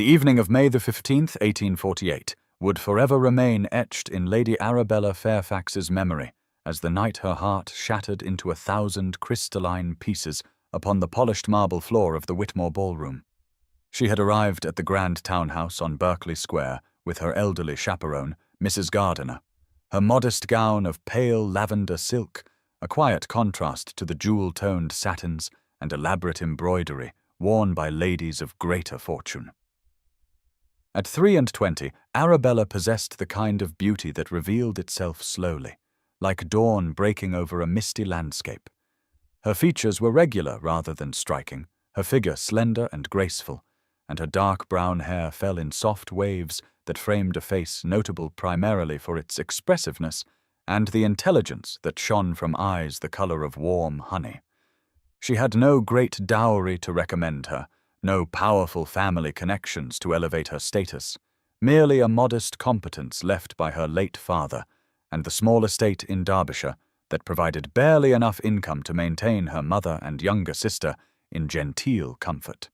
The evening of May the 15th, 1848, would forever remain etched in Lady Arabella Fairfax's memory as the night her heart shattered into 1,000 crystalline pieces upon the polished marble floor of the Whitmore ballroom. She had arrived at the grand townhouse on Berkeley Square with her elderly chaperone, Mrs. Gardiner. Her modest gown of pale lavender silk, a quiet contrast to the jewel-toned satins and elaborate embroidery worn by ladies of greater fortune. At 23, Arabella possessed the kind of beauty that revealed itself slowly, like dawn breaking over a misty landscape. Her features were regular rather than striking, her figure slender and graceful, and her dark brown hair fell in soft waves that framed a face notable primarily for its expressiveness and the intelligence that shone from eyes the color of warm honey. She had no great dowry to recommend her, no powerful family connections to elevate her status, merely a modest competence left by her late father and the small estate in Derbyshire that provided barely enough income to maintain her mother and younger sister in genteel comfort.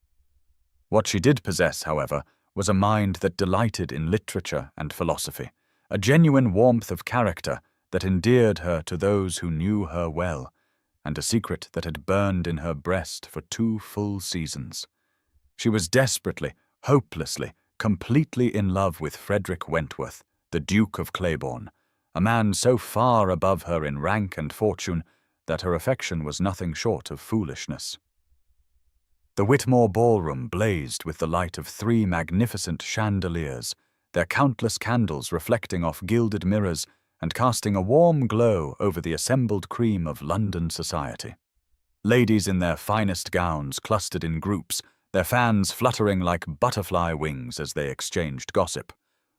What she did possess, however, was a mind that delighted in literature and philosophy, a genuine warmth of character that endeared her to those who knew her well, and a secret that had burned in her breast for 2 full seasons. She was desperately, hopelessly, completely in love with Frederick Wentworth, the Duke of Claiborne, a man so far above her in rank and fortune that her affection was nothing short of foolishness. The Whitmore ballroom blazed with the light of 3 magnificent chandeliers, their countless candles reflecting off gilded mirrors and casting a warm glow over the assembled cream of London society. Ladies in their finest gowns clustered in groups, their fans fluttering like butterfly wings as they exchanged gossip,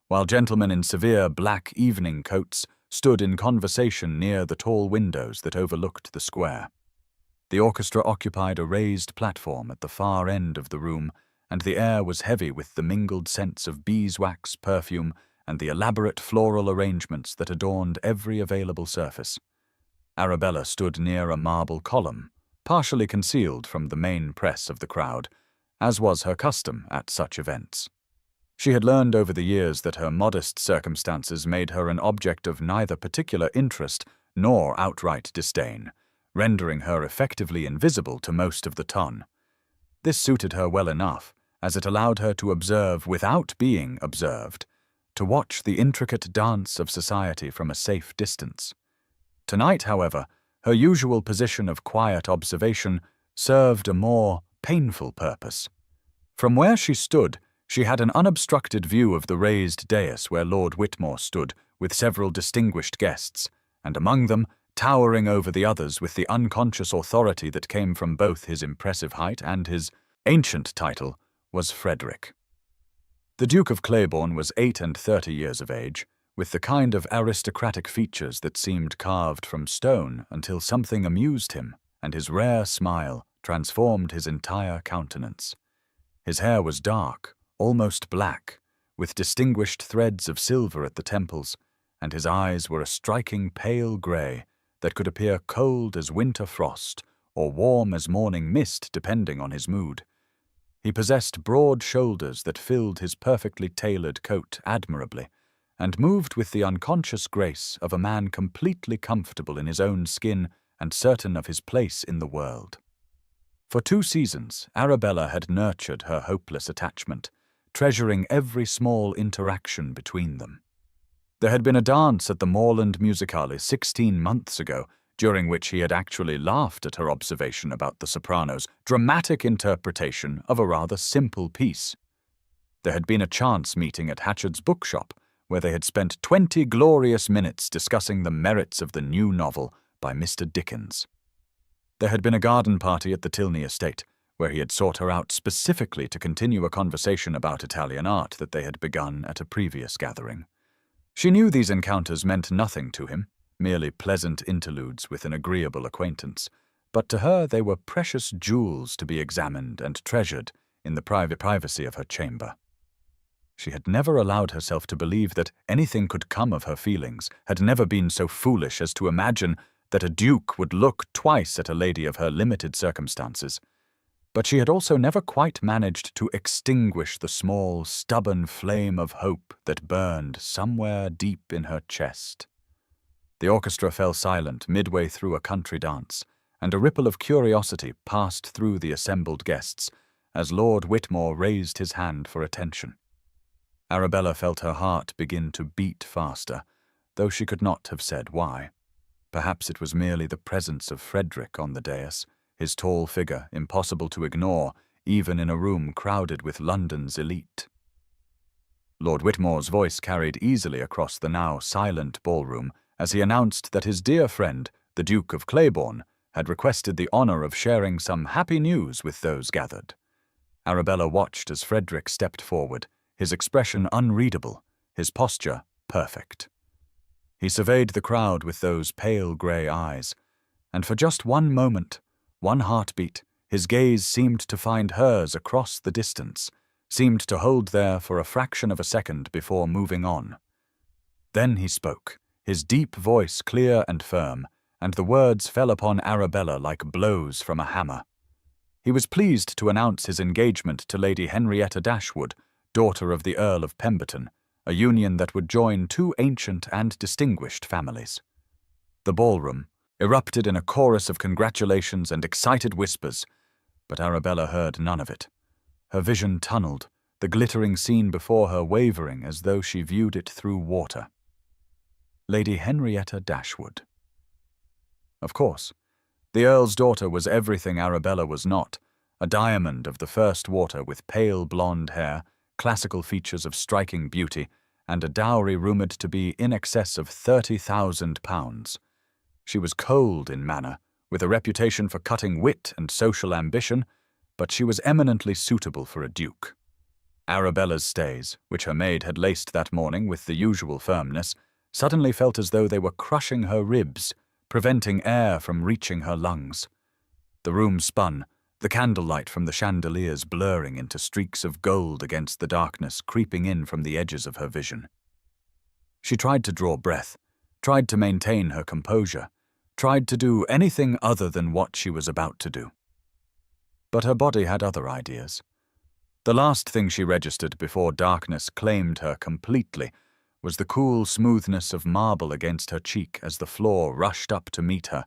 while gentlemen in severe black evening coats stood in conversation near the tall windows that overlooked the square. The orchestra occupied a raised platform at the far end of the room, and the air was heavy with the mingled scents of beeswax perfume and the elaborate floral arrangements that adorned every available surface. Arabella stood near a marble column, partially concealed from the main press of the crowd, as was her custom at such events. She had learned over the years that her modest circumstances made her an object of neither particular interest nor outright disdain, rendering her effectively invisible to most of the ton. This suited her well enough, as it allowed her to observe without being observed, to watch the intricate dance of society from a safe distance. Tonight, however, her usual position of quiet observation served a more painful purpose. From where she stood, she had an unobstructed view of the raised dais where Lord Whitmore stood with several distinguished guests, and among them, towering over the others with the unconscious authority that came from both his impressive height and his ancient title, was Frederick. The Duke of Claiborne was 38 years of age, with the kind of aristocratic features that seemed carved from stone until something amused him, and his rare smile transformed his entire countenance. His hair was dark, almost black, with distinguished threads of silver at the temples, and his eyes were a striking pale grey that could appear cold as winter frost or warm as morning mist depending on his mood. He possessed broad shoulders that filled his perfectly tailored coat admirably, and moved with the unconscious grace of a man completely comfortable in his own skin and certain of his place in the world. For 2 seasons, Arabella had nurtured her hopeless attachment, treasuring every small interaction between them. There had been a dance at the Moorland Musicale 16 months ago, during which he had actually laughed at her observation about the soprano's dramatic interpretation of a rather simple piece. There had been a chance meeting at Hatchard's bookshop, where they had spent 20 glorious minutes discussing the merits of the new novel by Mr. Dickens. There had been a garden party at the Tilney estate, where he had sought her out specifically to continue a conversation about Italian art that they had begun at a previous gathering. She knew these encounters meant nothing to him, merely pleasant interludes with an agreeable acquaintance, but to her they were precious jewels to be examined and treasured in the privacy of her chamber. She had never allowed herself to believe that anything could come of her feelings, had never been so foolish as to imagine that a duke would look twice at a lady of her limited circumstances. but she had also never quite managed to extinguish the small, stubborn flame of hope that burned somewhere deep in her chest. The orchestra fell silent midway through a country dance, and a ripple of curiosity passed through the assembled guests as Lord Whitmore raised his hand for attention. Arabella felt her heart begin to beat faster, though she could not have said why. Perhaps it was merely the presence of Frederick on the dais, his tall figure impossible to ignore, even in a room crowded with London's elite. Lord Whitmore's voice carried easily across the now silent ballroom as he announced that his dear friend, the Duke of Claiborne, had requested the honor of sharing some happy news with those gathered. Arabella watched as Frederick stepped forward, his expression unreadable, his posture perfect. He surveyed the crowd with those pale grey eyes, and for just one moment, one heartbeat, his gaze seemed to find hers across the distance, seemed to hold there for a fraction of a second before moving on. Then he spoke, his deep voice clear and firm, and the words fell upon Arabella like blows from a hammer. He was pleased to announce his engagement to Lady Henrietta Dashwood, daughter of the Earl of Pemberton, a union that would join two ancient and distinguished families. The ballroom erupted in a chorus of congratulations and excited whispers, but Arabella heard none of it. Her vision tunneled, the glittering scene before her wavering as though she viewed it through water. Lady Henrietta Dashwood. Of course, the Earl's daughter was everything Arabella was not, a diamond of the first water with pale blonde hair, classical features of striking beauty, and a dowry rumoured to be in excess of £30,000. She was cold in manner, with a reputation for cutting wit and social ambition, but she was eminently suitable for a duke. Arabella's stays, which her maid had laced that morning with the usual firmness, suddenly felt as though they were crushing her ribs, preventing air from reaching her lungs. The room spun, the candlelight from the chandeliers blurring into streaks of gold against the darkness creeping in from the edges of her vision. She tried to draw breath, tried to maintain her composure, tried to do anything other than what she was about to do. But her body had other ideas. The last thing she registered before darkness claimed her completely was the cool smoothness of marble against her cheek as the floor rushed up to meet her,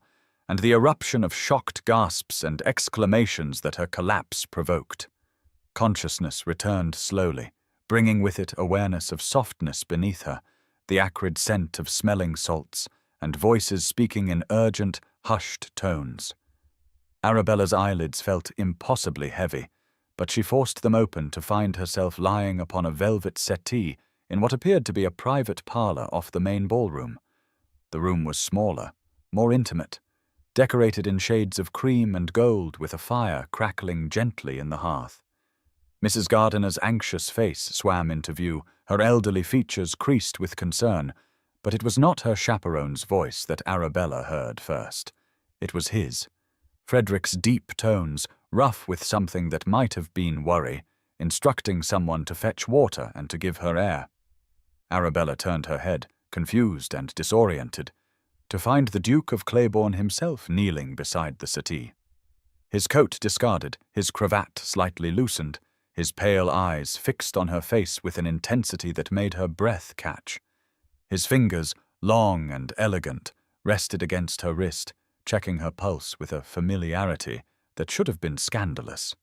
and the eruption of shocked gasps and exclamations that her collapse provoked. Consciousness returned slowly, bringing with it awareness of softness beneath her, the acrid scent of smelling salts, and voices speaking in urgent, hushed tones. Arabella's eyelids felt impossibly heavy, but she forced them open to find herself lying upon a velvet settee in what appeared to be a private parlour off the main ballroom. The room was smaller, more intimate, decorated in shades of cream and gold with a fire crackling gently in the hearth. Mrs. Gardiner's anxious face swam into view, her elderly features creased with concern, but it was not her chaperone's voice that Arabella heard first. It was his. Frederick's deep tones, rough with something that might have been worry, instructing someone to fetch water and to give her air. Arabella turned her head, confused and disoriented, to find the Duke of Claiborne himself kneeling beside the settee. His coat discarded, his cravat slightly loosened, his pale eyes fixed on her face with an intensity that made her breath catch. His fingers, long and elegant, rested against her wrist, checking her pulse with a familiarity that should have been scandalous.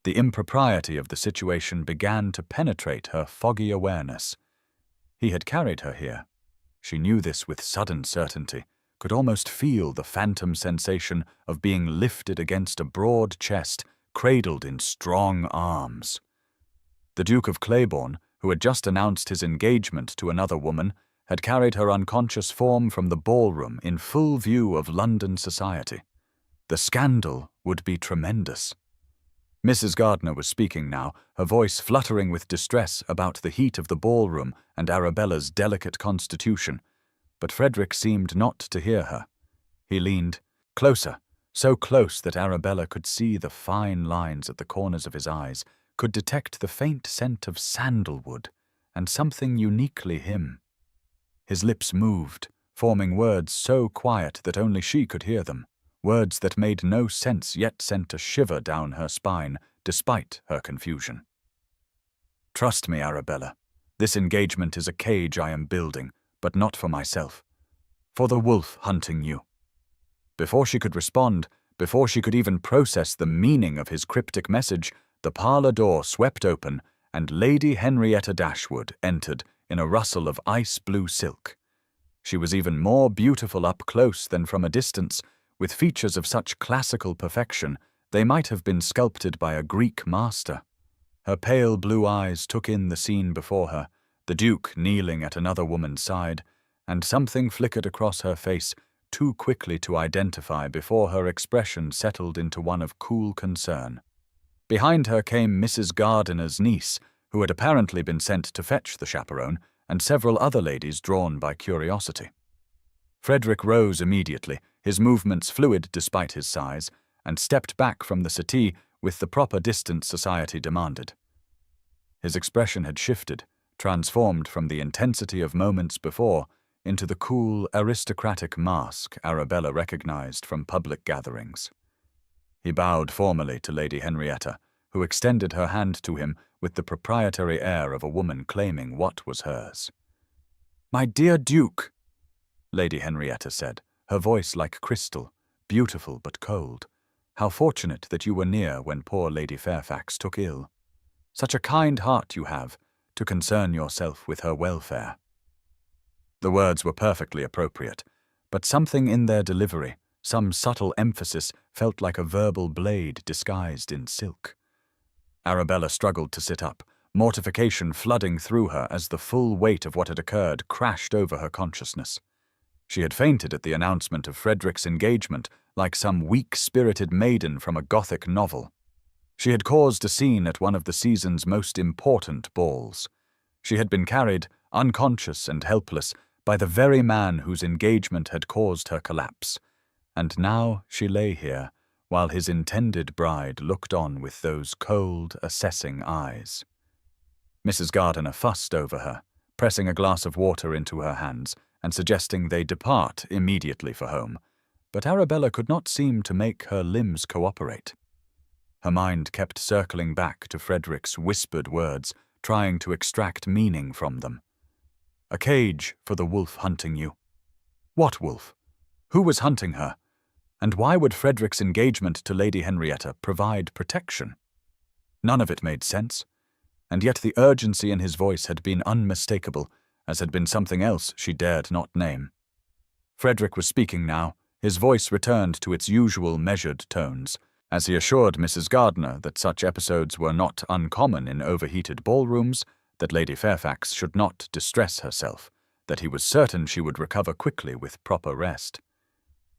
The impropriety of the situation began to penetrate her foggy awareness. He had carried her here. She knew this with sudden certainty, could almost feel the phantom sensation of being lifted against a broad chest, cradled in strong arms. The Duke of Claiborne, who had just announced his engagement to another woman, had carried her unconscious form from the ballroom in full view of London society. The scandal would be tremendous. Mrs. Gardiner was speaking now, her voice fluttering with distress about the heat of the ballroom and Arabella's delicate constitution, but Frederick seemed not to hear her. He leaned closer, so close that Arabella could see the fine lines at the corners of his eyes, could detect the faint scent of sandalwood, and something uniquely him. His lips moved, forming words so quiet that only she could hear them, words that made no sense yet sent a shiver down her spine despite her confusion. "Trust me, Arabella. This engagement is a cage I am building, but not for myself. For the wolf hunting you." Before she could respond, before she could even process the meaning of his cryptic message, the parlor door swept open, and Lady Henrietta Dashwood entered in a rustle of ice-blue silk. She was even more beautiful up close than from a distance, with features of such classical perfection they might have been sculpted by a Greek master. Her pale blue eyes took in the scene before her, the Duke kneeling at another woman's side, and something flickered across her face too quickly to identify before her expression settled into one of cool concern. Behind her came Mrs. Gardiner's niece, who had apparently been sent to fetch the chaperone, and several other ladies drawn by curiosity. Frederick rose immediately, his movements fluid despite his size, and stepped back from the settee with the proper distance society demanded. His expression had shifted, transformed from the intensity of moments before into the cool, aristocratic mask Arabella recognized from public gatherings. He bowed formally to Lady Henrietta, who extended her hand to him with the proprietary air of a woman claiming what was hers. "My dear Duke," Lady Henrietta said, her voice like crystal, beautiful but cold. "How fortunate that you were near when poor Lady Fairfax took ill. Such a kind heart you have, to concern yourself with her welfare." The words were perfectly appropriate, but something in their delivery, some subtle emphasis, felt like a verbal blade disguised in silk. Arabella struggled to sit up, mortification flooding through her as the full weight of what had occurred crashed over her consciousness. She had fainted at the announcement of Frederick's engagement, like some weak-spirited maiden from a Gothic novel. She had caused a scene at one of the season's most important balls. She had been carried, unconscious and helpless, by the very man whose engagement had caused her collapse, and now she lay here, while his intended bride looked on with those cold, assessing eyes. Mrs. Gardiner fussed over her, pressing a glass of water into her hands and suggesting they depart immediately for home, but Arabella could not seem to make her limbs cooperate. Her mind kept circling back to Frederick's whispered words, trying to extract meaning from them. A cage for the wolf hunting you. What wolf? Who was hunting her? And why would Frederick's engagement to Lady Henrietta provide protection? None of it made sense, and yet the urgency in his voice had been unmistakable, as had been something else she dared not name. Frederick was speaking now, his voice returned to its usual measured tones, as he assured Mrs. Gardiner that such episodes were not uncommon in overheated ballrooms, that Lady Fairfax should not distress herself, that he was certain she would recover quickly with proper rest.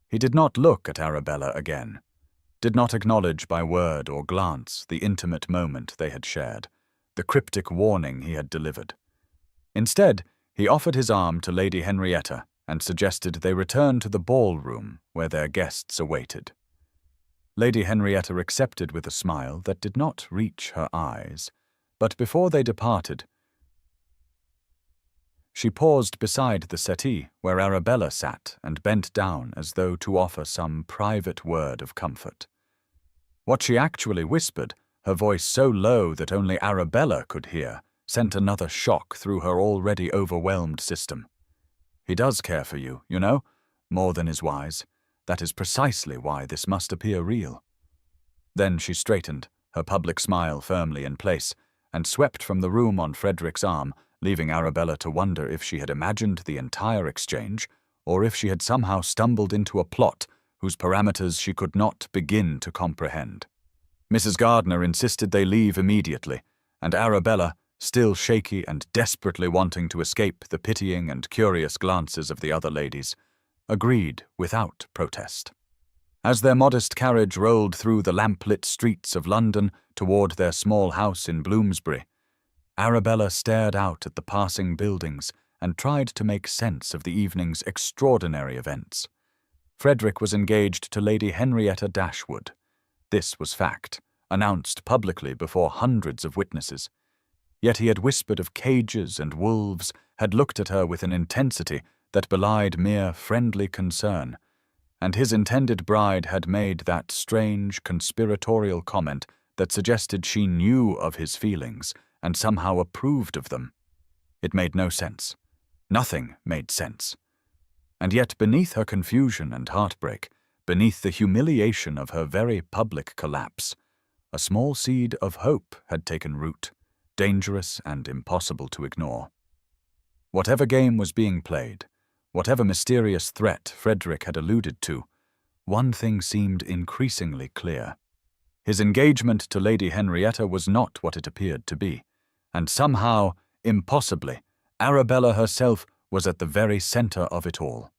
He did not look at Arabella again, did not acknowledge by word or glance the intimate moment they had shared, the cryptic warning he had delivered. Instead, he offered his arm to Lady Henrietta and suggested they return to the ballroom where their guests awaited. Lady Henrietta accepted with a smile that did not reach her eyes, but before they departed, she paused beside the settee where Arabella sat and bent down as though to offer some private word of comfort. What she actually whispered, her voice so low that only Arabella could hear, sent another shock through her already overwhelmed system. "He does care for you, you know, more than is wise. That is precisely why this must appear real." Then she straightened, her public smile firmly in place, and swept from the room on Frederick's arm, leaving Arabella to wonder if she had imagined the entire exchange, or if she had somehow stumbled into a plot whose parameters she could not begin to comprehend. Mrs. Gardiner insisted they leave immediately, and Arabella, still shaky and desperately wanting to escape the pitying and curious glances of the other ladies, agreed without protest. As their modest carriage rolled through the lamp-lit streets of London toward their small house in Bloomsbury, Arabella stared out at the passing buildings and tried to make sense of the evening's extraordinary events. Frederick was engaged to Lady Henrietta Dashwood. This was fact, announced publicly before hundreds of witnesses. Yet he had whispered of cages and wolves, had looked at her with an intensity that belied mere friendly concern, and his intended bride had made that strange, conspiratorial comment that suggested she knew of his feelings and somehow approved of them. It made no sense. Nothing made sense. And yet beneath her confusion and heartbreak, beneath the humiliation of her very public collapse, a small seed of hope had taken root, dangerous and impossible to ignore. Whatever game was being played, whatever mysterious threat Frederick had alluded to, one thing seemed increasingly clear. His engagement to Lady Henrietta was not what it appeared to be, and somehow, impossibly, Arabella herself was at the very centre of it all.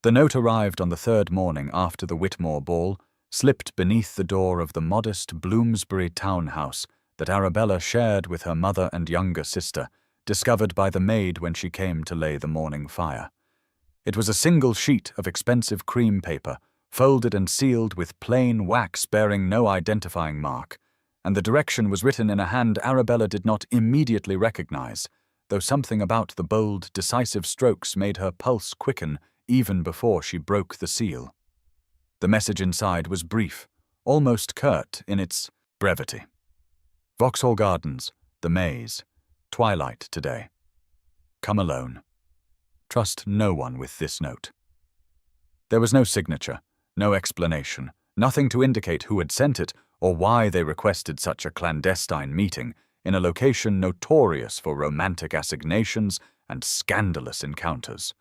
The note arrived on the third morning after the Whitmore ball, slipped beneath the door of the modest Bloomsbury townhouse that Arabella shared with her mother and younger sister, discovered by the maid when she came to lay the morning fire. It was a single sheet of expensive cream paper, folded and sealed with plain wax bearing no identifying mark, and the direction was written in a hand Arabella did not immediately recognize, though something about the bold, decisive strokes made her pulse quicken even before she broke the seal. The message inside was brief, almost curt in its brevity. Vauxhall Gardens, The Maze, twilight today. Come alone. Trust no one with this note. There was no signature, no explanation, nothing to indicate who had sent it or why they requested such a clandestine meeting in a location notorious for romantic assignations and scandalous encounters.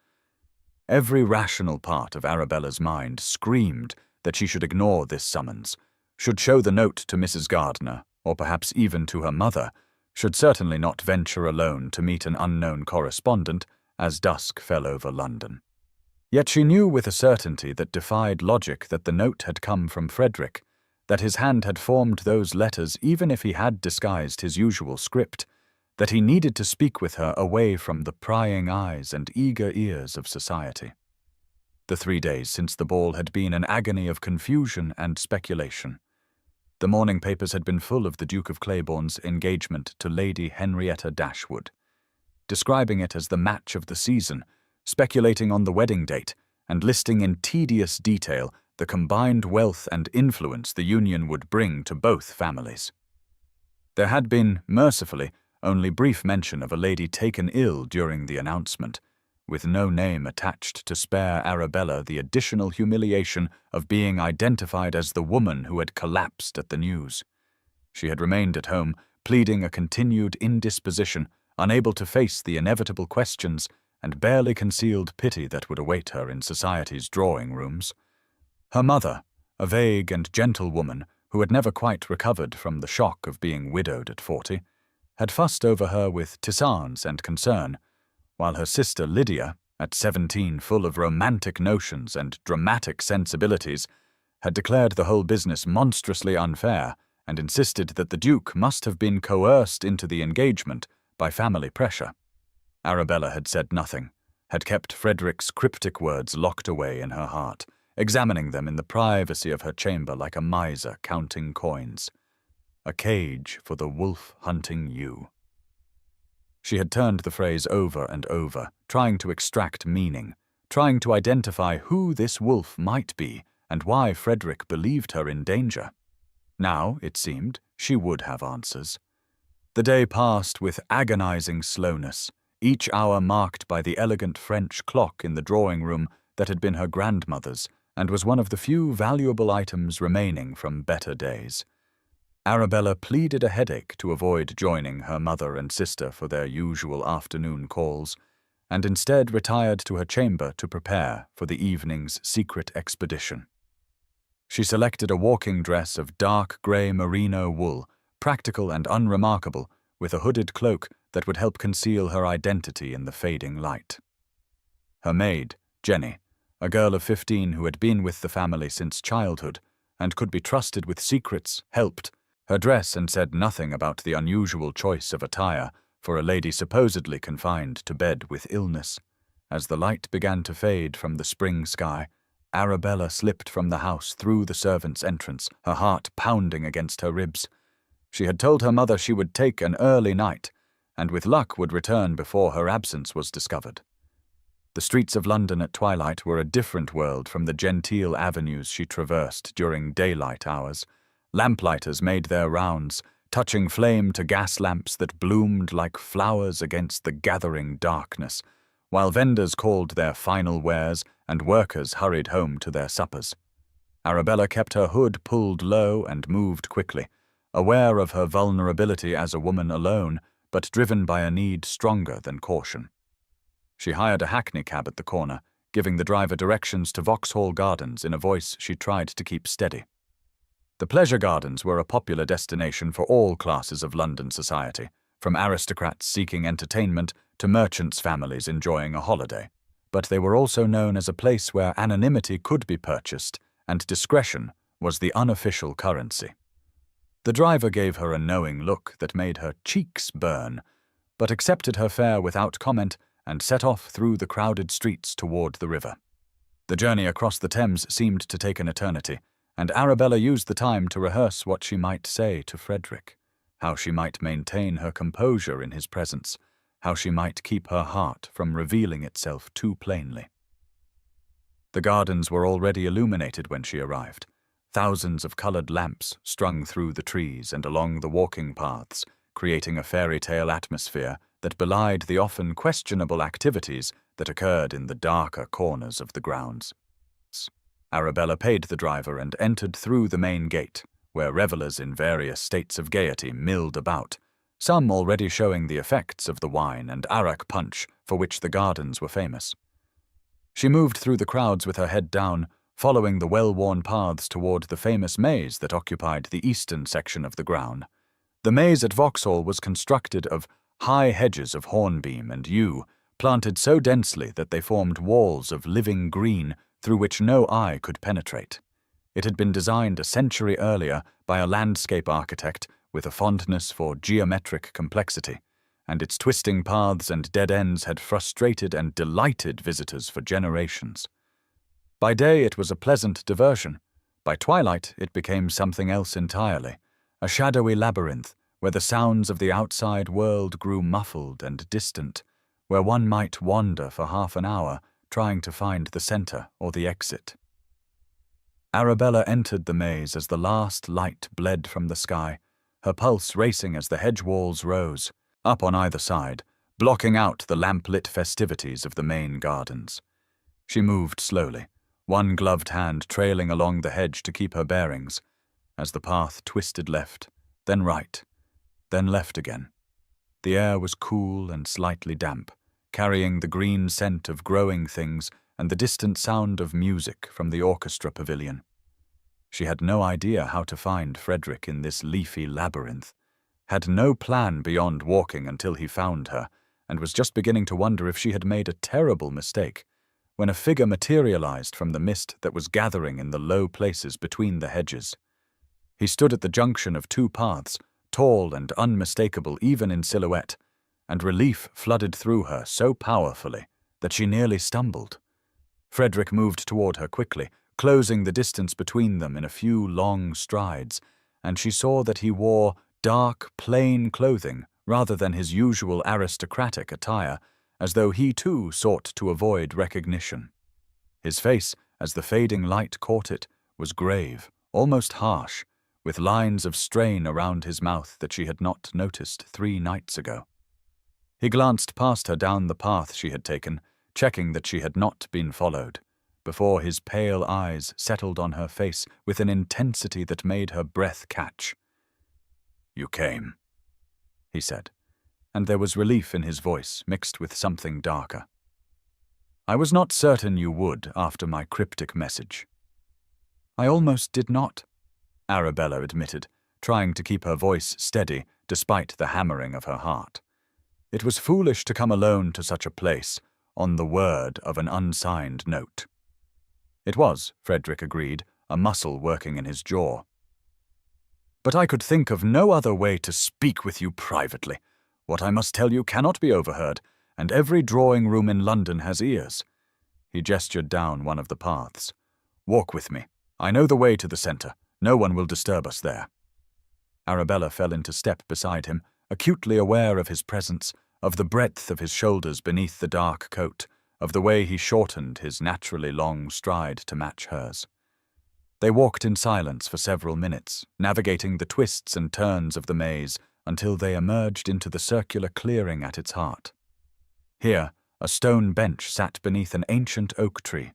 Every rational part of Arabella's mind screamed that she should ignore this summons, should show the note to Mrs. Gardiner, or perhaps even to her mother, should certainly not venture alone to meet an unknown correspondent as dusk fell over London. Yet she knew with a certainty that defied logic that the note had come from Frederick, that his hand had formed those letters even if he had disguised his usual script, that he needed to speak with her away from the prying eyes and eager ears of society. The 3 days since the ball had been an agony of confusion and speculation. The morning papers had been full of the Duke of Claiborne's engagement to Lady Henrietta Dashwood, describing it as the match of the season, speculating on the wedding date, and listing in tedious detail the combined wealth and influence the union would bring to both families. There had been, mercifully, only brief mention of a lady taken ill during the announcement, with no name attached to spare Arabella the additional humiliation of being identified as the woman who had collapsed at the news. She had remained at home, pleading a continued indisposition, unable to face the inevitable questions, and barely concealed pity that would await her in society's drawing rooms. Her mother, a vague and gentle woman who had never quite recovered from the shock of being widowed at 40, had fussed over her with tisanes and concern, while her sister Lydia, at 17 full of romantic notions and dramatic sensibilities, had declared the whole business monstrously unfair and insisted that the Duke must have been coerced into the engagement by family pressure. Arabella had said nothing, had kept Frederick's cryptic words locked away in her heart, examining them in the privacy of her chamber like a miser counting coins. A cage for the wolf hunting ewe. She had turned the phrase over and over, trying to extract meaning, trying to identify who this wolf might be and why Frederick believed her in danger. Now, it seemed, she would have answers. The day passed with agonizing slowness, each hour marked by the elegant French clock in the drawing-room that had been her grandmother's and was one of the few valuable items remaining from better days. Arabella pleaded a headache to avoid joining her mother and sister for their usual afternoon calls, and instead retired to her chamber to prepare for the evening's secret expedition. She selected a walking dress of dark grey merino wool, practical and unremarkable, with a hooded cloak that would help conceal her identity in the fading light. Her maid, Jenny, a girl of 15 who had been with the family since childhood and could be trusted with secrets, helped. Her dress and said nothing about the unusual choice of attire for a lady supposedly confined to bed with illness. As the light began to fade from the spring sky, Arabella slipped from the house through the servants' entrance, her heart pounding against her ribs. She had told her mother she would take an early night, and with luck would return before her absence was discovered. The streets of London at twilight were a different world from the genteel avenues she traversed during daylight hours. Lamplighters made their rounds, touching flame to gas lamps that bloomed like flowers against the gathering darkness, while vendors called their final wares and workers hurried home to their suppers. Arabella kept her hood pulled low and moved quickly, aware of her vulnerability as a woman alone, but driven by a need stronger than caution. She hired a hackney cab at the corner, giving the driver directions to Vauxhall Gardens in a voice she tried to keep steady. The pleasure gardens were a popular destination for all classes of London society, from aristocrats seeking entertainment to merchants' families enjoying a holiday. But they were also known as a place where anonymity could be purchased, and discretion was the unofficial currency. The driver gave her a knowing look that made her cheeks burn, but accepted her fare without comment and set off through the crowded streets toward the river. The journey across the Thames seemed to take an eternity, and Arabella used the time to rehearse what she might say to Frederick, how she might maintain her composure in his presence, how she might keep her heart from revealing itself too plainly. The gardens were already illuminated when she arrived. Thousands of colored lamps strung through the trees and along the walking paths, creating a fairy tale atmosphere that belied the often questionable activities that occurred in the darker corners of the grounds. Arabella paid the driver and entered through the main gate, where revelers in various states of gaiety milled about, some already showing the effects of the wine and arak punch for which the gardens were famous. She moved through the crowds with her head down, following the well-worn paths toward the famous maze that occupied the eastern section of the ground. The maze at Vauxhall was constructed of high hedges of hornbeam and yew, planted so densely that they formed walls of living green through which no eye could penetrate. It had been designed a century earlier by a landscape architect with a fondness for geometric complexity, and its twisting paths and dead ends had frustrated and delighted visitors for generations. By day it was a pleasant diversion. By twilight it became something else entirely, a shadowy labyrinth where the sounds of the outside world grew muffled and distant, where one might wander for half an hour trying to find the center or the exit. Arabella entered the maze as the last light bled from the sky, her pulse racing as the hedge walls rose, up on either side, blocking out the lamp-lit festivities of the main gardens. She moved slowly, one gloved hand trailing along the hedge to keep her bearings, as the path twisted left, then right, then left again. The air was cool and slightly damp, carrying the green scent of growing things and the distant sound of music from the orchestra pavilion. She had no idea how to find Frederick in this leafy labyrinth, had no plan beyond walking until he found her, and was just beginning to wonder if she had made a terrible mistake, when a figure materialized from the mist that was gathering in the low places between the hedges. He stood at the junction of two paths, tall and unmistakable even in silhouette, and relief flooded through her so powerfully that she nearly stumbled. Frederick moved toward her quickly, closing the distance between them in a few long strides, and she saw that he wore dark, plain clothing rather than his usual aristocratic attire, as though he too sought to avoid recognition. His face, as the fading light caught it, was grave, almost harsh, with lines of strain around his mouth that she had not noticed 3 nights ago. He glanced past her down the path she had taken, checking that she had not been followed, before his pale eyes settled on her face with an intensity that made her breath catch. "You came," he said, and there was relief in his voice mixed with something darker. "I was not certain you would after my cryptic message." "I almost did not," Arabella admitted, trying to keep her voice steady despite the hammering of her heart. It was foolish to come alone to such a place, on the word of an unsigned note. It was, Frederick agreed, a muscle working in his jaw. "But I could think of no other way to speak with you privately. What I must tell you cannot be overheard, and every drawing-room in London has ears." He gestured down one of the paths. "Walk with me. I know the way to the centre. No one will disturb us there." Arabella fell into step beside him, acutely aware of his presence, of the breadth of his shoulders beneath the dark coat, of the way he shortened his naturally long stride to match hers. They walked in silence for several minutes, navigating the twists and turns of the maze until they emerged into the circular clearing at its heart. Here, a stone bench sat beneath an ancient oak tree,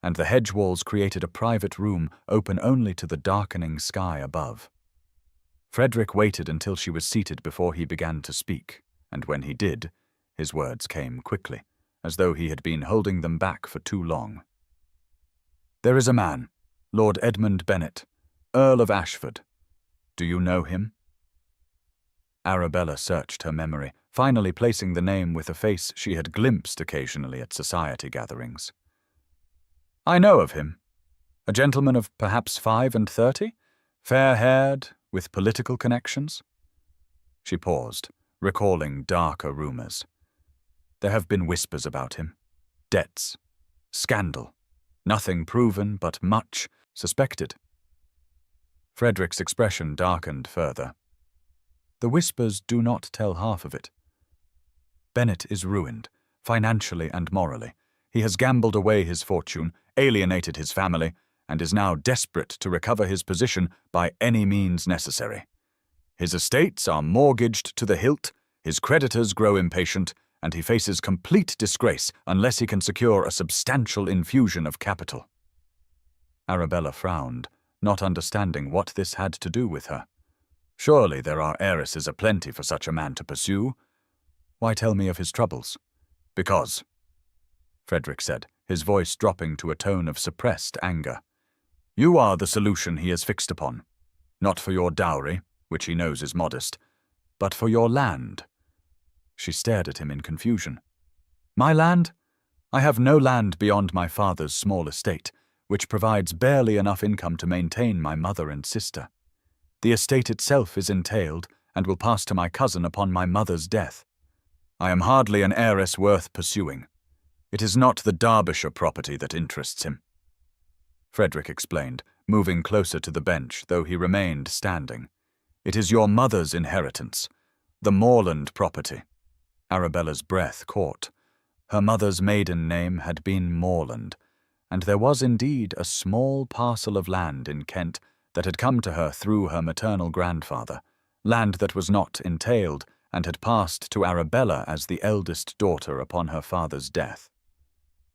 and the hedge walls created a private room open only to the darkening sky above. Frederick waited until she was seated before he began to speak, and when he did, his words came quickly, as though he had been holding them back for too long. "There is a man, Lord Edmund Bennet, Earl of Ashford. Do you know him?" Arabella searched her memory, finally placing the name with a face she had glimpsed occasionally at society gatherings. "I know of him. A gentleman of perhaps 35, fair-haired, with political connections." She paused, recalling darker rumors. There have been whispers about him. Debts. Scandal. Nothing proven, but much suspected. Frederick's expression darkened further. "The whispers do not tell half of it. Bennet is ruined, financially and morally. He has gambled away his fortune, alienated his family, and is now desperate to recover his position by any means necessary. His estates are mortgaged to the hilt, his creditors grow impatient, and he faces complete disgrace unless he can secure a substantial infusion of capital." Arabella frowned, not understanding what this had to do with her. Surely there are heiresses aplenty for such a man to pursue. "Why tell me of his troubles?" "Because," Frederick said, his voice dropping to a tone of suppressed anger, "you are the solution he has fixed upon. Not for your dowry, which he knows is modest, but for your land." She stared at him in confusion. "My land? I have no land beyond my father's small estate, which provides barely enough income to maintain my mother and sister. The estate itself is entailed and will pass to my cousin upon my mother's death. I am hardly an heiress worth pursuing. It is not the Derbyshire property that interests him." Frederick explained, moving closer to the bench, though he remained standing. "It is your mother's inheritance, the Moorland property." Arabella's breath caught. Her mother's maiden name had been Moorland, and there was indeed a small parcel of land in Kent that had come to her through her maternal grandfather, land that was not entailed and had passed to Arabella as the eldest daughter upon her father's death.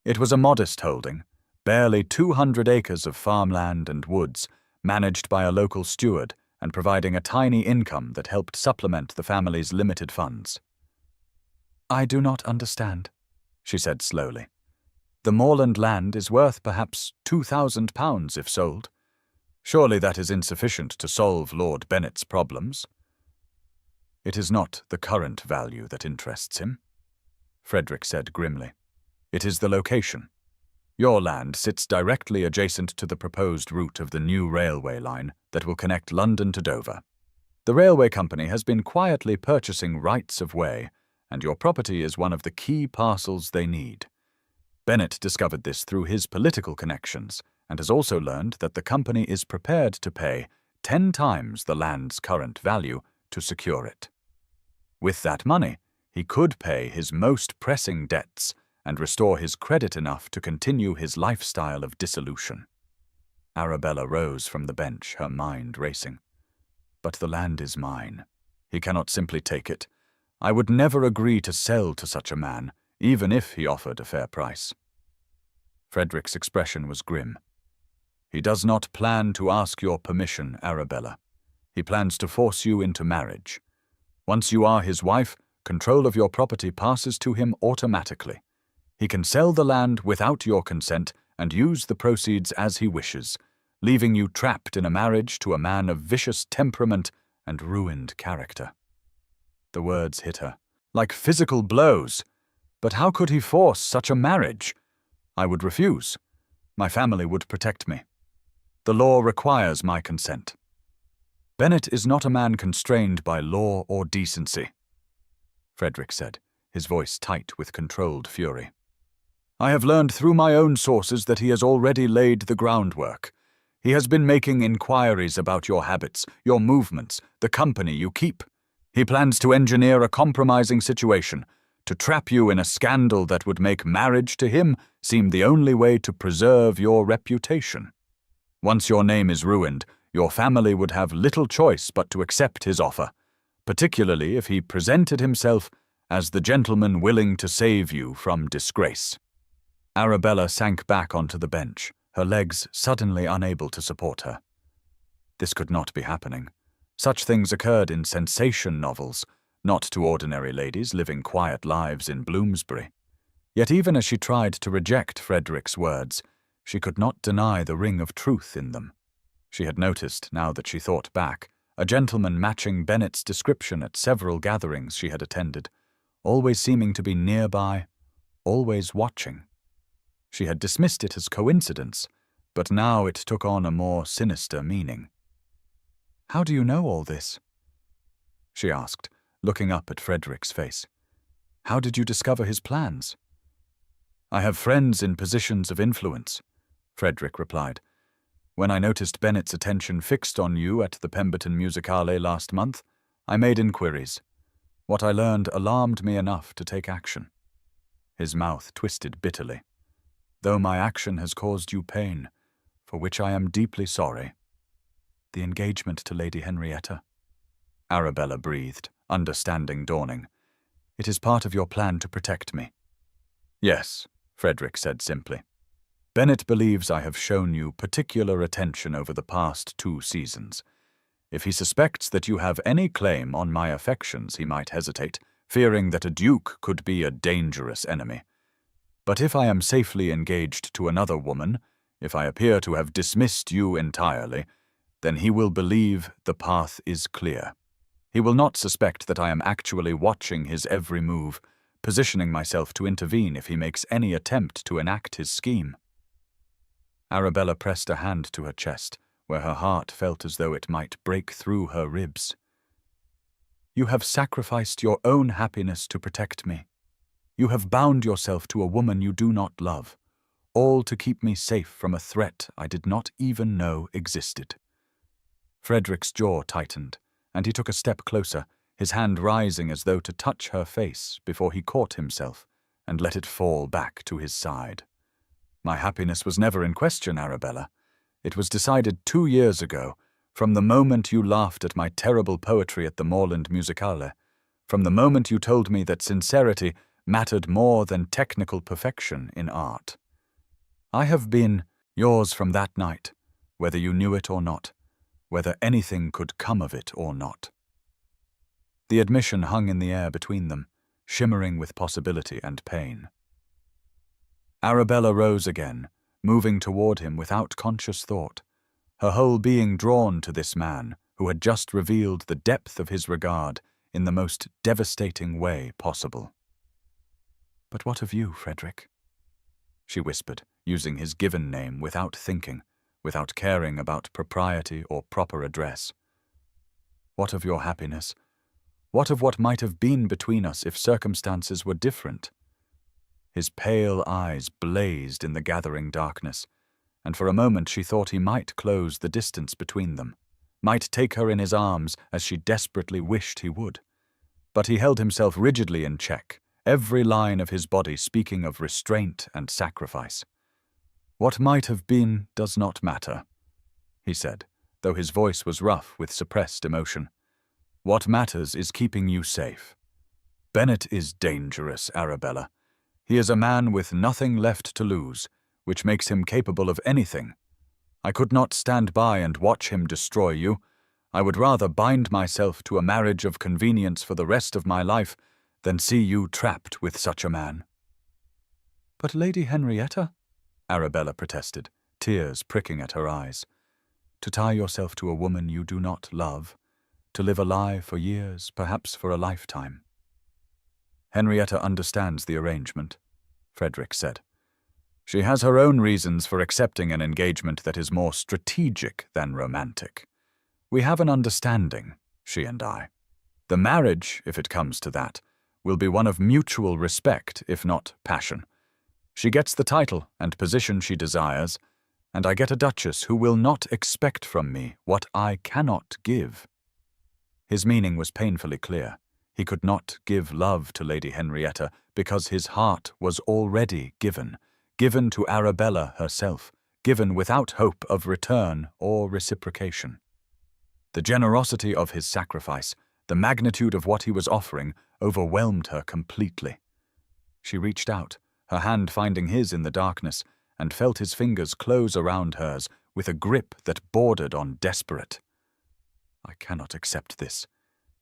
It was a modest holding, barely 200 acres of farmland and woods, managed by a local steward and providing a tiny income that helped supplement the family's limited funds. "I do not understand," she said slowly. "The moorland land is worth perhaps £2,000 if sold. Surely that is insufficient to solve Lord Bennet's problems." "It is not the current value that interests him," Frederick said grimly. "It is the location. Your land sits directly adjacent to the proposed route of the new railway line that will connect London to Dover. The railway company has been quietly purchasing rights of way, and your property is one of the key parcels they need. Bennet discovered this through his political connections, and has also learned that the company is prepared to pay 10 times the land's current value to secure it. With that money, he could pay his most pressing debts and restore his credit enough to continue his lifestyle of dissolution." Arabella rose from the bench, her mind racing. "But the land is mine. He cannot simply take it. I would never agree to sell to such a man, even if he offered a fair price." Frederick's expression was grim. "He does not plan to ask your permission, Arabella. He plans to force you into marriage. Once you are his wife, control of your property passes to him automatically. He can sell the land without your consent and use the proceeds as he wishes, leaving you trapped in a marriage to a man of vicious temperament and ruined character." The words hit her, like physical blows. But how could he force such a marriage? I would refuse. My family would protect me. The law requires my consent. Bennet is not a man constrained by law or decency, Frederick said, his voice tight with controlled fury. I have learned through my own sources that he has already laid the groundwork. He has been making inquiries about your habits, your movements, the company you keep. He plans to engineer a compromising situation, To trap you in a scandal that would make marriage to him seem the only way to preserve your reputation. Once your name is ruined, your family would have little choice but to accept his offer, particularly if he presented himself as the gentleman willing to save you from disgrace. Arabella sank back onto the bench, her legs suddenly unable to support her. This could not be happening. Such things occurred in sensation novels, not to ordinary ladies living quiet lives in Bloomsbury. Yet even as she tried to reject Frederick's words, she could not deny the ring of truth in them. She had noticed, now that she thought back, a gentleman matching Bennet's description at several gatherings she had attended, always seeming to be nearby, always watching. She had dismissed it as coincidence, but now it took on a more sinister meaning. "How do you know all this?" she asked, looking up at Frederick's face. "How did you discover his plans?" "I have friends in positions of influence," Frederick replied. "When I noticed Bennet's attention fixed on you at the Pemberton Musicale last month, I made inquiries. What I learned alarmed me enough to take action." His mouth twisted bitterly. "Though my action has caused you pain, for which I am deeply sorry." "The engagement to Lady Henrietta?" Arabella breathed, understanding dawning. "It is part of your plan to protect me." "Yes," Frederick said simply. "Bennet believes I have shown you particular attention over the past 2 seasons. If he suspects that you have any claim on my affections, he might hesitate, fearing that a duke could be a dangerous enemy. But if I am safely engaged to another woman, if I appear to have dismissed you entirely, then he will believe the path is clear. He will not suspect that I am actually watching his every move, positioning myself to intervene if he makes any attempt to enact his scheme." Arabella pressed a hand to her chest, where her heart felt as though it might break through her ribs. "You have sacrificed your own happiness to protect me. You have bound yourself to a woman you do not love, all to keep me safe from a threat I did not even know existed." Frederick's jaw tightened, and he took a step closer, his hand rising as though to touch her face before he caught himself and let it fall back to his side. "My happiness was never in question, Arabella. It was decided 2 years ago, from the moment you laughed at my terrible poetry at the Moorland Musicale, from the moment you told me that sincerity mattered more than technical perfection in art. I have been yours from that night, whether you knew it or not, whether anything could come of it or not." The admission hung in the air between them, shimmering with possibility and pain. Arabella rose again, moving toward him without conscious thought, her whole being drawn to this man who had just revealed the depth of his regard in the most devastating way possible. "But what of you, Frederick?" she whispered, using his given name without thinking, without caring about propriety or proper address. "What of your happiness? What of what might have been between us if circumstances were different?" His pale eyes blazed in the gathering darkness, and for a moment she thought he might close the distance between them, might take her in his arms as she desperately wished he would. But he held himself rigidly in check, every line of his body speaking of restraint and sacrifice. "What might have been does not matter," he said, though his voice was rough with suppressed emotion. "What matters is keeping you safe. Bennet is dangerous, Arabella. He is a man with nothing left to lose, which makes him capable of anything. I could not stand by and watch him destroy you. I would rather bind myself to a marriage of convenience for the rest of my life than see you trapped with such a man." "But Lady Henrietta?" Arabella protested, tears pricking at her eyes. "To tie yourself to a woman you do not love, to live a lie for years, perhaps for a lifetime." "Henrietta understands the arrangement," Frederick said. "She has her own reasons for accepting an engagement that is more strategic than romantic. We have an understanding, she and I. The marriage, if it comes to that, will be one of mutual respect, if not passion. She gets the title and position she desires, and I get a duchess who will not expect from me what I cannot give." His meaning was painfully clear. He could not give love to Lady Henrietta because his heart was already given to Arabella herself, given without hope of return or reciprocation. The generosity of his sacrifice, the magnitude of what he was offering, overwhelmed her completely. She reached out, her hand finding his in the darkness, and felt his fingers close around hers with a grip that bordered on desperate. "I cannot accept this,"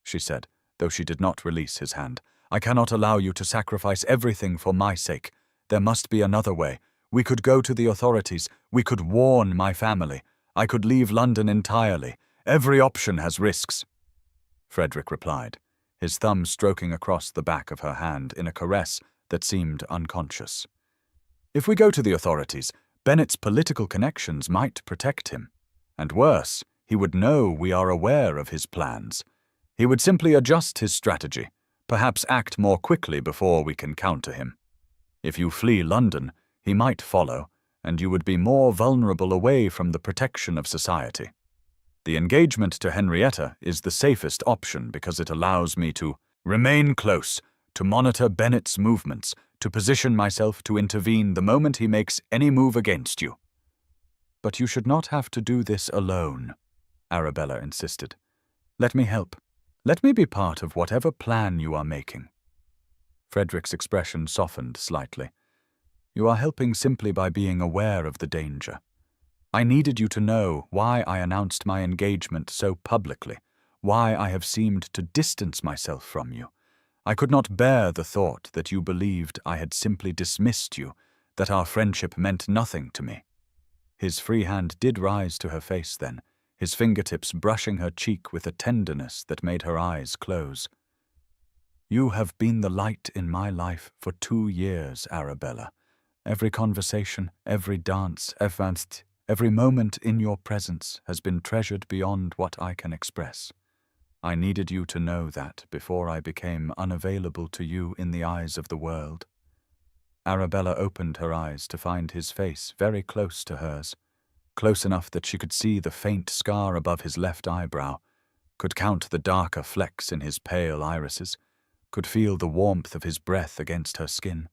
she said, though she did not release his hand. "I cannot allow you to sacrifice everything for my sake. There must be another way. We could go to the authorities. We could warn my family. I could leave London entirely. Every option has risks." Frederick replied, his thumb stroking across the back of her hand in a caress that seemed unconscious. "If we go to the authorities, Bennet's political connections might protect him. And worse, he would know we are aware of his plans. He would simply adjust his strategy, perhaps act more quickly before we can counter him. If you flee London, he might follow, and you would be more vulnerable away from the protection of society. The engagement to Henrietta is the safest option because it allows me to remain close, to monitor Bennet's movements, to position myself to intervene the moment he makes any move against you." "But you should not have to do this alone," Arabella insisted. "Let me help. Let me be part of whatever plan you are making." Frederick's expression softened slightly. "You are helping simply by being aware of the danger. I needed you to know why I announced my engagement so publicly, why I have seemed to distance myself from you. I could not bear the thought that you believed I had simply dismissed you, that our friendship meant nothing to me." His free hand did rise to her face then, his fingertips brushing her cheek with a tenderness that made her eyes close. "You have been the light in my life for 2 years, Arabella. Every conversation, every dance, every moment in your presence has been treasured beyond what I can express. I needed you to know that before I became unavailable to you in the eyes of the world." Arabella opened her eyes to find his face very close to hers, close enough that she could see the faint scar above his left eyebrow, could count the darker flecks in his pale irises, could feel the warmth of his breath against her skin.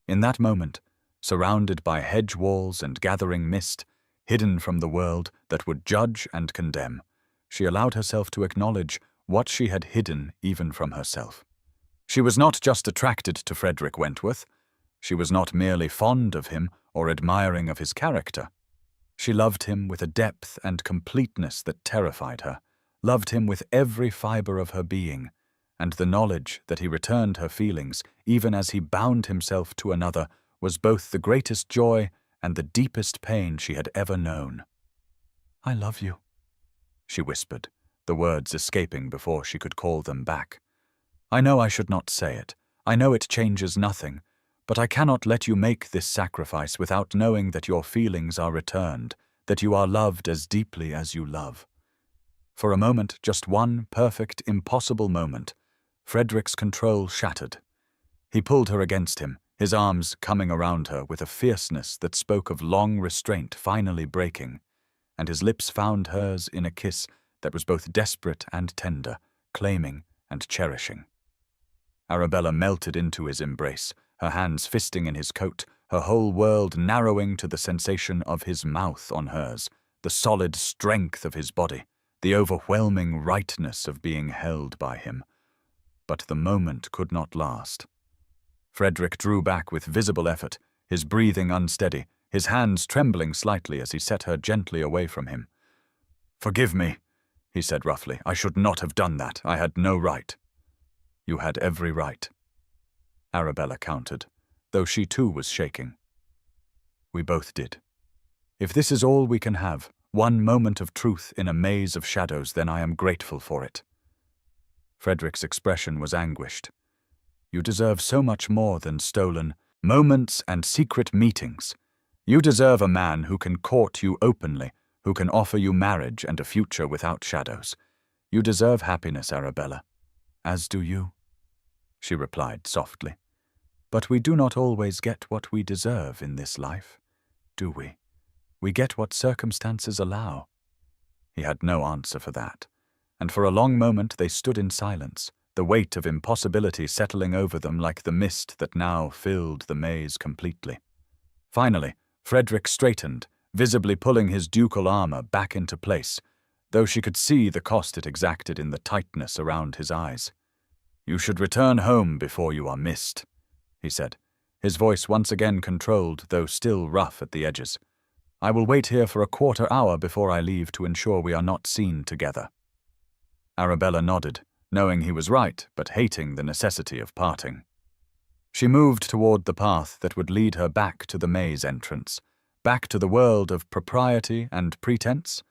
In that moment, surrounded by hedge walls and gathering mist, hidden from the world that would judge and condemn, she allowed herself to acknowledge what she had hidden even from herself. She was not just attracted to Frederick Wentworth. She was not merely fond of him or admiring of his character. She loved him with a depth and completeness that terrified her, loved him with every fibre of her being, and the knowledge that he returned her feelings, even as he bound himself to another, was both the greatest joy and the deepest pain she had ever known. "I love you," she whispered, the words escaping before she could call them back. "I know I should not say it. I know it changes nothing. But I cannot let you make this sacrifice without knowing that your feelings are returned, that you are loved as deeply as you love." For a moment, just one perfect, impossible moment, Frederick's control shattered. He pulled her against him, his arms coming around her with a fierceness that spoke of long restraint finally breaking, and his lips found hers in a kiss that was both desperate and tender, claiming and cherishing. Arabella melted into his embrace, her hands fisting in his coat, her whole world narrowing to the sensation of his mouth on hers, the solid strength of his body, the overwhelming rightness of being held by him. But the moment could not last. Frederick drew back with visible effort, his breathing unsteady, his hands trembling slightly as he set her gently away from him. "Forgive me," he said roughly. "I should not have done that. I had no right." "You had every right," Arabella countered, though she too was shaking. "We both did. If this is all we can have, one moment of truth in a maze of shadows, then I am grateful for it." Frederick's expression was anguished. "You deserve so much more than stolen moments and secret meetings. You deserve a man who can court you openly, who can offer you marriage and a future without shadows. You deserve happiness, Arabella, as do you," she replied softly. "But we do not always get what we deserve in this life, do we? We get what circumstances allow." He had no answer for that, and for a long moment they stood in silence, the weight of impossibility settling over them like the mist that now filled the maze completely. Finally, Frederick straightened, visibly pulling his ducal armor back into place, though she could see the cost it exacted in the tightness around his eyes. "You should return home before you are missed," he said, his voice once again controlled, though still rough at the edges. "I will wait here for a quarter hour before I leave to ensure we are not seen together." Arabella nodded, knowing he was right, but hating the necessity of parting. She moved toward the path that would lead her back to the maze entrance, back to the world of propriety and pretense,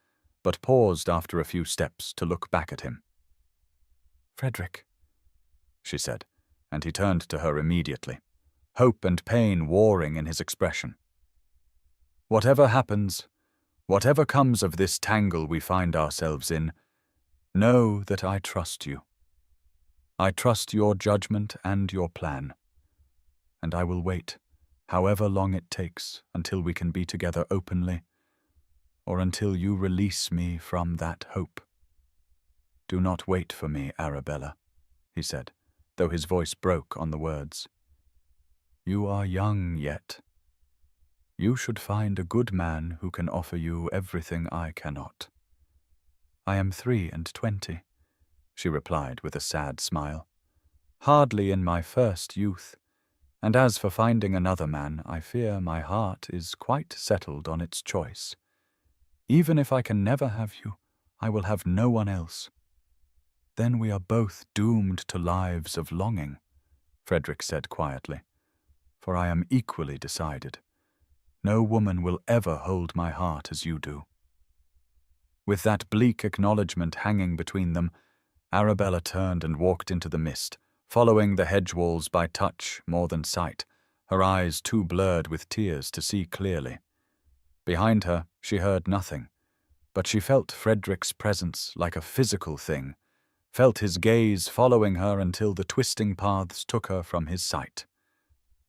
but paused after a few steps to look back at him. "Frederick," she said, and he turned to her immediately, hope and pain warring in his expression. "Whatever happens, whatever comes of this tangle we find ourselves in, know that I trust you. I trust your judgment and your plan, and I will wait, however long it takes, until we can be together openly, or until you release me from that hope. Do not wait for me, Arabella," he said, though his voice broke on the words. "You are young yet. You should find a good man who can offer you everything I cannot." "I am 23, she replied with a sad smile. "Hardly in my first youth, and as for finding another man, I fear my heart is quite settled on its choice. Even if I can never have you, I will have no one else." "Then we are both doomed to lives of longing," Frederick said quietly, "for I am equally decided. No woman will ever hold my heart as you do." With that bleak acknowledgment hanging between them, Arabella turned and walked into the mist, following the hedge walls by touch more than sight, her eyes too blurred with tears to see clearly. Behind her, she heard nothing, but she felt Frederick's presence like a physical thing, felt his gaze following her until the twisting paths took her from his sight.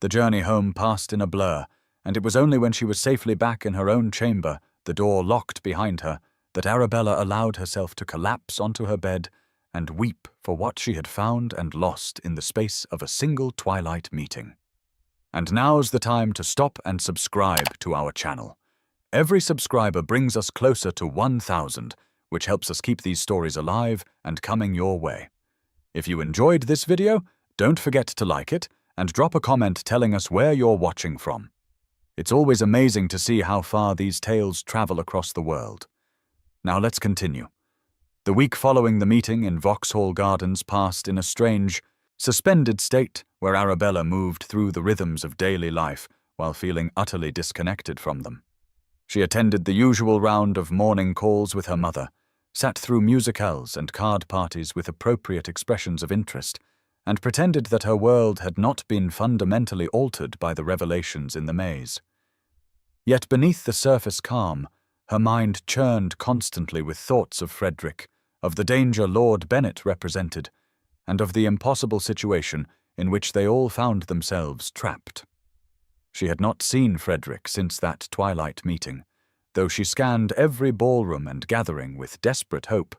The journey home passed in a blur, and it was only when she was safely back in her own chamber, the door locked behind her, that Arabella allowed herself to collapse onto her bed and weep for what she had found and lost in the space of a single twilight meeting. And now's the time to stop and subscribe to our channel. Every subscriber brings us closer to 1,000, which helps us keep these stories alive and coming your way. If you enjoyed this video, don't forget to like it and drop a comment telling us where you're watching from. It's always amazing to see how far these tales travel across the world. Now let's continue. The week following the meeting in Vauxhall Gardens passed in a strange, suspended state where Arabella moved through the rhythms of daily life while feeling utterly disconnected from them. She attended the usual round of morning calls with her mother, sat through musicales and card parties with appropriate expressions of interest, and pretended that her world had not been fundamentally altered by the revelations in the maze. Yet beneath the surface calm, her mind churned constantly with thoughts of Frederick, of the danger Lord Bennet represented, and of the impossible situation in which they all found themselves trapped. She had not seen Frederick since that twilight meeting, though she scanned every ballroom and gathering with desperate hope,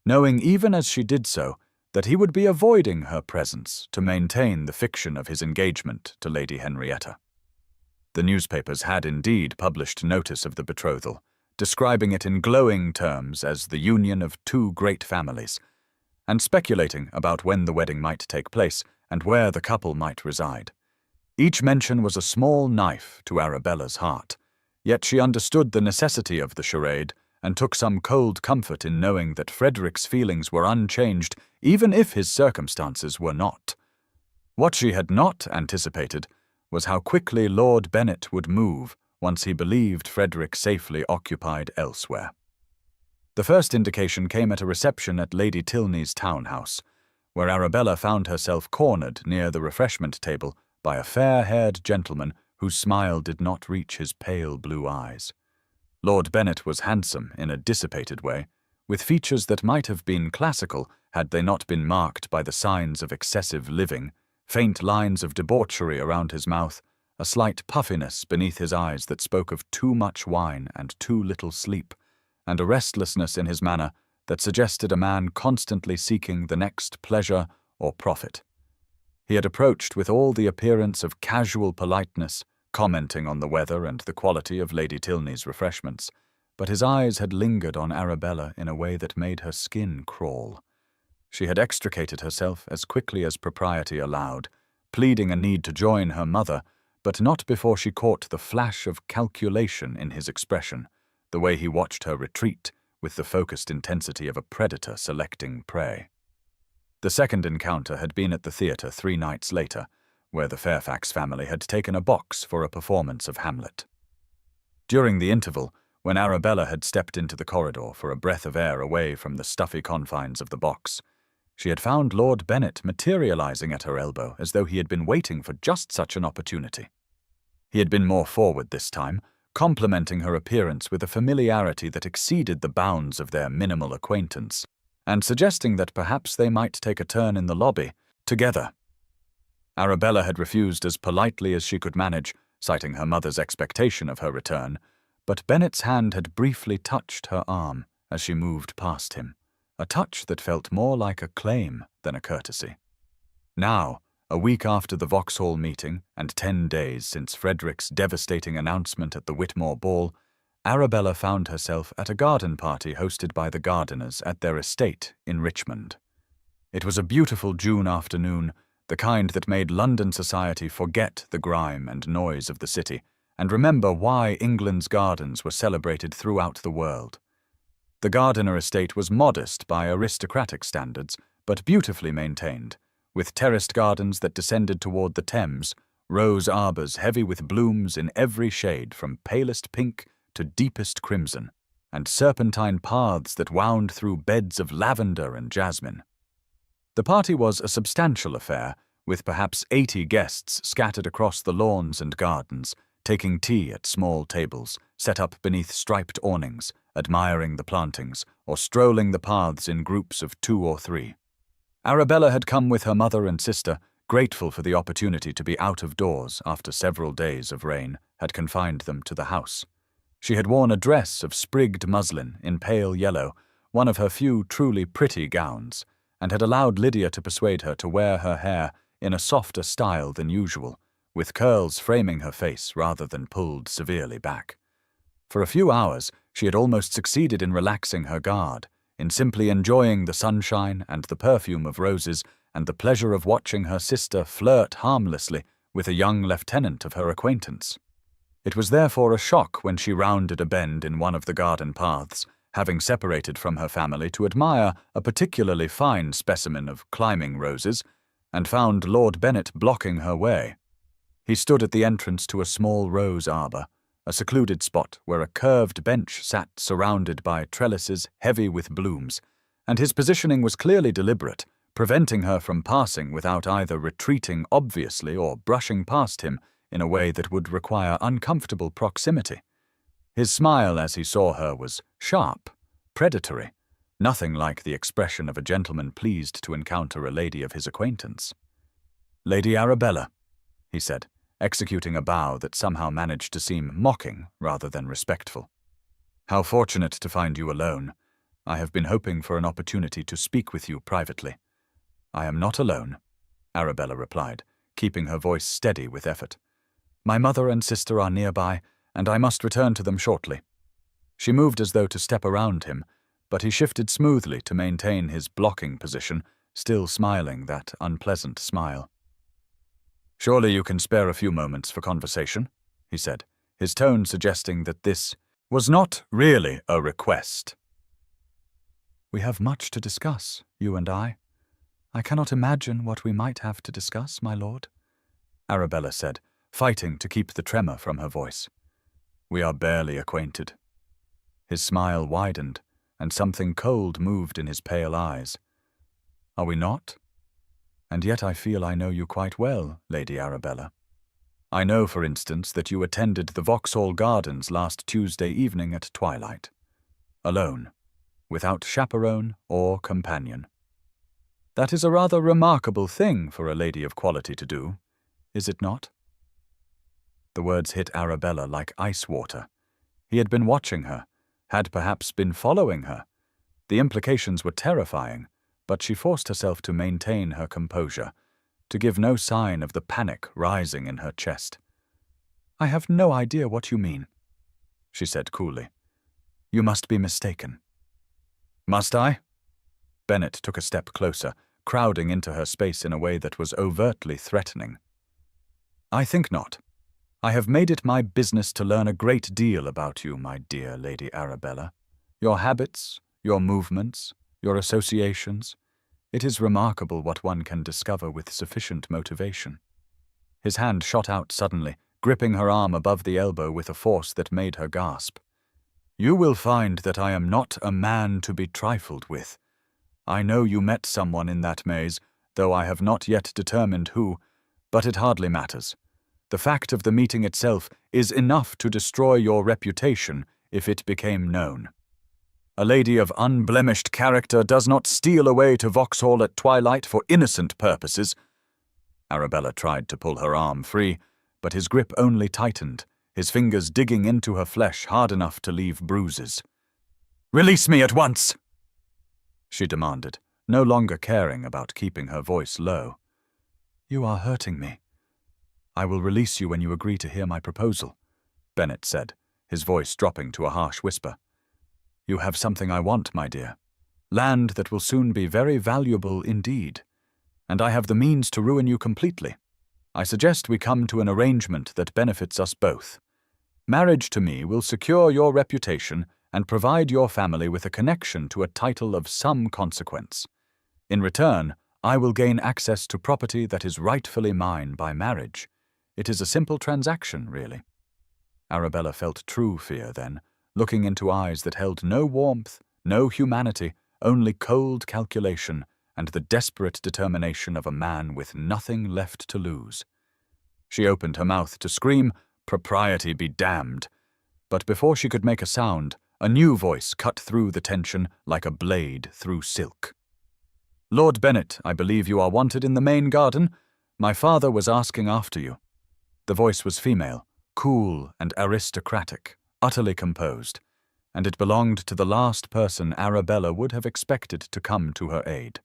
knowing even as she did so that he would be avoiding her presence to maintain the fiction of his engagement to Lady Henrietta. The newspapers had indeed published notice of the betrothal, describing it in glowing terms as the union of two great families, and speculating about when the wedding might take place and where the couple might reside. Each mention was a small knife to Arabella's heart, yet she understood the necessity of the charade and took some cold comfort in knowing that Frederick's feelings were unchanged even if his circumstances were not. What she had not anticipated was how quickly Lord Bennet would move once he believed Frederick safely occupied elsewhere. The first indication came at a reception at Lady Tilney's townhouse, where Arabella found herself cornered near the refreshment table by a fair-haired gentleman whose smile did not reach his pale blue eyes. Lord Bennet was handsome in a dissipated way, with features that might have been classical had they not been marked by the signs of excessive living, faint lines of debauchery around his mouth, a slight puffiness beneath his eyes that spoke of too much wine and too little sleep, and a restlessness in his manner that suggested a man constantly seeking the next pleasure or profit. He had approached with all the appearance of casual politeness, commenting on the weather and the quality of Lady Tilney's refreshments, but his eyes had lingered on Arabella in a way that made her skin crawl. She had extricated herself as quickly as propriety allowed, pleading a need to join her mother, but not before she caught the flash of calculation in his expression, the way he watched her retreat with the focused intensity of a predator selecting prey. The second encounter had been at the theatre 3 nights later, where the Fairfax family had taken a box for a performance of Hamlet. During the interval, when Arabella had stepped into the corridor for a breath of air away from the stuffy confines of the box, she had found Lord Bennet materializing at her elbow as though he had been waiting for just such an opportunity. He had been more forward this time, complimenting her appearance with a familiarity that exceeded the bounds of their minimal acquaintance, and suggesting that perhaps they might take a turn in the lobby together. Arabella had refused as politely as she could manage, citing her mother's expectation of her return, but Bennet's hand had briefly touched her arm as she moved past him, a touch that felt more like a claim than a courtesy. Now, a week after the Vauxhall meeting and 10 days since Frederick's devastating announcement at the Whitmore ball, Arabella found herself at a garden party hosted by the Gardeners at their estate in Richmond. It was a beautiful June afternoon, the kind that made London society forget the grime and noise of the city and remember why England's gardens were celebrated throughout the world. The Gardiner estate was modest by aristocratic standards, but beautifully maintained, with terraced gardens that descended toward the Thames, rose arbors heavy with blooms in every shade from palest pink to deepest crimson, and serpentine paths that wound through beds of lavender and jasmine. The party was a substantial affair, with perhaps 80 guests scattered across the lawns and gardens, taking tea at small tables set up beneath striped awnings, admiring the plantings, or strolling the paths in groups of 2 or 3. Arabella had come with her mother and sister, grateful for the opportunity to be out of doors after several days of rain had confined them to the house. She had worn a dress of sprigged muslin in pale yellow, one of her few truly pretty gowns, and had allowed Lydia to persuade her to wear her hair in a softer style than usual, with curls framing her face rather than pulled severely back. For a few hours, she had almost succeeded in relaxing her guard, in simply enjoying the sunshine and the perfume of roses and the pleasure of watching her sister flirt harmlessly with a young lieutenant of her acquaintance. It was therefore a shock when she rounded a bend in one of the garden paths, having separated from her family to admire a particularly fine specimen of climbing roses, and found Lord Bennet blocking her way. He stood at the entrance to a small rose arbor, a secluded spot where a curved bench sat surrounded by trellises heavy with blooms, and his positioning was clearly deliberate, preventing her from passing without either retreating obviously or brushing past him in a way that would require uncomfortable proximity. His smile as he saw her was sharp, predatory, nothing like the expression of a gentleman pleased to encounter a lady of his acquaintance. "Lady Arabella," he said, executing a bow that somehow managed to seem mocking rather than respectful. "How fortunate to find you alone. I have been hoping for an opportunity to speak with you privately." "I am not alone," Arabella replied, keeping her voice steady with effort. "My mother and sister are nearby, and I must return to them shortly." She moved as though to step around him, but he shifted smoothly to maintain his blocking position, still smiling that unpleasant smile. "Surely you can spare a few moments for conversation," he said, his tone suggesting that this was not really a request. "We have much to discuss, you and I. I cannot imagine what we might have to discuss, my lord," Arabella said, fighting to keep the tremor from her voice. "We are barely acquainted." His smile widened, and something cold moved in his pale eyes. "Are we not? And yet I feel I know you quite well, Lady Arabella. I know, for instance, that you attended the Vauxhall Gardens last Tuesday evening at twilight, alone, without chaperone or companion. That is a rather remarkable thing for a lady of quality to do, is it not?" The words hit Arabella like ice water. He had been watching her, had perhaps been following her. The implications were terrifying, but she forced herself to maintain her composure, to give no sign of the panic rising in her chest. "I have no idea what you mean," she said coolly. "You must be mistaken." "Must I?" Bennet took a step closer, crowding into her space in a way that was overtly threatening. "I think not. I have made it my business to learn a great deal about you, my dear Lady Arabella. Your habits, your movements, your associations. It is remarkable what one can discover with sufficient motivation." His hand shot out suddenly, gripping her arm above the elbow with a force that made her gasp. "You will find that I am not a man to be trifled with. I know you met someone in that maze, though I have not yet determined who, but it hardly matters. The fact of the meeting itself is enough to destroy your reputation if it became known. A lady of unblemished character does not steal away to Vauxhall at twilight for innocent purposes." Arabella tried to pull her arm free, but his grip only tightened, his fingers digging into her flesh hard enough to leave bruises. "Release me at once!" she demanded, no longer caring about keeping her voice low. "You are hurting me." "I will release you when you agree to hear my proposal," Bennet said, his voice dropping to a harsh whisper. "You have something I want, my dear. Land that will soon be very valuable indeed, and I have the means to ruin you completely. I suggest we come to an arrangement that benefits us both. Marriage to me will secure your reputation and provide your family with a connection to a title of some consequence. In return, I will gain access to property that is rightfully mine by marriage. It is a simple transaction, really." Arabella felt true fear then, looking into eyes that held no warmth, no humanity, only cold calculation and the desperate determination of a man with nothing left to lose. She opened her mouth to scream, "Propriety be damned!" but before she could make a sound, a new voice cut through the tension like a blade through silk. "Lord Bennet, I believe you are wanted in the main garden. My father was asking after you." The voice was female, cool and aristocratic, utterly composed, and it belonged to the last person Arabella would have expected to come to her aid.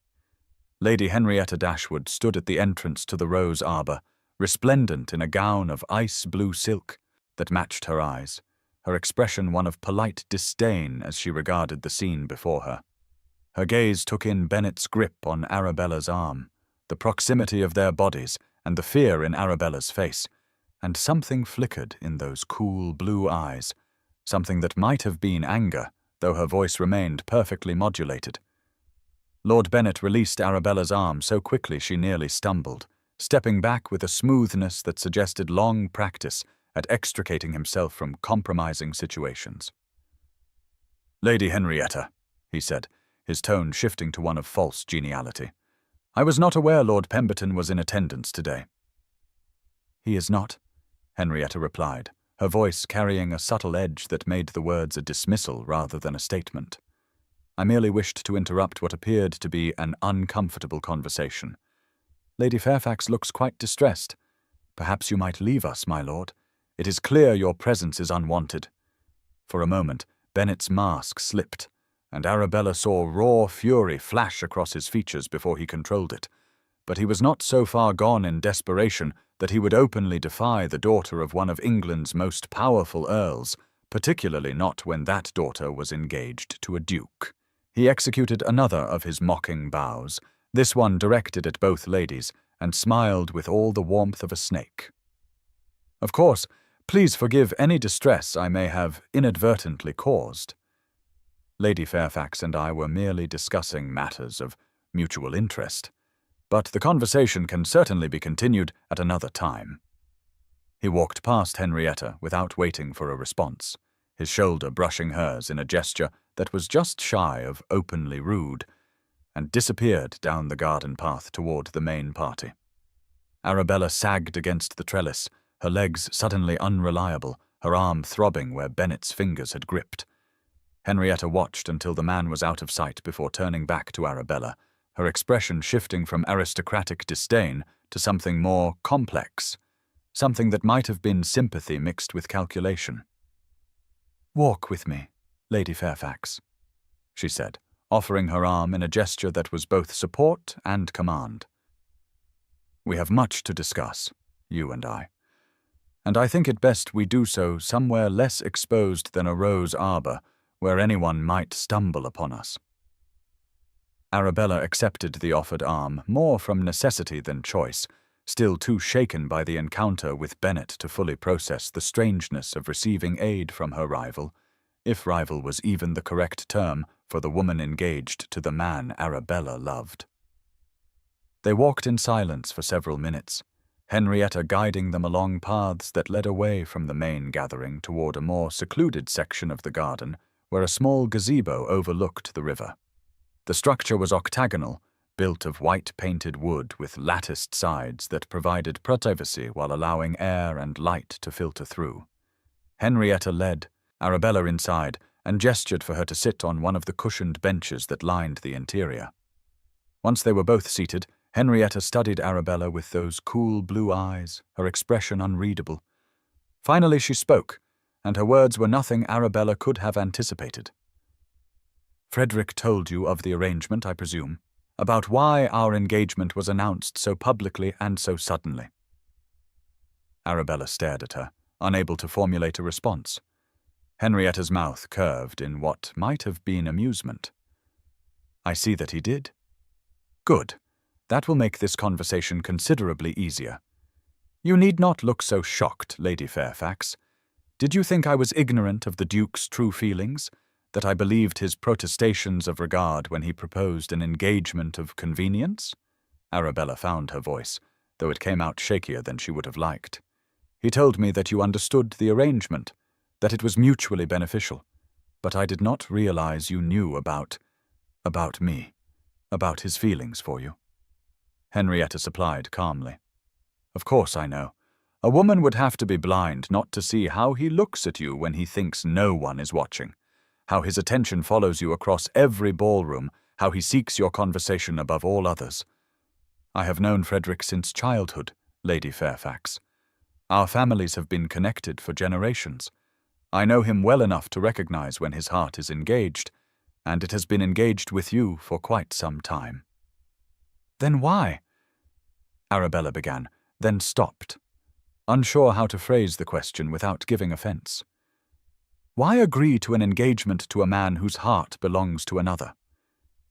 Lady Henrietta Dashwood stood at the entrance to the rose arbour, resplendent in a gown of ice-blue silk that matched her eyes, her expression one of polite disdain as she regarded the scene before her. Her gaze took in Bennet's grip on Arabella's arm, the proximity of their bodies, and the fear in Arabella's face, and something flickered in those cool blue eyes, something that might have been anger, though her voice remained perfectly modulated. Lord Bennet released Arabella's arm so quickly she nearly stumbled, stepping back with a smoothness that suggested long practice at extricating himself from compromising situations. "Lady Henrietta," he said, his tone shifting to one of false geniality, "I was not aware Lord Pemberton was in attendance today." "He is not," Henrietta replied, her voice carrying a subtle edge that made the words a dismissal rather than a statement. "I merely wished to interrupt what appeared to be an uncomfortable conversation. Lady Fairfax looks quite distressed. Perhaps you might leave us, my lord. It is clear your presence is unwanted." For a moment, Bennet's mask slipped, and Arabella saw raw fury flash across his features before he controlled it. But he was not so far gone in desperation that he would openly defy the daughter of one of England's most powerful earls, particularly not when that daughter was engaged to a duke. He executed another of his mocking bows, this one directed at both ladies, and smiled with all the warmth of a snake. "Of course, please forgive any distress I may have inadvertently caused. Lady Fairfax and I were merely discussing matters of mutual interest, but the conversation can certainly be continued at another time." He walked past Henrietta without waiting for a response, his shoulder brushing hers in a gesture that was just shy of openly rude, and disappeared down the garden path toward the main party. Arabella sagged against the trellis, her legs suddenly unreliable, her arm throbbing where Bennet's fingers had gripped. Henrietta watched until the man was out of sight before turning back to Arabella, her expression shifting from aristocratic disdain to something more complex, something that might have been sympathy mixed with calculation. "Walk with me, Lady Fairfax," she said, offering her arm in a gesture that was both support and command. "We have much to discuss, you and I think it best we do so somewhere less exposed than a rose arbor, where anyone might stumble upon us." Arabella accepted the offered arm more from necessity than choice, still too shaken by the encounter with Bennet to fully process the strangeness of receiving aid from her rival, if rival was even the correct term for the woman engaged to the man Arabella loved. They walked in silence for several minutes, Henrietta guiding them along paths that led away from the main gathering toward a more secluded section of the garden, where a small gazebo overlooked the river. The structure was octagonal, built of white-painted wood with latticed sides that provided privacy while allowing air and light to filter through. Henrietta led, Arabella inside, and gestured for her to sit on one of the cushioned benches that lined the interior. Once they were both seated, Henrietta studied Arabella with those cool blue eyes, her expression unreadable. Finally she spoke, and her words were nothing Arabella could have anticipated. "Frederick told you of the arrangement, I presume, about why our engagement was announced so publicly and so suddenly." Arabella stared at her, unable to formulate a response. Henrietta's mouth curved in what might have been amusement. "I see that he did. Good. That will make this conversation considerably easier. You need not look so shocked, Lady Fairfax. Did you think I was ignorant of the Duke's true feelings, that I believed his protestations of regard when he proposed an engagement of convenience?" Arabella found her voice, though it came out shakier than she would have liked. "He told me that you understood the arrangement, that it was mutually beneficial, but I did not realize you knew about me, about his feelings for you." Henrietta supplied calmly. "Of course I know. A woman would have to be blind not to see how he looks at you when he thinks no one is watching, how his attention follows you across every ballroom, how he seeks your conversation above all others. I have known Frederick since childhood, Lady Fairfax. Our families have been connected for generations. I know him well enough to recognize when his heart is engaged, and it has been engaged with you for quite some time." "Then why?" Arabella began, then stopped, unsure how to phrase the question without giving offense. "Why agree to an engagement to a man whose heart belongs to another?"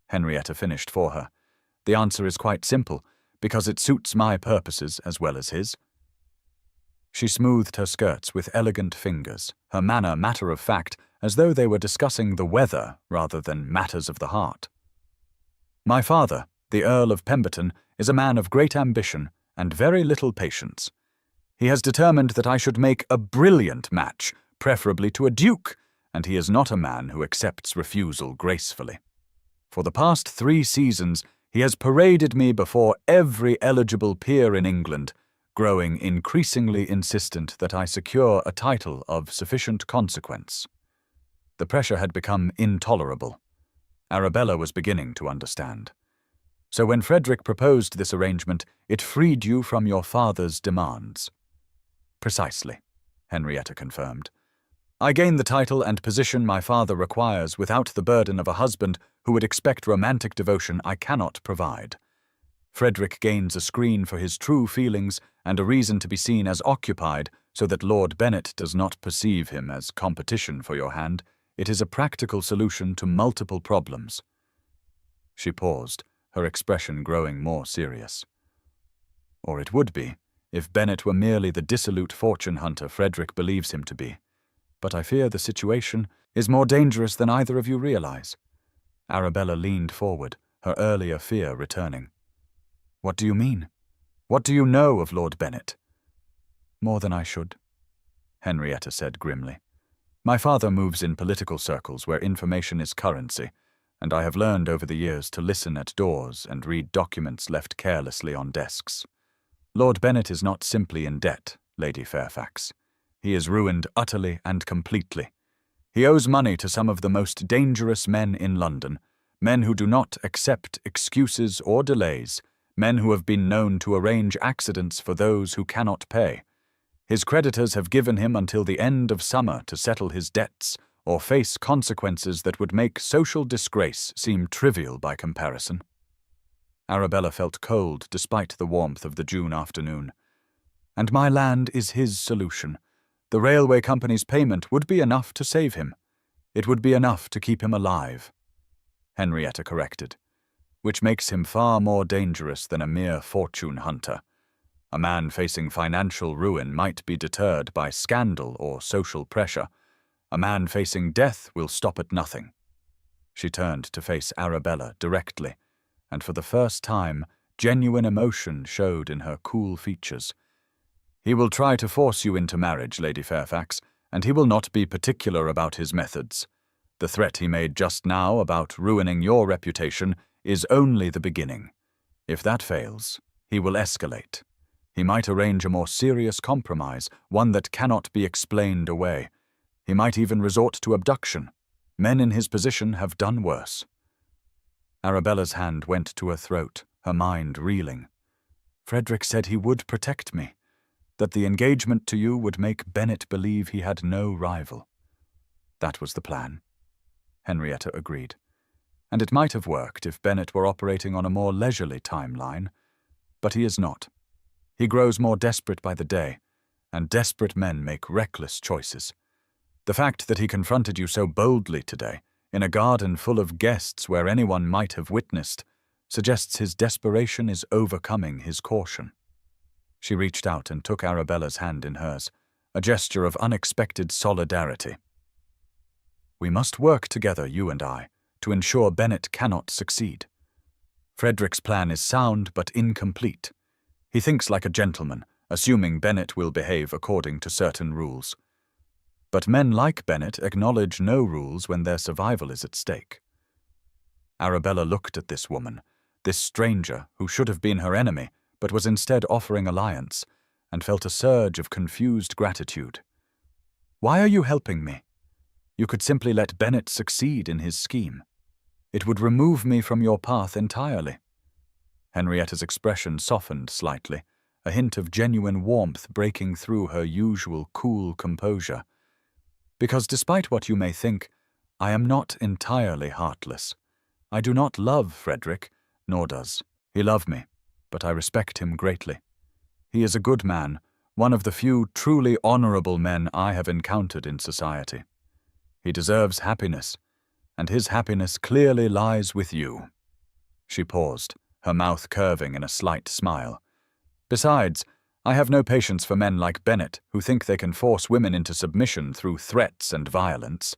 Henrietta finished for her. "The answer is quite simple, because it suits my purposes as well as his." She smoothed her skirts with elegant fingers, her manner matter-of-fact, as though they were discussing the weather rather than matters of the heart. "My father, the Earl of Pemberton, is a man of great ambition and very little patience. He has determined that I should make a brilliant match, preferably to a duke, and he is not a man who accepts refusal gracefully. For the past 3 seasons, he has paraded me before every eligible peer in England, growing increasingly insistent that I secure a title of sufficient consequence." The pressure had become intolerable. Arabella was beginning to understand. "So when Frederick proposed this arrangement, it freed you from your father's demands." "Precisely," Henrietta confirmed. "I gain the title and position my father requires without the burden of a husband who would expect romantic devotion I cannot provide. Frederick gains a screen for his true feelings and a reason to be seen as occupied so that Lord Bennet does not perceive him as competition for your hand. It is a practical solution to multiple problems." She paused, her expression growing more serious. "Or it would be, if Bennet were merely the dissolute fortune hunter Frederick believes him to be. But I fear the situation is more dangerous than either of you realize." Arabella leaned forward, her earlier fear returning. "What do you mean? What do you know of Lord Bennet?" "More than I should," Henrietta said grimly. "My father moves in political circles where information is currency, and I have learned over the years to listen at doors and read documents left carelessly on desks. Lord Bennet is not simply in debt, Lady Fairfax. He is ruined utterly and completely. He owes money to some of the most dangerous men in London, men who do not accept excuses or delays, men who have been known to arrange accidents for those who cannot pay. His creditors have given him until the end of summer to settle his debts, or face consequences that would make social disgrace seem trivial by comparison. Arabella felt cold despite the warmth of the June afternoon. And my land is his solution. The railway company's payment would be enough to save him. It would be enough to keep him alive. Henrietta corrected. Which makes him far more dangerous than a mere fortune hunter. A man facing financial ruin might be deterred by scandal or social pressure. A man facing death will stop at nothing. She turned to face Arabella directly, and for the first time, genuine emotion showed in her cool features. He will try to force you into marriage, Lady Fairfax, and he will not be particular about his methods. The threat he made just now about ruining your reputation is only the beginning. If that fails, he will escalate. He might arrange a more serious compromise, one that cannot be explained away. He might even resort to abduction. Men in his position have done worse. Arabella's hand went to her throat, her mind reeling. Frederick said he would protect me, that the engagement to you would make Bennet believe he had no rival. That was the plan. Henrietta agreed. And it might have worked if Bennet were operating on a more leisurely timeline, but he is not. He grows more desperate by the day, and desperate men make reckless choices. The fact that he confronted you so boldly today, in a garden full of guests where anyone might have witnessed, suggests his desperation is overcoming his caution. She reached out and took Arabella's hand in hers, a gesture of unexpected solidarity. We must work together, you and I, to ensure Bennet cannot succeed. Frederick's plan is sound but incomplete. He thinks like a gentleman, assuming Bennet will behave according to certain rules. But men like Bennet acknowledge no rules when their survival is at stake. Arabella looked at this woman, this stranger who should have been her enemy, but was instead offering alliance, and felt a surge of confused gratitude. Why are you helping me? You could simply let Bennet succeed in his scheme. It would remove me from your path entirely. Henrietta's expression softened slightly, a hint of genuine warmth breaking through her usual cool composure. Because despite what you may think, I am not entirely heartless. I do not love Frederick, nor does he love me, but I respect him greatly. He is a good man, one of the few truly honorable men I have encountered in society. He deserves happiness, and his happiness clearly lies with you. She paused, her mouth curving in a slight smile. Besides, I have no patience for men like Bennet who think they can force women into submission through threats and violence.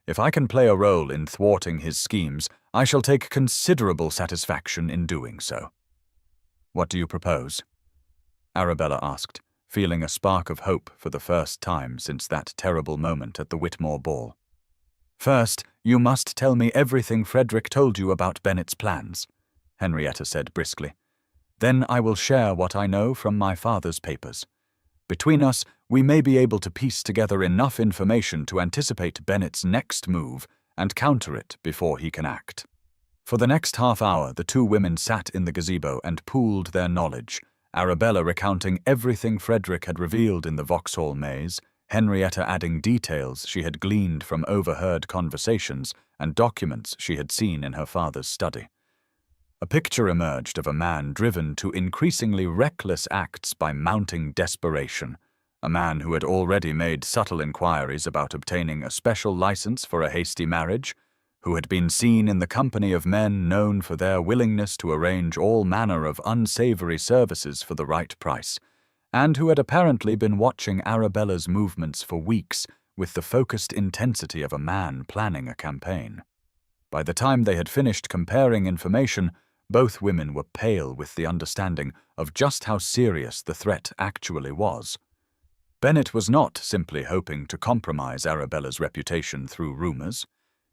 If I can play a role in thwarting his schemes, I shall take considerable satisfaction in doing so. What do you propose? Arabella asked, feeling a spark of hope for the first time since that terrible moment at the Whitmore ball. First, you must tell me everything Frederick told you about Bennet's plans, Henrietta said briskly. Then I will share what I know from my father's papers. Between us, we may be able to piece together enough information to anticipate Bennet's next move and counter it before he can act. For the next half hour, the two women sat in the gazebo and pooled their knowledge, Arabella recounting everything Frederick had revealed in the Vauxhall maze, Henrietta adding details she had gleaned from overheard conversations and documents she had seen in her father's study. A picture emerged of a man driven to increasingly reckless acts by mounting desperation, a man who had already made subtle inquiries about obtaining a special license for a hasty marriage, who had been seen in the company of men known for their willingness to arrange all manner of unsavory services for the right price, and who had apparently been watching Arabella's movements for weeks with the focused intensity of a man planning a campaign. By the time they had finished comparing information, both women were pale with the understanding of just how serious the threat actually was. Bennet was not simply hoping to compromise Arabella's reputation through rumors.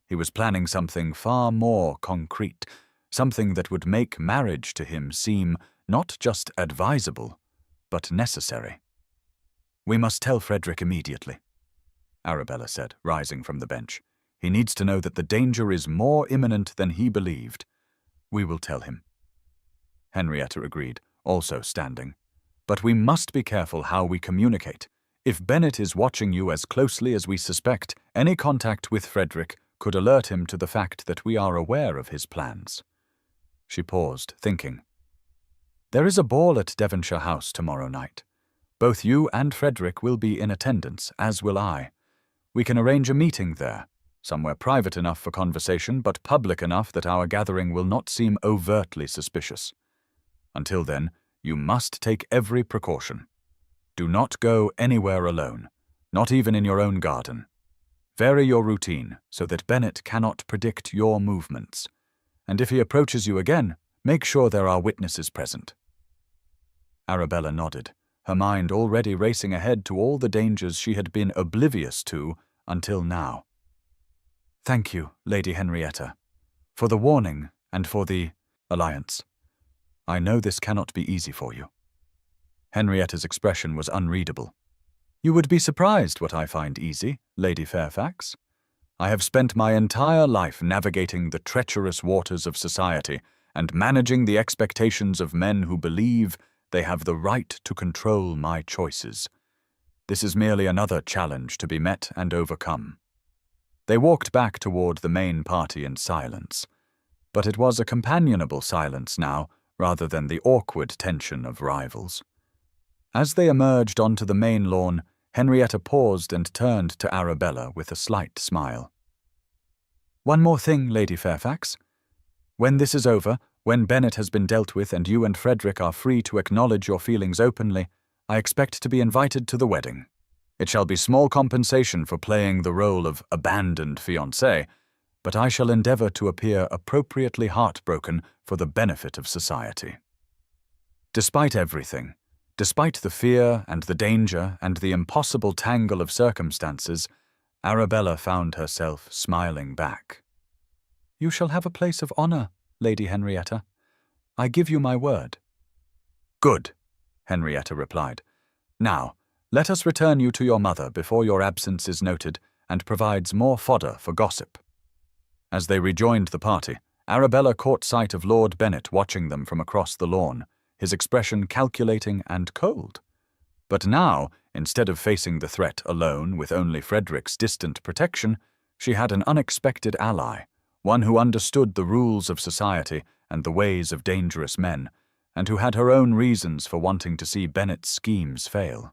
He was planning something far more concrete, something that would make marriage to him seem not just advisable, but necessary. We must tell Frederick immediately, Arabella said, rising from the bench. He needs to know that the danger is more imminent than he believed. We will tell him. Henrietta agreed, also standing. But we must be careful how we communicate. If Bennet is watching you as closely as we suspect, Any contact with Frederick could alert him to the fact that we are aware of his plans. She paused, thinking. There is a ball at Devonshire House tomorrow night. Both you and Frederick will be in attendance, as will I. We can arrange a meeting there, somewhere private enough for conversation, but public enough that our gathering will not seem overtly suspicious. Until then, you must take every precaution. Do not go anywhere alone, not even in your own garden. Vary your routine so that Bennet cannot predict your movements. And if he approaches you again, make sure there are witnesses present. Arabella nodded, her mind already racing ahead to all the dangers she had been oblivious to until now. Thank you, Lady Henrietta, for the warning and for the alliance. I know this cannot be easy for you. Henrietta's expression was unreadable. You would be surprised what I find easy, Lady Fairfax. I have spent my entire life navigating the treacherous waters of society and managing the expectations of men who believe they have the right to control my choices. This is merely another challenge to be met and overcome. They walked back toward the main party in silence, but it was a companionable silence now, rather than the awkward tension of rivals. As they emerged onto the main lawn, Henrietta paused and turned to Arabella with a slight smile. One more thing, Lady Fairfax. When this is over, when Bennet has been dealt with and you and Frederick are free to acknowledge your feelings openly, I expect to be invited to the wedding. It shall be small compensation for playing the role of abandoned fiancé, but I shall endeavour to appear appropriately heartbroken for the benefit of society. Despite everything, despite the fear and the danger and the impossible tangle of circumstances, Arabella found herself smiling back. You shall have a place of honour, Lady Henrietta. I give you my word. Good, Henrietta replied. Now, let us return you to your mother before your absence is noted and provides more fodder for gossip. As they rejoined the party, Arabella caught sight of Lord Bennet watching them from across the lawn, his expression calculating and cold. But now, instead of facing the threat alone with only Frederick's distant protection, she had an unexpected ally, one who understood the rules of society and the ways of dangerous men, and who had her own reasons for wanting to see Bennet's schemes fail.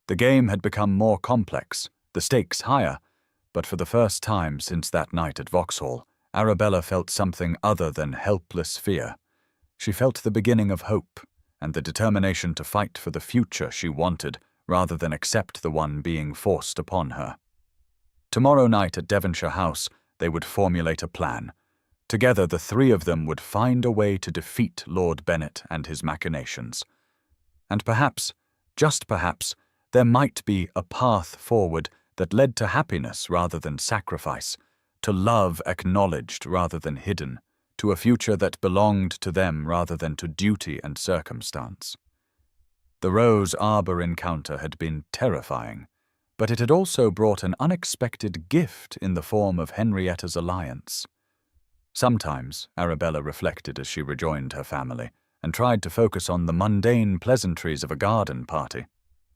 The game had become more complex, the stakes higher, but for the first time since that night at Vauxhall, Arabella felt something other than helpless fear. She felt the beginning of hope, and the determination to fight for the future she wanted, rather than accept the one being forced upon her. Tomorrow night at Devonshire House, they would formulate a plan. Together, the three of them would find a way to defeat Lord Bennet and his machinations. And perhaps, just perhaps, there might be a path forward that led to happiness rather than sacrifice, to love acknowledged rather than hidden, to a future that belonged to them rather than to duty and circumstance. The Rose Arbor encounter had been terrifying, but it had also brought an unexpected gift in the form of Henrietta's alliance. Sometimes, Arabella reflected as she rejoined her family, and tried to focus on the mundane pleasantries of a garden party.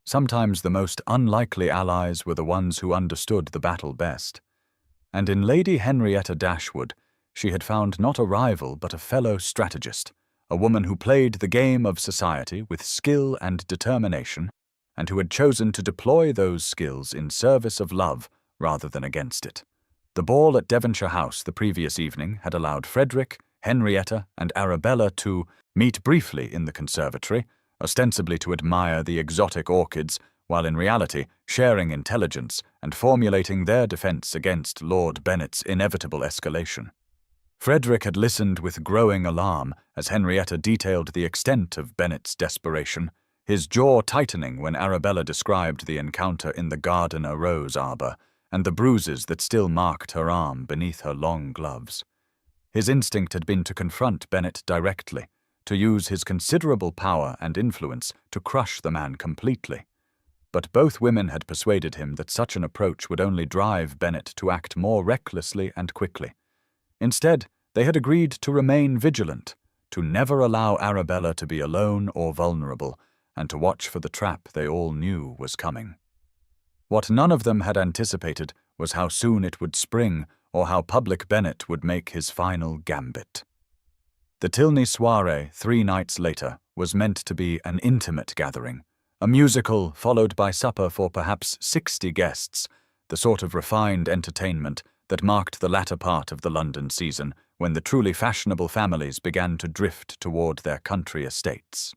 Sometimes the most unlikely allies were the ones who understood the battle best. And in Lady Henrietta Dashwood, she had found not a rival but a fellow strategist, a woman who played the game of society with skill and determination, and who had chosen to deploy those skills in service of love rather than against it. The ball at Devonshire House the previous evening had allowed Frederick, Henrietta, and Arabella to meet briefly in the conservatory, ostensibly to admire the exotic orchids, while in reality sharing intelligence and formulating their defence against Lord Bennet's inevitable escalation. Frederick had listened with growing alarm as Henrietta detailed the extent of Bennet's desperation, his jaw tightening when Arabella described the encounter in the garden rose arbor and the bruises that still marked her arm beneath her long gloves. His instinct had been to confront Bennet directly, to use his considerable power and influence to crush the man completely. But both women had persuaded him that such an approach would only drive Bennet to act more recklessly and quickly. Instead, they had agreed to remain vigilant, to never allow Arabella to be alone or vulnerable, and to watch for the trap they all knew was coming. What none of them had anticipated was how soon it would spring or how public Bennet would make his final gambit. The Tilney soiree 3 nights later was meant to be an intimate gathering, a musical followed by supper for perhaps 60 guests, the sort of refined entertainment that marked the latter part of the London season when the truly fashionable families began to drift toward their country estates.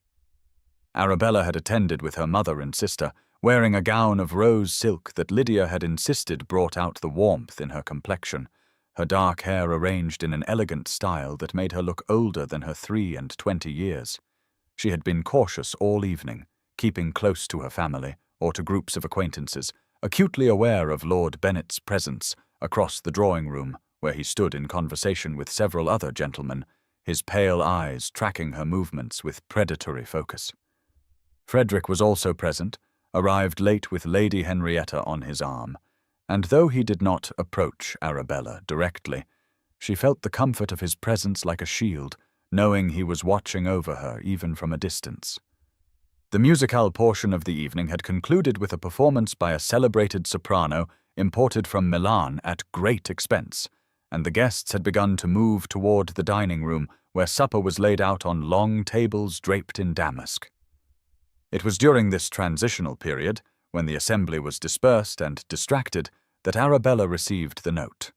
Arabella had attended with her mother and sister, wearing a gown of rose silk that Lydia had insisted brought out the warmth in her complexion, her dark hair arranged in an elegant style that made her look older than her 23 years. She had been cautious all evening, keeping close to her family or to groups of acquaintances, acutely aware of Lord Bennet's presence across the drawing-room where he stood in conversation with several other gentlemen, his pale eyes tracking her movements with predatory focus. Frederick was also present, arrived late with Lady Henrietta on his arm, and though he did not approach Arabella directly, she felt the comfort of his presence like a shield, knowing he was watching over her even from a distance. The musicale portion of the evening had concluded with a performance by a celebrated soprano imported from Milan at great expense, and the guests had begun to move toward the dining room where supper was laid out on long tables draped in damask. It was during this transitional period, when the assembly was dispersed and distracted, that Arabella received the note.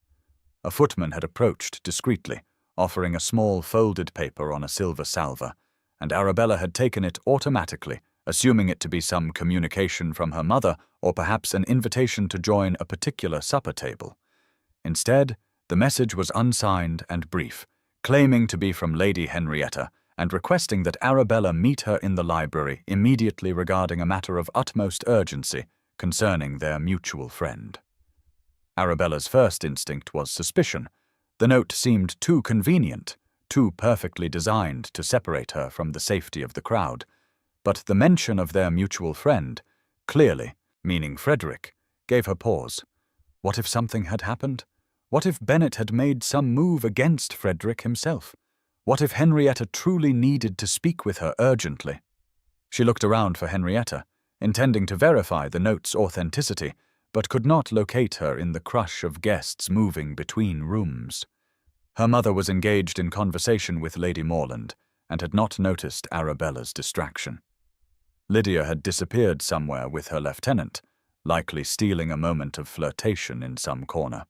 A footman had approached discreetly, offering a small folded paper on a silver salver, and Arabella had taken it automatically, assuming it to be some communication from her mother or perhaps an invitation to join a particular supper table. Instead, the message was unsigned and brief, claiming to be from Lady Henrietta, and requesting that Arabella meet her in the library immediately regarding a matter of utmost urgency concerning their mutual friend. Arabella's first instinct was suspicion. The note seemed too convenient, too perfectly designed to separate her from the safety of the crowd. But the mention of their mutual friend, clearly, meaning Frederick, gave her pause. What if something had happened? What if Bennet had made some move against Frederick himself? What if Henrietta truly needed to speak with her urgently? She looked around for Henrietta, intending to verify the note's authenticity, but could not locate her in the crush of guests moving between rooms. Her mother was engaged in conversation with Lady Morland, and had not noticed Arabella's distraction. Lydia had disappeared somewhere with her lieutenant, likely stealing a moment of flirtation in some corner.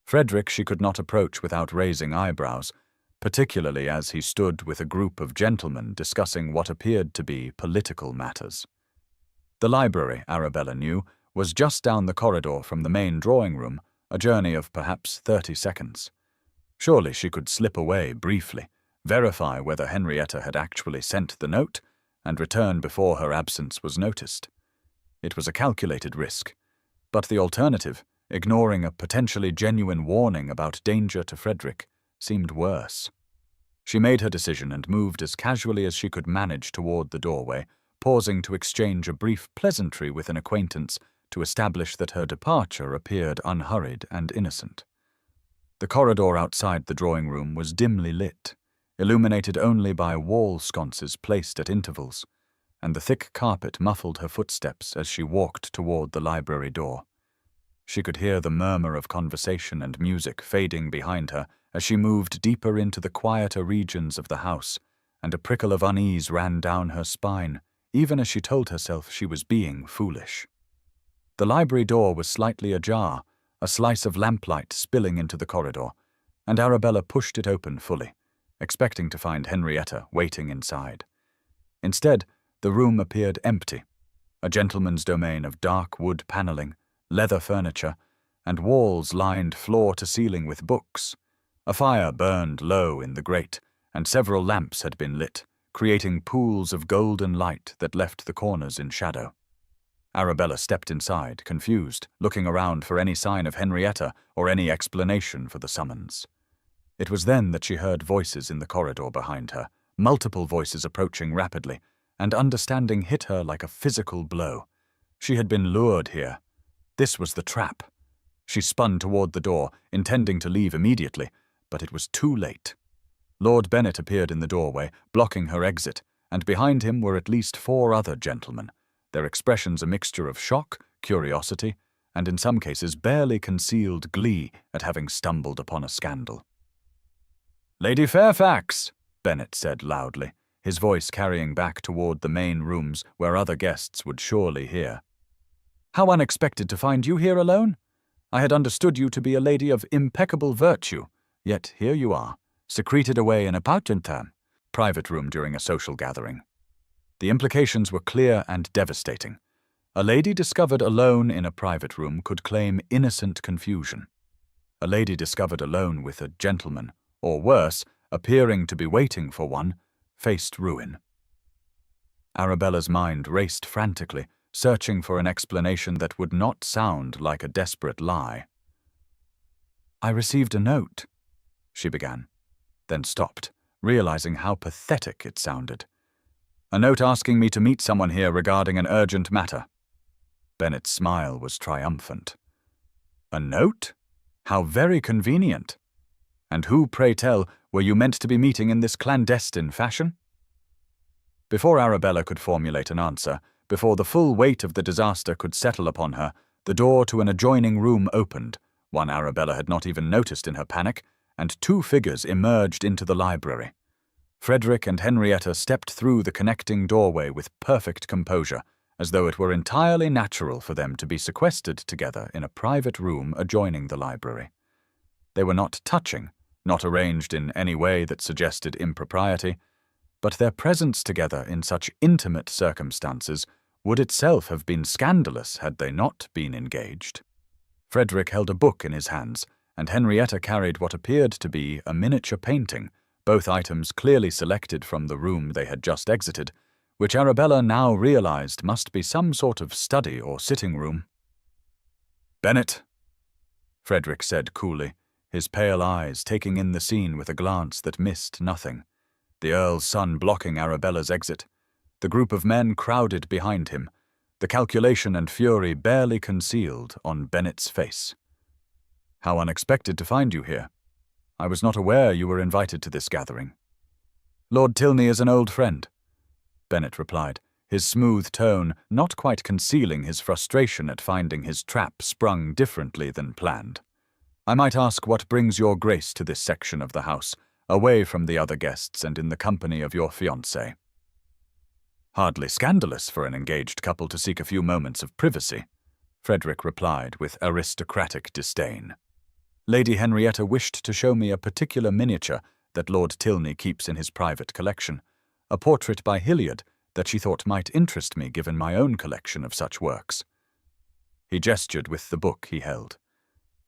Frederick she could not approach without raising eyebrows, particularly as he stood with a group of gentlemen discussing what appeared to be political matters. The library, Arabella knew, was just down the corridor from the main drawing-room, a journey of perhaps 30 seconds. Surely she could slip away briefly, verify whether Henrietta had actually sent the note, and return before her absence was noticed. It was a calculated risk, but the alternative, ignoring a potentially genuine warning about danger to Frederick, seemed worse. She made her decision and moved as casually as she could manage toward the doorway, pausing to exchange a brief pleasantry with an acquaintance to establish that her departure appeared unhurried and innocent. The corridor outside the drawing-room was dimly lit, illuminated only by wall sconces placed at intervals, and the thick carpet muffled her footsteps as she walked toward the library door. She could hear the murmur of conversation and music fading behind her as she moved deeper into the quieter regions of the house, and a prickle of unease ran down her spine, even as she told herself she was being foolish. The library door was slightly ajar, a slice of lamplight spilling into the corridor, and Arabella pushed it open fully, expecting to find Henrietta waiting inside. Instead, the room appeared empty, a gentleman's domain of dark wood paneling, leather furniture, and walls lined floor to ceiling with books. A fire burned low in the grate, and several lamps had been lit, creating pools of golden light that left the corners in shadow. Arabella stepped inside, confused, looking around for any sign of Henrietta or any explanation for the summons. It was then that she heard voices in the corridor behind her, multiple voices approaching rapidly, and understanding hit her like a physical blow. She had been lured here. This was the trap. She spun toward the door, intending to leave immediately, but it was too late. Lord Bennet appeared in the doorway, blocking her exit, and behind him were at least 4 other gentlemen, their expressions a mixture of shock, curiosity, and in some cases barely concealed glee at having stumbled upon a scandal. "Lady Fairfax," Bennet said loudly, his voice carrying back toward the main rooms where other guests would surely hear. "How unexpected to find you here alone. I had understood you to be a lady of impeccable virtue, yet here you are, secreted away in a private room during a social gathering." The implications were clear and devastating. A lady discovered alone in a private room could claim innocent confusion. A lady discovered alone with a gentleman, or worse, appearing to be waiting for one, faced ruin. Arabella's mind raced frantically, searching for an explanation that would not sound like a desperate lie. "I received a note," she began, then stopped, realizing how pathetic it sounded. "A note asking me to meet someone here regarding an urgent matter." Bennet's smile was triumphant. "A note? How very convenient. And who, pray tell, were you meant to be meeting in this clandestine fashion?" Before Arabella could formulate an answer, before the full weight of the disaster could settle upon her, the door to an adjoining room opened, one Arabella had not even noticed in her panic, and two figures emerged into the library. Frederick and Henrietta stepped through the connecting doorway with perfect composure, as though it were entirely natural for them to be sequestered together in a private room adjoining the library. They were not touching, not arranged in any way that suggested impropriety, but their presence together in such intimate circumstances would itself have been scandalous had they not been engaged. Frederick held a book in his hands, and Henrietta carried what appeared to be a miniature painting, both items clearly selected from the room they had just exited, which Arabella now realized must be some sort of study or sitting room. "Bennet," Frederick said coolly, his pale eyes taking in the scene with a glance that missed nothing, the Earl's son blocking Arabella's exit. The group of men crowded behind him, the calculation and fury barely concealed on Bennet's face. "How unexpected to find you here. I was not aware you were invited to this gathering." "Lord Tilney is an old friend," Bennet replied, his smooth tone not quite concealing his frustration at finding his trap sprung differently than planned. "I might ask what brings your grace to this section of the house, away from the other guests and in the company of your fiancée." "Hardly scandalous for an engaged couple to seek a few moments of privacy," Frederick replied with aristocratic disdain. "Lady Henrietta wished to show me a particular miniature that Lord Tilney keeps in his private collection, a portrait by Hilliard that she thought might interest me given my own collection of such works." He gestured with the book he held,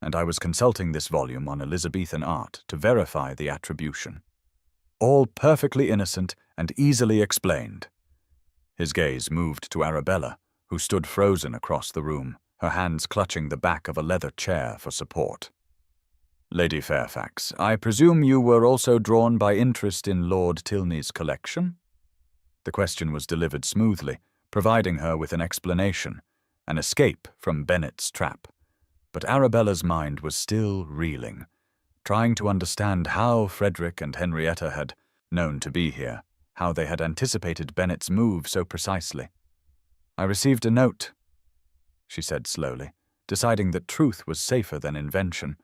and I was consulting this volume on Elizabethan art to verify the attribution. All perfectly innocent and easily explained. His gaze moved to Arabella, who stood frozen across the room, her hands clutching the back of a leather chair for support. "Lady Fairfax, I presume you were also drawn by interest in Lord Tilney's collection?" The question was delivered smoothly, providing her with an explanation, an escape from Bennet's trap. But Arabella's mind was still reeling, trying to understand how Frederick and Henrietta had known to be here, how they had anticipated Bennet's move so precisely. "I received a note," she said slowly, deciding that truth was safer than invention.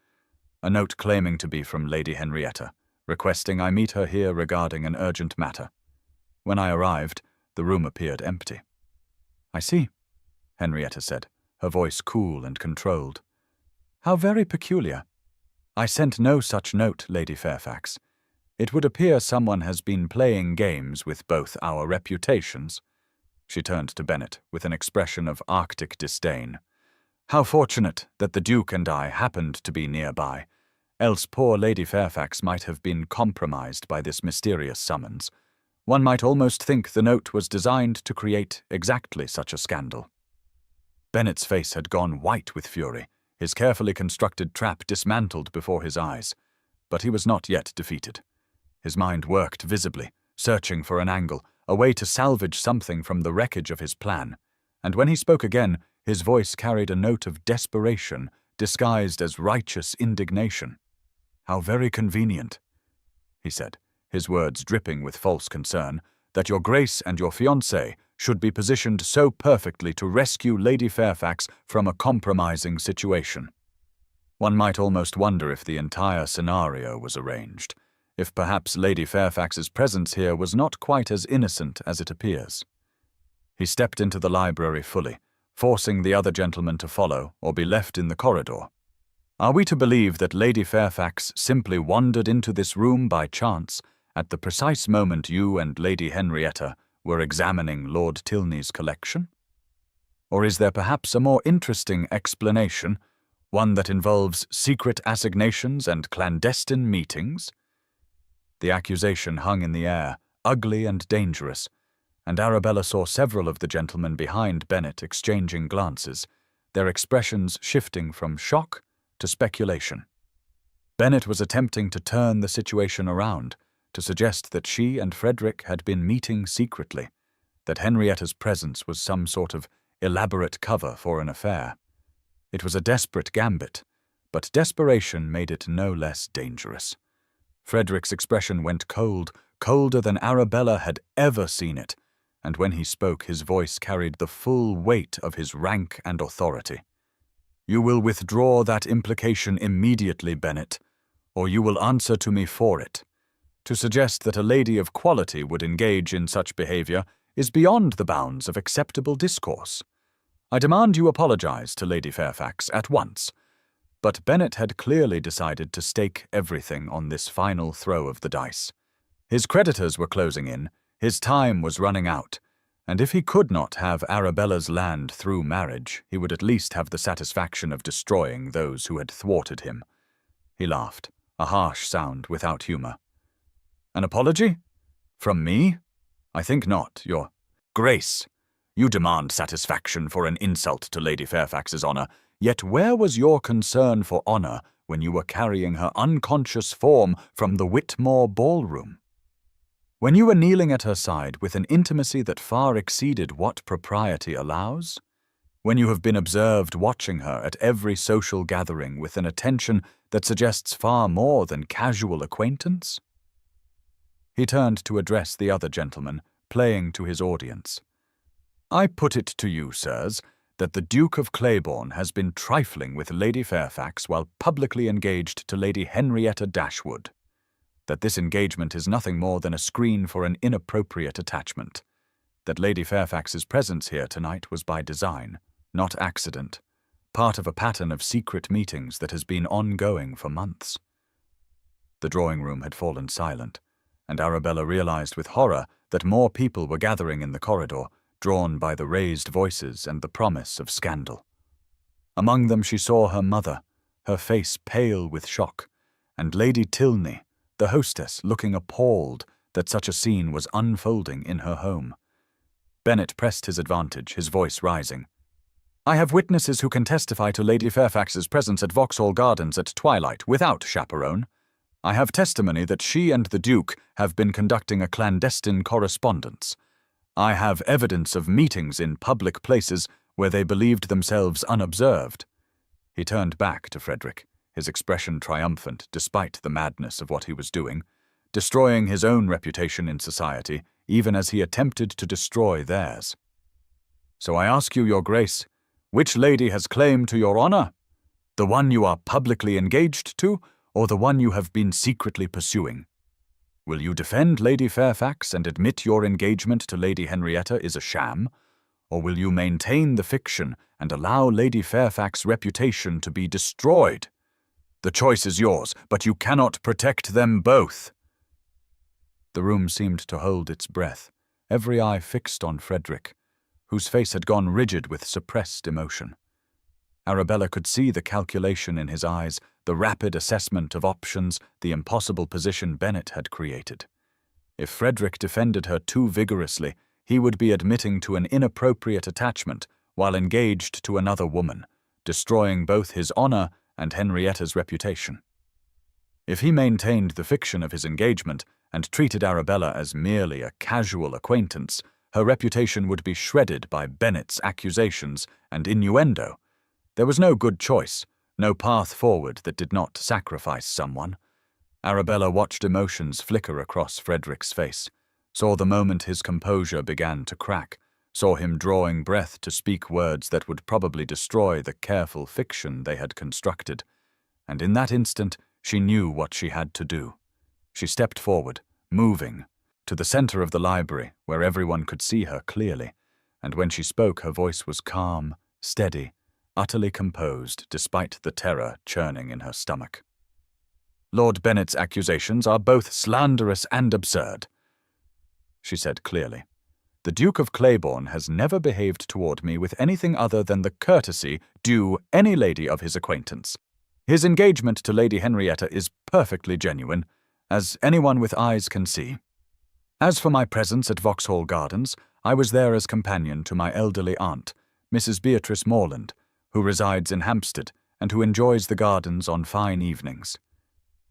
"A note claiming to be from Lady Henrietta, requesting I meet her here regarding an urgent matter. When I arrived, the room appeared empty." "I see," Henrietta said, her voice cool and controlled. "How very peculiar. I sent no such note, Lady Fairfax. It would appear someone has been playing games with both our reputations." She turned to Bennet with an expression of arctic disdain. "How fortunate that the Duke and I happened to be nearby, else poor Lady Fairfax might have been compromised by this mysterious summons. One might almost think the note was designed to create exactly such a scandal." Bennet's face had gone white with fury, his carefully constructed trap dismantled before his eyes. But he was not yet defeated. His mind worked visibly, searching for an angle, a way to salvage something from the wreckage of his plan, and when he spoke again, his voice carried a note of desperation disguised as righteous indignation. "How very convenient," he said, his words dripping with false concern, that your Grace and your fiancé should be positioned so perfectly to rescue Lady Fairfax from a compromising situation. One might almost wonder if the entire scenario was arranged, if perhaps Lady Fairfax's presence here was not quite as innocent as it appears. He stepped into the library fully, forcing the other gentlemen to follow or be left in the corridor. Are we to believe that Lady Fairfax simply wandered into this room by chance at the precise moment you and Lady Henrietta were examining Lord Tilney's collection? Or is there perhaps a more interesting explanation, one that involves secret assignations and clandestine meetings? The accusation hung in the air, ugly and dangerous, and Arabella saw several of the gentlemen behind Bennet exchanging glances, their expressions shifting from shock to speculation. Bennet was attempting to turn the situation around, to suggest that she and Frederick had been meeting secretly, that Henrietta's presence was some sort of elaborate cover for an affair. It was a desperate gambit, but desperation made it no less dangerous. Frederick's expression went cold, colder than Arabella had ever seen it, and when he spoke his voice carried the full weight of his rank and authority. You will withdraw that implication immediately, Bennet, or you will answer to me for it. To suggest that a lady of quality would engage in such behavior is beyond the bounds of acceptable discourse. I demand you apologize to Lady Fairfax at once. But Bennet had clearly decided to stake everything on this final throw of the dice. His creditors were closing in, his time was running out, and if he could not have Arabella's land through marriage, he would at least have the satisfaction of destroying those who had thwarted him. He laughed, a harsh sound without humor. An apology? From me? I think not, Your Grace. You demand satisfaction for an insult to Lady Fairfax's honor, yet where was your concern for honor when you were carrying her unconscious form from the Whitmore ballroom? When you were kneeling at her side with an intimacy that far exceeded what propriety allows? When you have been observed watching her at every social gathering with an attention that suggests far more than casual acquaintance? He turned to address the other gentleman, playing to his audience. I put it to you, sirs, that the Duke of Claiborne has been trifling with Lady Fairfax while publicly engaged to Lady Henrietta Dashwood, that this engagement is nothing more than a screen for an inappropriate attachment, that Lady Fairfax's presence here tonight was by design, not accident, part of a pattern of secret meetings that has been ongoing for months. The drawing-room had fallen silent, and Arabella realized with horror that more people were gathering in the corridor, drawn by the raised voices and the promise of scandal. Among them she saw her mother, her face pale with shock, and Lady Tilney, the hostess, looking appalled that such a scene was unfolding in her home. Bennet pressed his advantage, his voice rising. I have witnesses who can testify to Lady Fairfax's presence at Vauxhall Gardens at twilight without chaperone. I have testimony that she and the Duke have been conducting a clandestine correspondence. I have evidence of meetings in public places where they believed themselves unobserved. He turned back to Frederick, his expression triumphant despite the madness of what he was doing, destroying his own reputation in society, even as he attempted to destroy theirs. So I ask you, Your Grace, which lady has claim to your honor? The one you are publicly engaged to, or the one you have been secretly pursuing? Will you defend Lady Fairfax and admit your engagement to Lady Henrietta is a sham, or will you maintain the fiction and allow Lady Fairfax's reputation to be destroyed? The choice is yours, but you cannot protect them both. The room seemed to hold its breath, every eye fixed on Frederick, whose face had gone rigid with suppressed emotion. Arabella could see the calculation in his eyes, the rapid assessment of options, the impossible position Bennet had created. If Frederick defended her too vigorously, he would be admitting to an inappropriate attachment while engaged to another woman, destroying both his honor and Henrietta's reputation. If he maintained the fiction of his engagement and treated Arabella as merely a casual acquaintance, her reputation would be shredded by Bennet's accusations and innuendo. There was no good choice, no path forward that did not sacrifice someone. Arabella watched emotions flicker across Frederick's face, saw the moment his composure began to crack, saw him drawing breath to speak words that would probably destroy the careful fiction they had constructed. And in that instant, she knew what she had to do. She stepped forward, moving, to the center of the library, where everyone could see her clearly, and when she spoke, her voice was calm, steady, utterly composed despite the terror churning in her stomach. "Lord Bennet's accusations are both slanderous and absurd," she said clearly. "The Duke of Claiborne has never behaved toward me with anything other than the courtesy due any lady of his acquaintance. His engagement to Lady Henrietta is perfectly genuine, as anyone with eyes can see. As for my presence at Vauxhall Gardens, I was there as companion to my elderly aunt, Mrs. Beatrice Morland, who resides in Hampstead and who enjoys the gardens on fine evenings."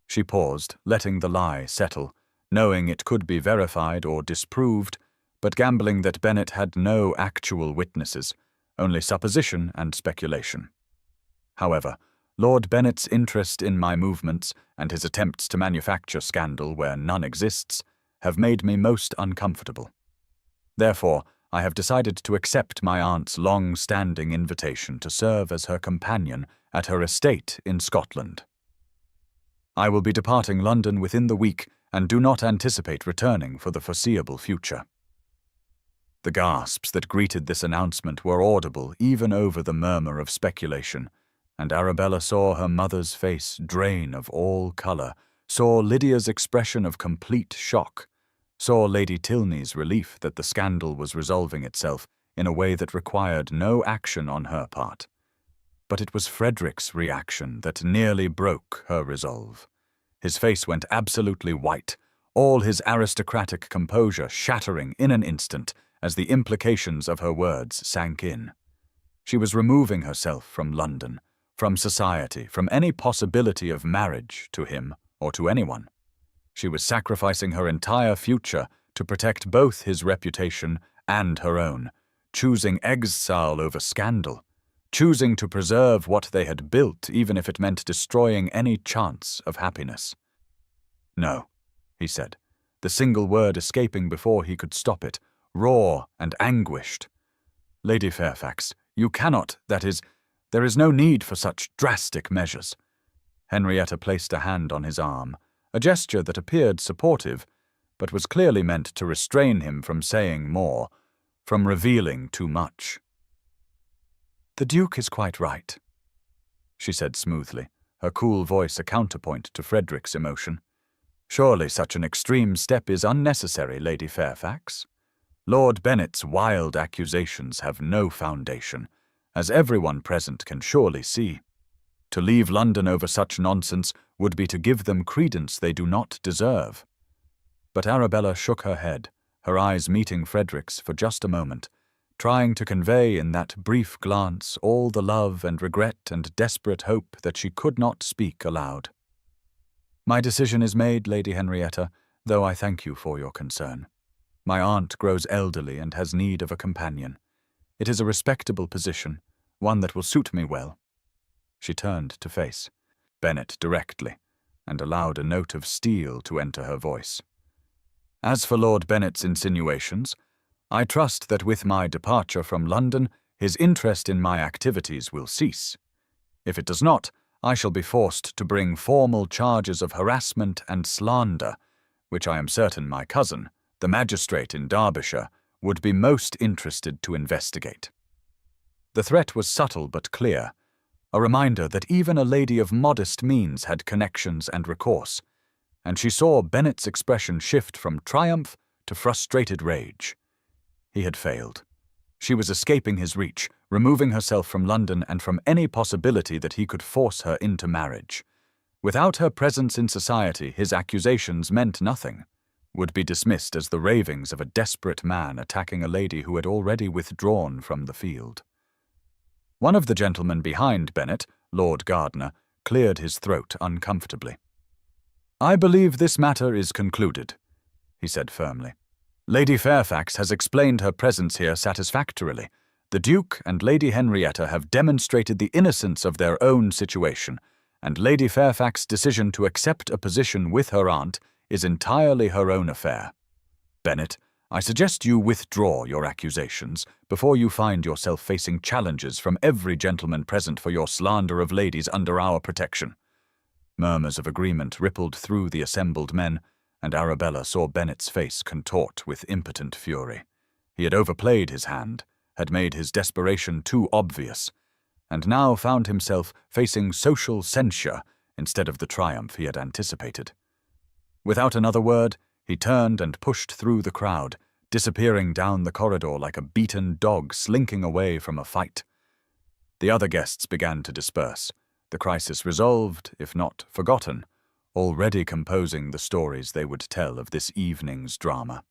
She paused, letting the lie settle, knowing it could be verified or disproved, but gambling that Bennet had no actual witnesses, only supposition and speculation. However, Lord Bennet's interest in my movements and his attempts to manufacture scandal where none exists have made me most uncomfortable. Therefore, I have decided to accept my aunt's long-standing invitation to serve as her companion at her estate in Scotland. I will be departing London within the week and do not anticipate returning for the foreseeable future." The gasps that greeted this announcement were audible even over the murmur of speculation, and Arabella saw her mother's face drain of all colour, saw Lydia's expression of complete shock, saw Lady Tilney's relief that the scandal was resolving itself in a way that required no action on her part. But it was Frederick's reaction that nearly broke her resolve. His face went absolutely white, all his aristocratic composure shattering in an instant as the implications of her words sank in. She was removing herself from London, from society, from any possibility of marriage to him or to anyone. She was sacrificing her entire future to protect both his reputation and her own, choosing exile over scandal, choosing to preserve what they had built even if it meant destroying any chance of happiness. "No," he said, the single word escaping before he could stop it, raw and anguished. "Lady Fairfax, you cannot, that is, there is no need for such drastic measures." Henrietta placed a hand on his arm, a gesture that appeared supportive, but was clearly meant to restrain him from saying more, from revealing too much. "The Duke is quite right," she said smoothly, her cool voice a counterpoint to Frederick's emotion. "Surely such an extreme step is unnecessary, Lady Fairfax. Lord Bennet's wild accusations have no foundation, as everyone present can surely see. To leave London over such nonsense would be to give them credence they do not deserve." But Arabella shook her head, her eyes meeting Frederick's for just a moment, trying to convey in that brief glance all the love and regret and desperate hope that she could not speak aloud. "My decision is made, Lady Henrietta, though I thank you for your concern. My aunt grows elderly and has need of a companion. It is a respectable position, one that will suit me well." She turned to face Bennet directly, and allowed a note of steel to enter her voice. "As for Lord Bennet's insinuations, I trust that with my departure from London, his interest in my activities will cease. If it does not, I shall be forced to bring formal charges of harassment and slander, which I am certain my cousin, the magistrate in Derbyshire, would be most interested to investigate." The threat was subtle but clear, a reminder that even a lady of modest means had connections and recourse, and she saw Bennet's expression shift from triumph to frustrated rage. He had failed. She was escaping his reach, removing herself from London and from any possibility that he could force her into marriage. Without her presence in society, his accusations meant nothing, would be dismissed as the ravings of a desperate man attacking a lady who had already withdrawn from the field. One of the gentlemen behind Bennet, Lord Gardiner, cleared his throat uncomfortably. "I believe this matter is concluded," he said firmly. "Lady Fairfax has explained her presence here satisfactorily. The Duke and Lady Henrietta have demonstrated the innocence of their own situation, and Lady Fairfax's decision to accept a position with her aunt is entirely her own affair. Bennet, I suggest you withdraw your accusations before you find yourself facing challenges from every gentleman present for your slander of ladies under our protection." Murmurs of agreement rippled through the assembled men, and Arabella saw Bennet's face contort with impotent fury. He had overplayed his hand, had made his desperation too obvious, and now found himself facing social censure instead of the triumph he had anticipated. Without another word, he turned and pushed through the crowd, disappearing down the corridor like a beaten dog slinking away from a fight. The other guests began to disperse, the crisis resolved, if not forgotten, already composing the stories they would tell of this evening's drama.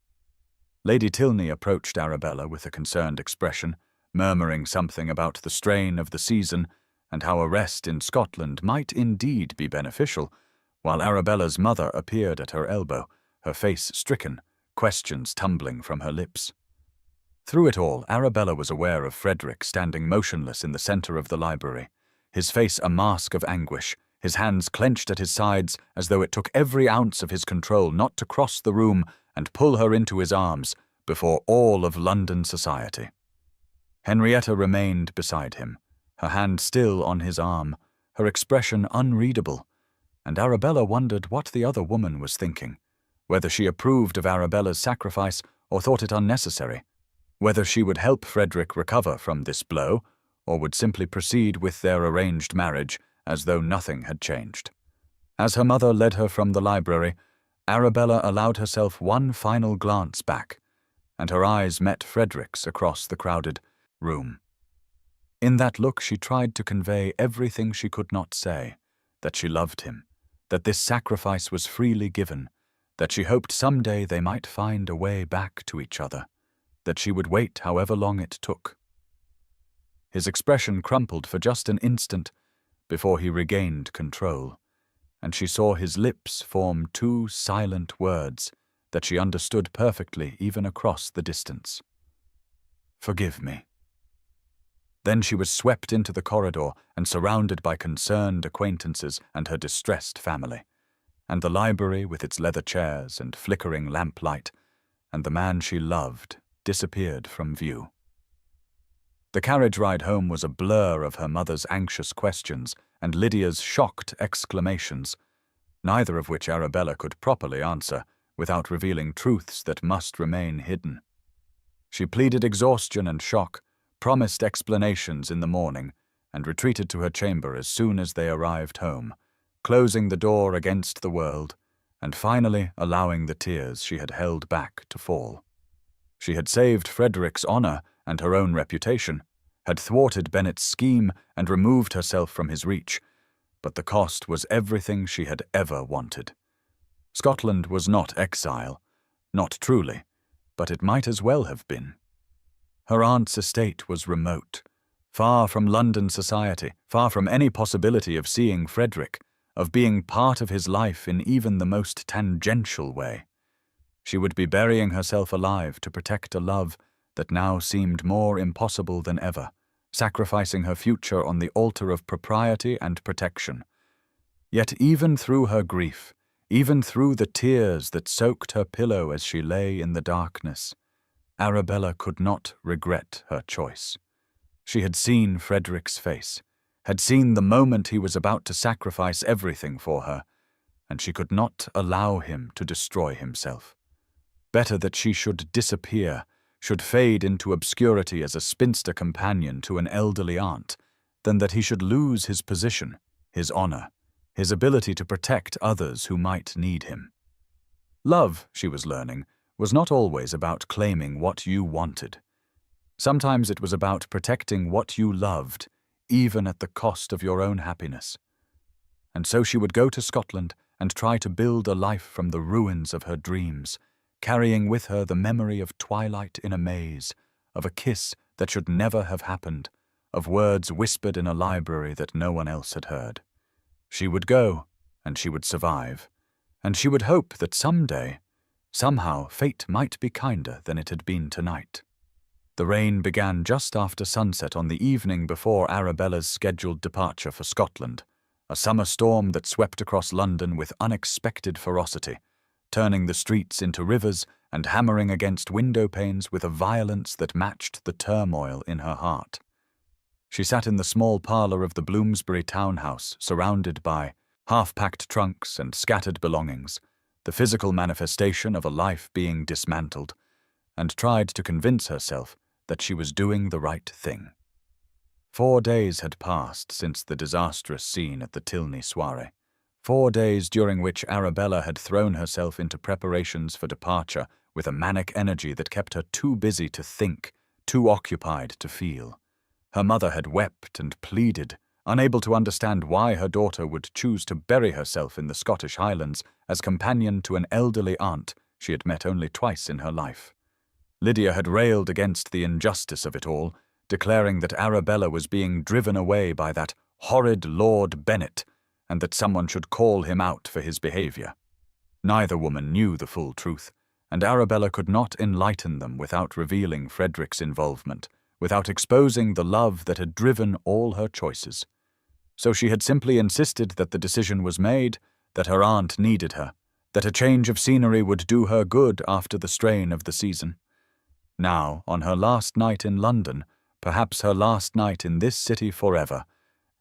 Lady Tilney approached Arabella with a concerned expression, murmuring something about the strain of the season and how a rest in Scotland might indeed be beneficial, while Arabella's mother appeared at her elbow, her face stricken, questions tumbling from her lips. Through it all, Arabella was aware of Frederick standing motionless in the center of the library, his face a mask of anguish, his hands clenched at his sides as though it took every ounce of his control not to cross the room and pull her into his arms before all of London society. Henrietta remained beside him, her hand still on his arm, her expression unreadable, and Arabella wondered what the other woman was thinking, whether she approved of Arabella's sacrifice or thought it unnecessary, whether she would help Frederick recover from this blow or would simply proceed with their arranged marriage as though nothing had changed. As her mother led her from the library, Arabella allowed herself one final glance back, and her eyes met Frederick's across the crowded room. In that look she tried to convey everything she could not say, that she loved him, that this sacrifice was freely given, that she hoped someday they might find a way back to each other, that she would wait however long it took. His expression crumpled for just an instant before he regained control, and she saw his lips form two silent words that she understood perfectly even across the distance. "Forgive me." Then she was swept into the corridor and surrounded by concerned acquaintances and her distressed family, and the library with its leather chairs and flickering lamplight, and the man she loved disappeared from view. The carriage ride home was a blur of her mother's anxious questions and Lydia's shocked exclamations, neither of which Arabella could properly answer without revealing truths that must remain hidden. She pleaded exhaustion and shock, promised explanations in the morning, and retreated to her chamber as soon as they arrived home, closing the door against the world, and finally allowing the tears she had held back to fall. She had saved Frederick's honor and her own reputation, had thwarted Bennet's scheme and removed herself from his reach, but the cost was everything she had ever wanted. Scotland was not exile, not truly, but it might as well have been. Her aunt's estate was remote, far from London society, far from any possibility of seeing Frederick, of being part of his life in even the most tangential way. She would be burying herself alive to protect a love that now seemed more impossible than ever, sacrificing her future on the altar of propriety and protection. Yet even through her grief, even through the tears that soaked her pillow as she lay in the darkness, Arabella could not regret her choice. She had seen Frederick's face, had seen the moment he was about to sacrifice everything for her, and she could not allow him to destroy himself. Better that she should disappear, should fade into obscurity as a spinster companion to an elderly aunt, than that he should lose his position, his honor, his ability to protect others who might need him. Love, she was learning, was not always about claiming what you wanted. Sometimes it was about protecting what you loved, even at the cost of your own happiness. And so she would go to Scotland and try to build a life from the ruins of her dreams, carrying with her the memory of twilight in a maze, of a kiss that should never have happened, of words whispered in a library that no one else had heard. She would go, and she would survive, and she would hope that someday, somehow, fate might be kinder than it had been tonight. The rain began just after sunset on the evening before Arabella's scheduled departure for Scotland, a summer storm that swept across London with unexpected ferocity, turning the streets into rivers and hammering against window panes with a violence that matched the turmoil in her heart. She sat in the small parlor of the Bloomsbury townhouse, surrounded by half-packed trunks and scattered belongings, the physical manifestation of a life being dismantled, and tried to convince herself that she was doing the right thing. 4 days had passed since the disastrous scene at the Tilney soiree. 4 days during which Arabella had thrown herself into preparations for departure with a manic energy that kept her too busy to think, too occupied to feel. Her mother had wept and pleaded, unable to understand why her daughter would choose to bury herself in the Scottish Highlands as companion to an elderly aunt she had met only twice in her life. Lydia had railed against the injustice of it all, declaring that Arabella was being driven away by that horrid Lord Bennet, and that someone should call him out for his behaviour. Neither woman knew the full truth, and Arabella could not enlighten them without revealing Frederick's involvement, without exposing the love that had driven all her choices. So she had simply insisted that the decision was made, that her aunt needed her, that a change of scenery would do her good after the strain of the season. Now, on her last night in London, perhaps her last night in this city forever,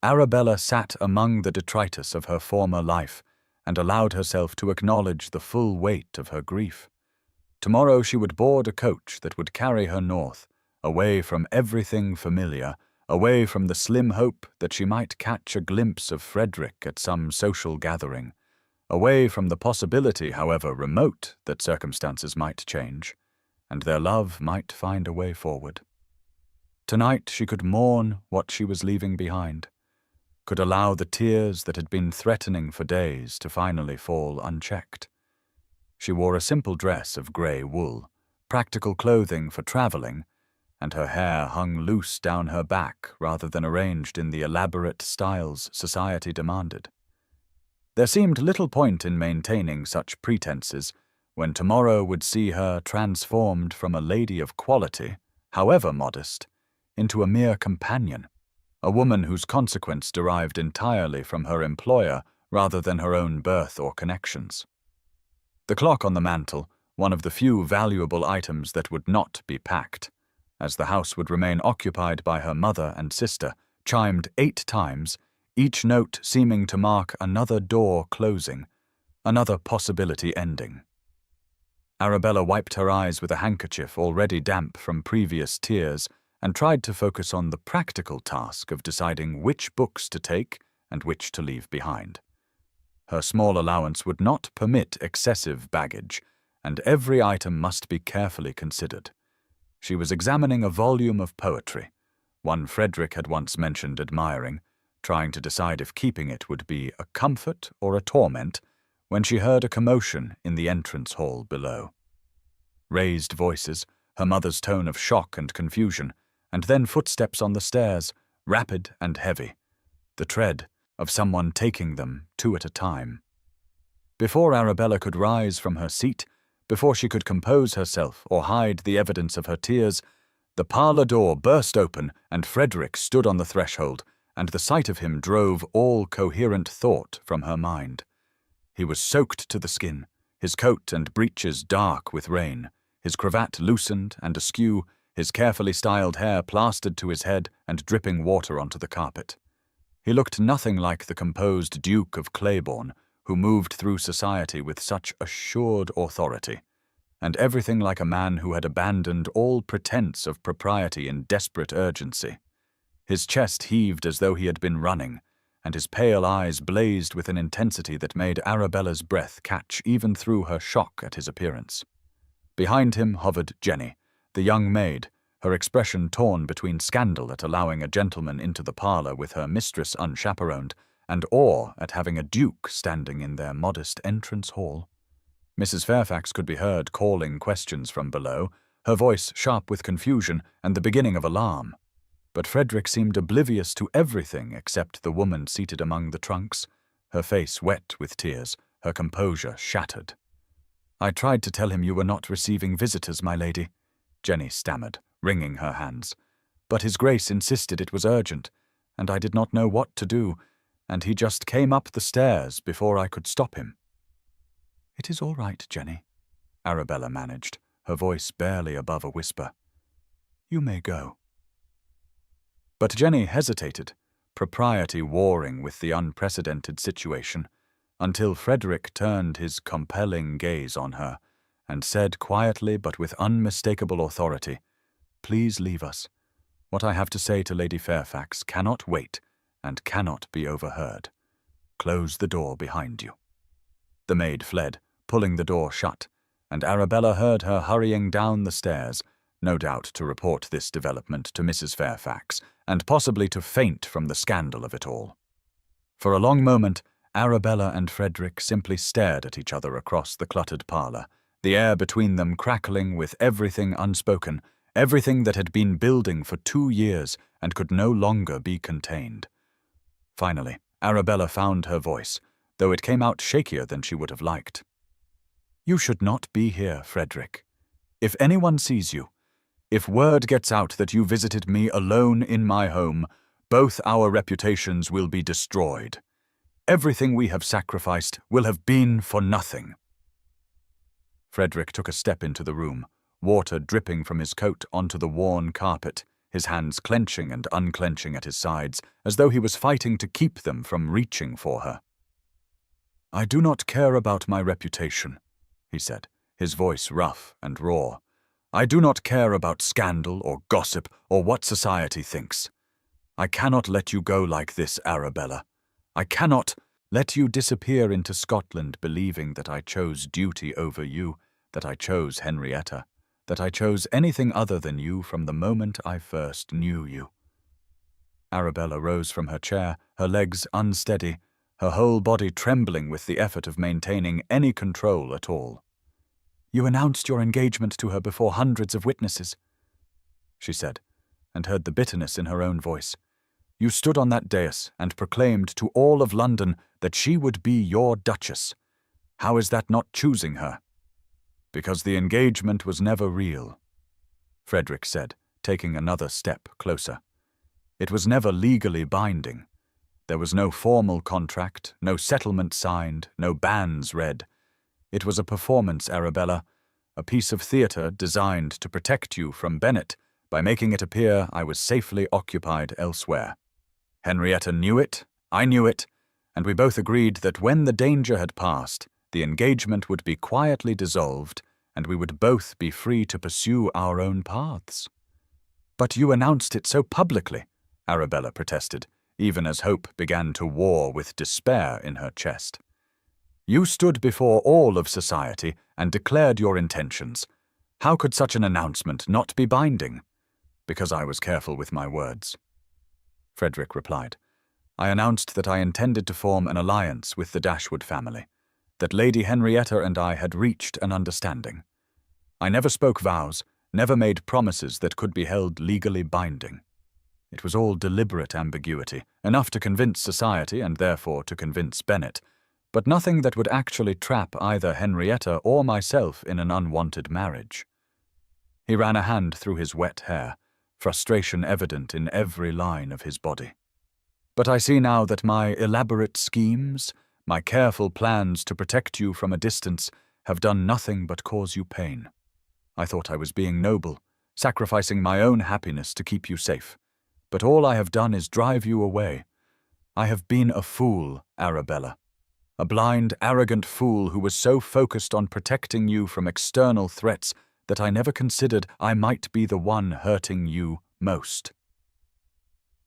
Arabella sat among the detritus of her former life and allowed herself to acknowledge the full weight of her grief. Tomorrow she would board a coach that would carry her north, away from everything familiar, away from the slim hope that she might catch a glimpse of Frederick at some social gathering, away from the possibility, however remote, that circumstances might change, and their love might find a way forward. Tonight she could mourn what she was leaving behind, could allow the tears that had been threatening for days to finally fall unchecked. She wore a simple dress of grey wool, practical clothing for travelling, and her hair hung loose down her back rather than arranged in the elaborate styles society demanded. There seemed little point in maintaining such pretenses when tomorrow would see her transformed from a lady of quality, however modest, into a mere companion, a woman whose consequence derived entirely from her employer rather than her own birth or connections. The clock on the mantel, one of the few valuable items that would not be packed, as the house would remain occupied by her mother and sister, chimed 8 times, each note seeming to mark another door closing, another possibility ending. Arabella wiped her eyes with a handkerchief already damp from previous tears and tried to focus on the practical task of deciding which books to take and which to leave behind. Her small allowance would not permit excessive baggage, and every item must be carefully considered. She was examining a volume of poetry, one Frederick had once mentioned admiring, trying to decide if keeping it would be a comfort or a torment, when she heard a commotion in the entrance hall below. Raised voices, her mother's tone of shock and confusion, and then footsteps on the stairs, rapid and heavy, the tread of someone taking them 2 at a time. Before Arabella could rise from her seat, before she could compose herself or hide the evidence of her tears, the parlour door burst open and Frederick stood on the threshold, and the sight of him drove all coherent thought from her mind. He was soaked to the skin, his coat and breeches dark with rain, his cravat loosened and askew, his carefully styled hair plastered to his head and dripping water onto the carpet. He looked nothing like the composed Duke of Claiborne, who moved through society with such assured authority, and everything like a man who had abandoned all pretense of propriety in desperate urgency. His chest heaved as though he had been running, and his pale eyes blazed with an intensity that made Arabella's breath catch even through her shock at his appearance. Behind him hovered Jenny, the young maid, her expression torn between scandal at allowing a gentleman into the parlour with her mistress unchaperoned, and awe at having a duke standing in their modest entrance hall. Mrs. Fairfax could be heard calling questions from below, her voice sharp with confusion and the beginning of alarm. But Frederick seemed oblivious to everything except the woman seated among the trunks, her face wet with tears, her composure shattered. "I tried to tell him you were not receiving visitors, my lady," Jenny stammered, wringing her hands. "But his grace insisted it was urgent, and I did not know what to do, and he just came up the stairs before I could stop him." "It is all right, Jenny," Arabella managed, her voice barely above a whisper. "You may go." But Jenny hesitated, propriety warring with the unprecedented situation, until Frederick turned his compelling gaze on her and said quietly but with unmistakable authority, "Please leave us. What I have to say to Lady Fairfax cannot wait and cannot be overheard. Close the door behind you." The maid fled, pulling the door shut, and Arabella heard her hurrying down the stairs, no doubt to report this development to Mrs. Fairfax, and possibly to faint from the scandal of it all. For a long moment, Arabella and Frederick simply stared at each other across the cluttered parlour, the air between them crackling with everything unspoken, everything that had been building for 2 years and could no longer be contained. Finally, Arabella found her voice, though it came out shakier than she would have liked. "You should not be here, Frederick. If anyone sees you, if word gets out that you visited me alone in my home, both our reputations will be destroyed. Everything we have sacrificed will have been for nothing." Frederick took a step into the room, water dripping from his coat onto the worn carpet, his hands clenching and unclenching at his sides, as though he was fighting to keep them from reaching for her. "I do not care about my reputation," he said, his voice rough and raw. "I do not care about scandal or gossip or what society thinks. I cannot let you go like this, Arabella. I cannot let you disappear into Scotland believing that I chose duty over you, that I chose Henrietta, that I chose anything other than you from the moment I first knew you." Arabella rose from her chair, her legs unsteady, her whole body trembling with the effort of maintaining any control at all. "You announced your engagement to her before hundreds of witnesses," she said, and heard the bitterness in her own voice. "You stood on that dais and proclaimed to all of London that she would be your Duchess. How is that not choosing her?" "Because the engagement was never real," Frederick said, taking another step closer. "It was never legally binding. There was no formal contract, no settlement signed, no banns read. It was a performance, Arabella, a piece of theatre designed to protect you from Bennet by making it appear I was safely occupied elsewhere. Henrietta knew it, I knew it, and we both agreed that when the danger had passed, the engagement would be quietly dissolved, and we would both be free to pursue our own paths." "But you announced it so publicly," Arabella protested, even as hope began to war with despair in her chest. "You stood before all of society and declared your intentions. How could such an announcement not be binding?" "Because I was careful with my words," Frederick replied. "I announced that I intended to form an alliance with the Dashwood family, that Lady Henrietta and I had reached an understanding. I never spoke vows, never made promises that could be held legally binding. It was all deliberate ambiguity, enough to convince society and therefore to convince Bennet, but nothing that would actually trap either Henrietta or myself in an unwanted marriage." He ran a hand through his wet hair, frustration evident in every line of his body. "But I see now that my elaborate schemes, my careful plans to protect you from a distance, have done nothing but cause you pain. I thought I was being noble, sacrificing my own happiness to keep you safe. But all I have done is drive you away. I have been a fool, Arabella. A blind, arrogant fool who was so focused on protecting you from external threats that I never considered I might be the one hurting you most."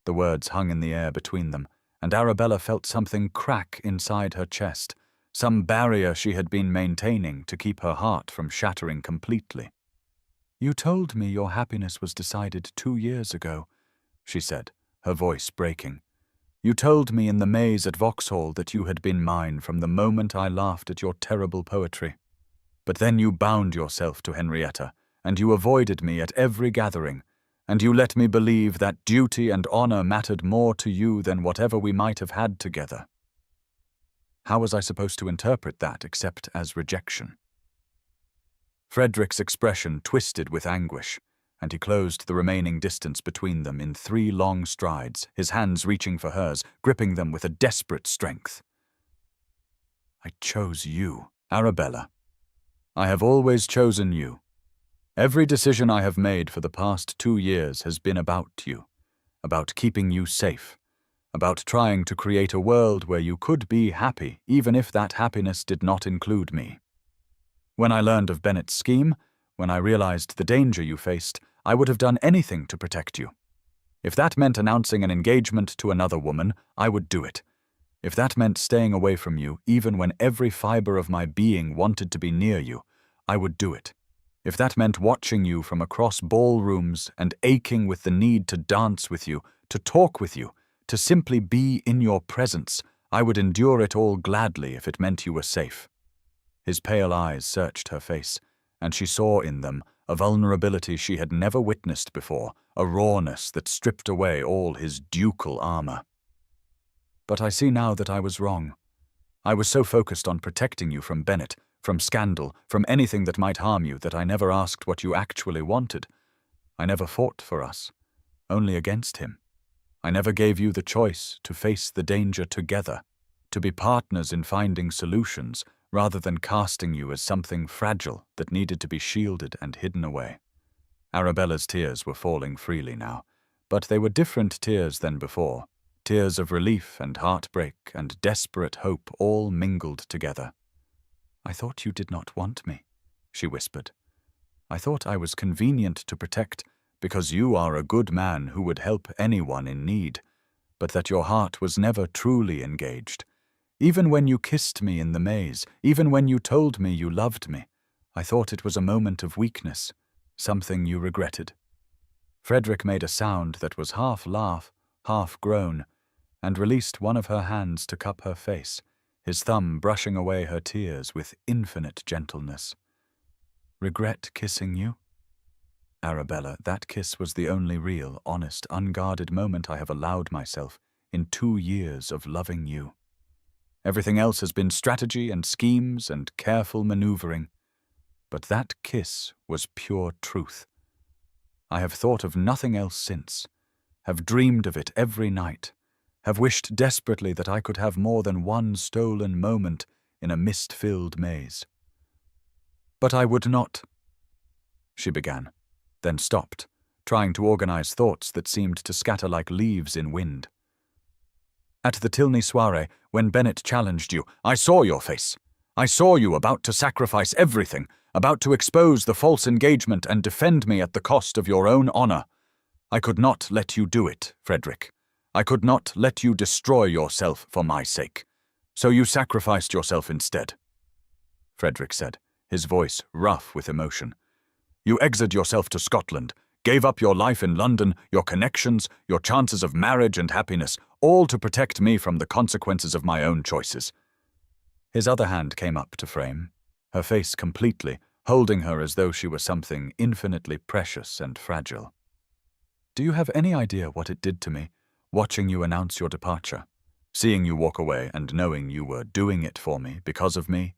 The words hung in the air between them, and Arabella felt something crack inside her chest, some barrier she had been maintaining to keep her heart from shattering completely. "You told me your happiness was decided 2 years ago," she said, her voice breaking. "You told me in the maze at Vauxhall that you had been mine from the moment I laughed at your terrible poetry. But then you bound yourself to Henrietta, and you avoided me at every gathering, and you let me believe that duty and honour mattered more to you than whatever we might have had together." How was I supposed to interpret that except as rejection? Frederick's expression twisted with anguish, and he closed the remaining distance between them in 3 long strides, his hands reaching for hers, gripping them with a desperate strength. "I chose you, Arabella. I have always chosen you. Every decision I have made for the past 2 years has been about you, about keeping you safe, about trying to create a world where you could be happy, even if that happiness did not include me. When I learned of Bennett's scheme, when I realized the danger you faced, I would have done anything to protect you. If that meant announcing an engagement to another woman, I would do it. If that meant staying away from you, even when every fiber of my being wanted to be near you, I would do it. If that meant watching you from across ballrooms and aching with the need to dance with you, to talk with you, to simply be in your presence, I would endure it all gladly if it meant you were safe. His pale eyes searched her face, and she saw in them a vulnerability she had never witnessed before, a rawness that stripped away all his ducal armor. But I see now that I was wrong. I was so focused on protecting you from Bennett, from scandal, from anything that might harm you, that I never asked what you actually wanted. I never fought for us, only against him. I never gave you the choice to face the danger together, to be partners in finding solutions, rather than casting you as something fragile that needed to be shielded and hidden away. Arabella's tears were falling freely now, but they were different tears than before, tears of relief and heartbreak and desperate hope all mingled together. "I thought you did not want me," she whispered. "I thought I was convenient to protect because you are a good man who would help anyone in need, but that your heart was never truly engaged. Even when you kissed me in the maze, even when you told me you loved me, I thought it was a moment of weakness, something you regretted." Frederick made a sound that was half laugh, half groan, and released one of her hands to cup her face, his thumb brushing away her tears with infinite gentleness. "Regret kissing you?" "Arabella, that kiss was the only real, honest, unguarded moment I have allowed myself in 2 years of loving you. Everything else has been strategy and schemes and careful maneuvering. But that kiss was pure truth. I have thought of nothing else since, have dreamed of it every night, have wished desperately that I could have more than one stolen moment in a mist-filled maze. But I would not," she began, then stopped, trying to organize thoughts that seemed to scatter like leaves in wind. "At the Tilney soiree, when Bennett challenged you, I saw your face. I saw you about to sacrifice everything, about to expose the false engagement and defend me at the cost of your own honor. I could not let you do it, Frederick. I could not let you destroy yourself for my sake. So you sacrificed yourself instead," Frederick said, his voice rough with emotion. "You exiled yourself to Scotland, gave up your life in London, your connections, your chances of marriage and happiness, all to protect me from the consequences of my own choices." His other hand came up to frame, her face completely, holding her as though she were something infinitely precious and fragile. "Do you have any idea what it did to me, watching you announce your departure, seeing you walk away and knowing you were doing it for me, because of me?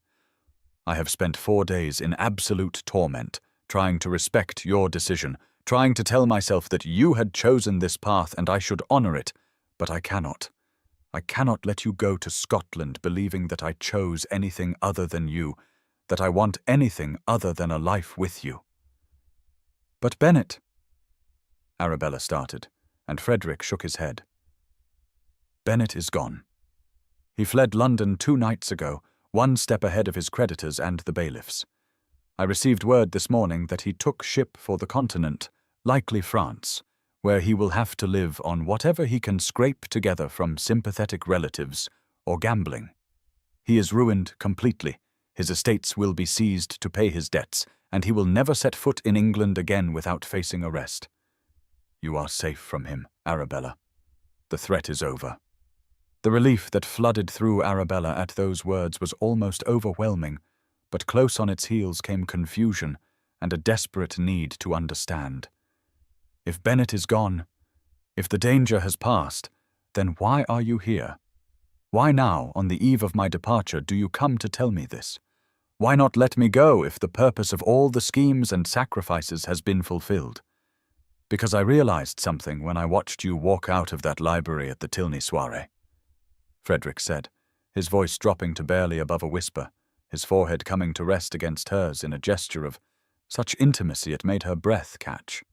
I have spent 4 days in absolute torment, trying to respect your decision, trying to tell myself that you had chosen this path and I should honor it, but I cannot. I cannot let you go to Scotland believing that I chose anything other than you, that I want anything other than a life with you." "But Bennett," Arabella started, and Frederick shook his head. "Bennett is gone. He fled London 2 nights ago, 1 step ahead of his creditors and the bailiffs. I received word this morning that he took ship for the continent, likely France, where he will have to live on whatever he can scrape together from sympathetic relatives or gambling. He is ruined completely. His estates will be seized to pay his debts, and he will never set foot in England again without facing arrest. You are safe from him, Arabella. The threat is over." The relief that flooded through Arabella at those words was almost overwhelming, but close on its heels came confusion and a desperate need to understand. If Bennett is gone, if the danger has passed, then why are you here? Why now, on the eve of my departure, do you come to tell me this? Why not let me go if the purpose of all the schemes and sacrifices has been fulfilled? Because I realized something when I watched you walk out of that library at the Tilney soiree," Frederick said, his voice dropping to barely above a whisper, his forehead coming to rest against hers in a gesture of Such intimacy it made her breath catch.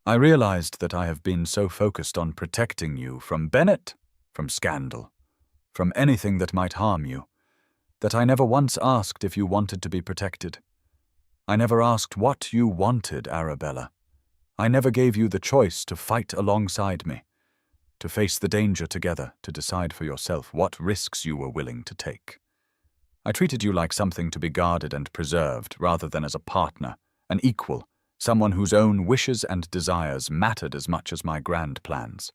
I realized that I have been so focused on protecting you from Bennett, from scandal, from anything that might harm you, that I never once asked if you wanted to be protected. I never asked what you wanted, Arabella. I never gave you the choice to fight alongside me, to face the danger together, to decide for yourself what risks you were willing to take. I treated you like something to be guarded and preserved rather than as a partner, an equal, someone whose own wishes and desires mattered as much as my grand plans.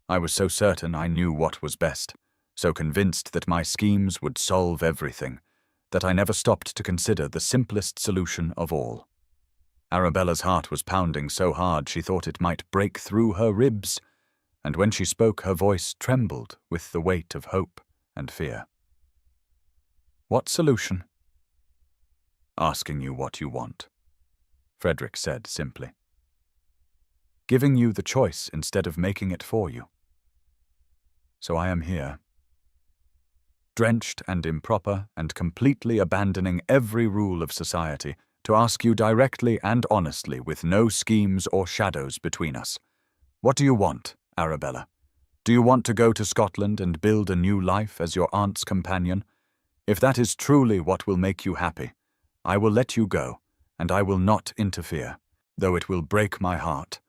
I was so certain I knew what was best, so convinced that my schemes would solve everything, that I never stopped to consider the simplest solution of all. Arabella's heart was pounding so hard she thought it might break through her ribs, and when she spoke her voice trembled with the weight of hope and fear. What solution? Asking you what you want, Frederick said simply. Giving you the choice instead of making it for you. So I am here, drenched and improper and completely abandoning every rule of society, to ask you directly and honestly with no schemes or shadows between us. What do you want, Arabella? Do you want to go to Scotland and build a new life as your aunt's companion? If that is truly what will make you happy, I will let you go, and I will not interfere, though it will break my heart.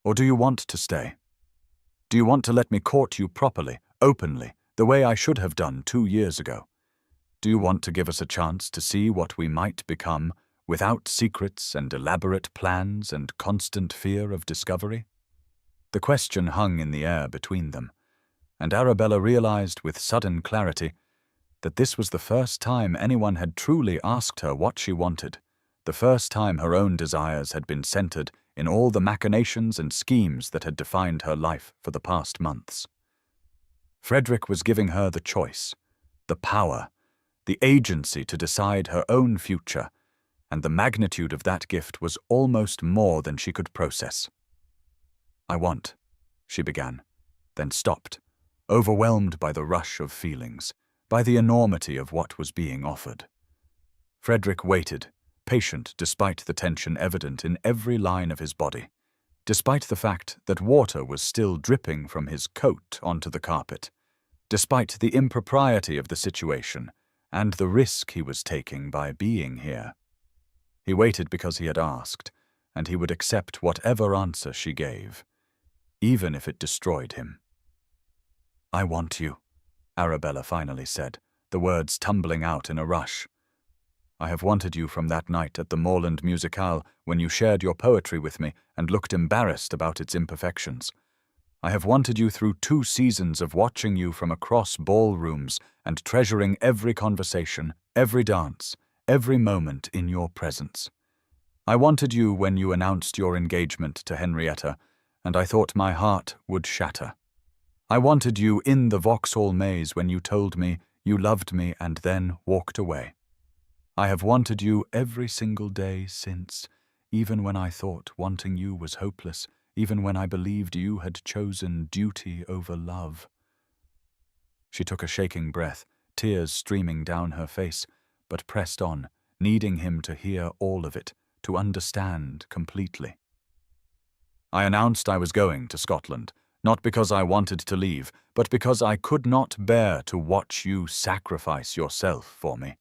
Or do you want to stay? Do you want to let me court you properly, openly, the way I should have done 2 years ago? Do you want to give us a chance to see what we might become without secrets and elaborate plans and constant fear of discovery? The question hung in the air between them, and Arabella realized with sudden clarity that this was the first time anyone had truly asked her what she wanted, the first time her own desires had been centered in all the machinations and schemes that had defined her life for the past months. Frederick was giving her the choice, the power, the agency to decide her own future, and the magnitude of that gift was almost more than she could process. I want, she began, then stopped, overwhelmed by the rush of feelings, by the enormity of what was being offered. Frederick waited, patient despite the tension evident in every line of his body, despite the fact that water was still dripping from his coat onto the carpet, despite the impropriety of the situation and the risk he was taking by being here. He waited because he had asked, and he would accept whatever answer she gave, even if it destroyed him. I want you, Arabella finally said, the words tumbling out in a rush. I have wanted you from that night at the Moorland Musicale when you shared your poetry with me and looked embarrassed about its imperfections. I have wanted you through 2 seasons of watching you from across ballrooms and treasuring every conversation, every dance, every moment in your presence. I wanted you when you announced your engagement to Henrietta, and I thought my heart would shatter. I wanted you in the Vauxhall maze when you told me you loved me and then walked away. I have wanted you every single day since, even when I thought wanting you was hopeless, even when I believed you had chosen duty over love. She took a shaking breath, tears streaming down her face, but pressed on, needing him to hear all of it, to understand completely. I announced I was going to Scotland, not because I wanted to leave, but because I could not bear to watch you sacrifice yourself for me.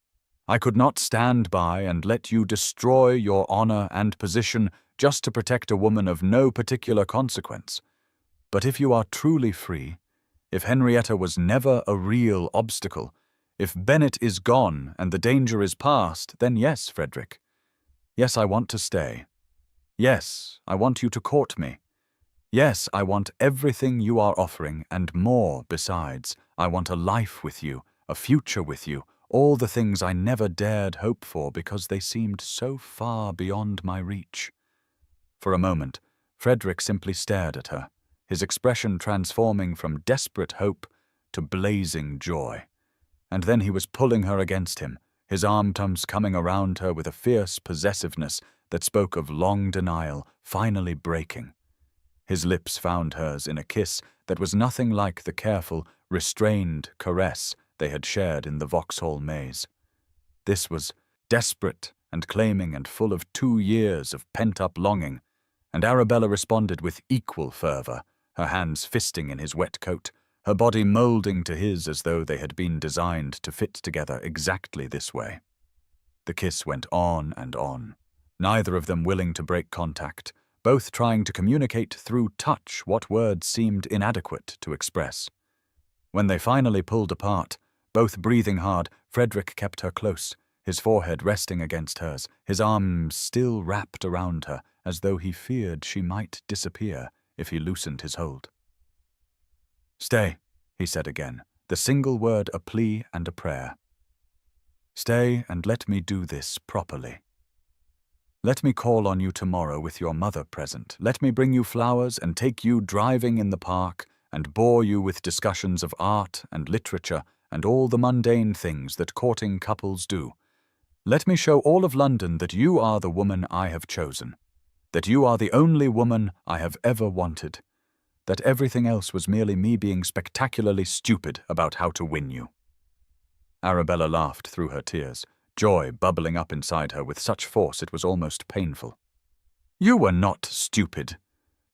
I could not stand by and let you destroy your honor and position just to protect a woman of no particular consequence. But if you are truly free, if Henrietta was never a real obstacle, if Bennett is gone and the danger is past, then yes, Frederick. Yes, I want to stay. Yes, I want you to court me. Yes, I want everything you are offering and more besides. I want a life with you, a future with you, all the things I never dared hope for because they seemed so far beyond my reach. For a moment, Frederick simply stared at her, his expression transforming from desperate hope to blazing joy. And then he was pulling her against him, his arms coming around her with a fierce possessiveness that spoke of long denial finally breaking. His lips found hers in a kiss that was nothing like the careful, restrained caress they had shared in the Vauxhall maze. This was desperate and claiming and full of 2 years of pent-up longing, and Arabella responded with equal fervor, her hands fisting in his wet coat, her body molding to his as though they had been designed to fit together exactly this way. The kiss went on and on, neither of them willing to break contact, both trying to communicate through touch what words seemed inadequate to express. When they finally pulled apart, both breathing hard, Frederick kept her close, his forehead resting against hers, his arms still wrapped around her, as though he feared she might disappear if he loosened his hold. "Stay," he said again, the single word a plea and a prayer. "Stay and let me do this properly. Let me call on you tomorrow with your mother present. Let me bring you flowers and take you driving in the park and bore you with discussions of art and literature and all the mundane things that courting couples do. Let me show all of London that you are the woman I have chosen, that you are the only woman I have ever wanted, that everything else was merely me being spectacularly stupid about how to win you." Arabella laughed through her tears, joy bubbling up inside her with such force it was almost painful. "You were not stupid.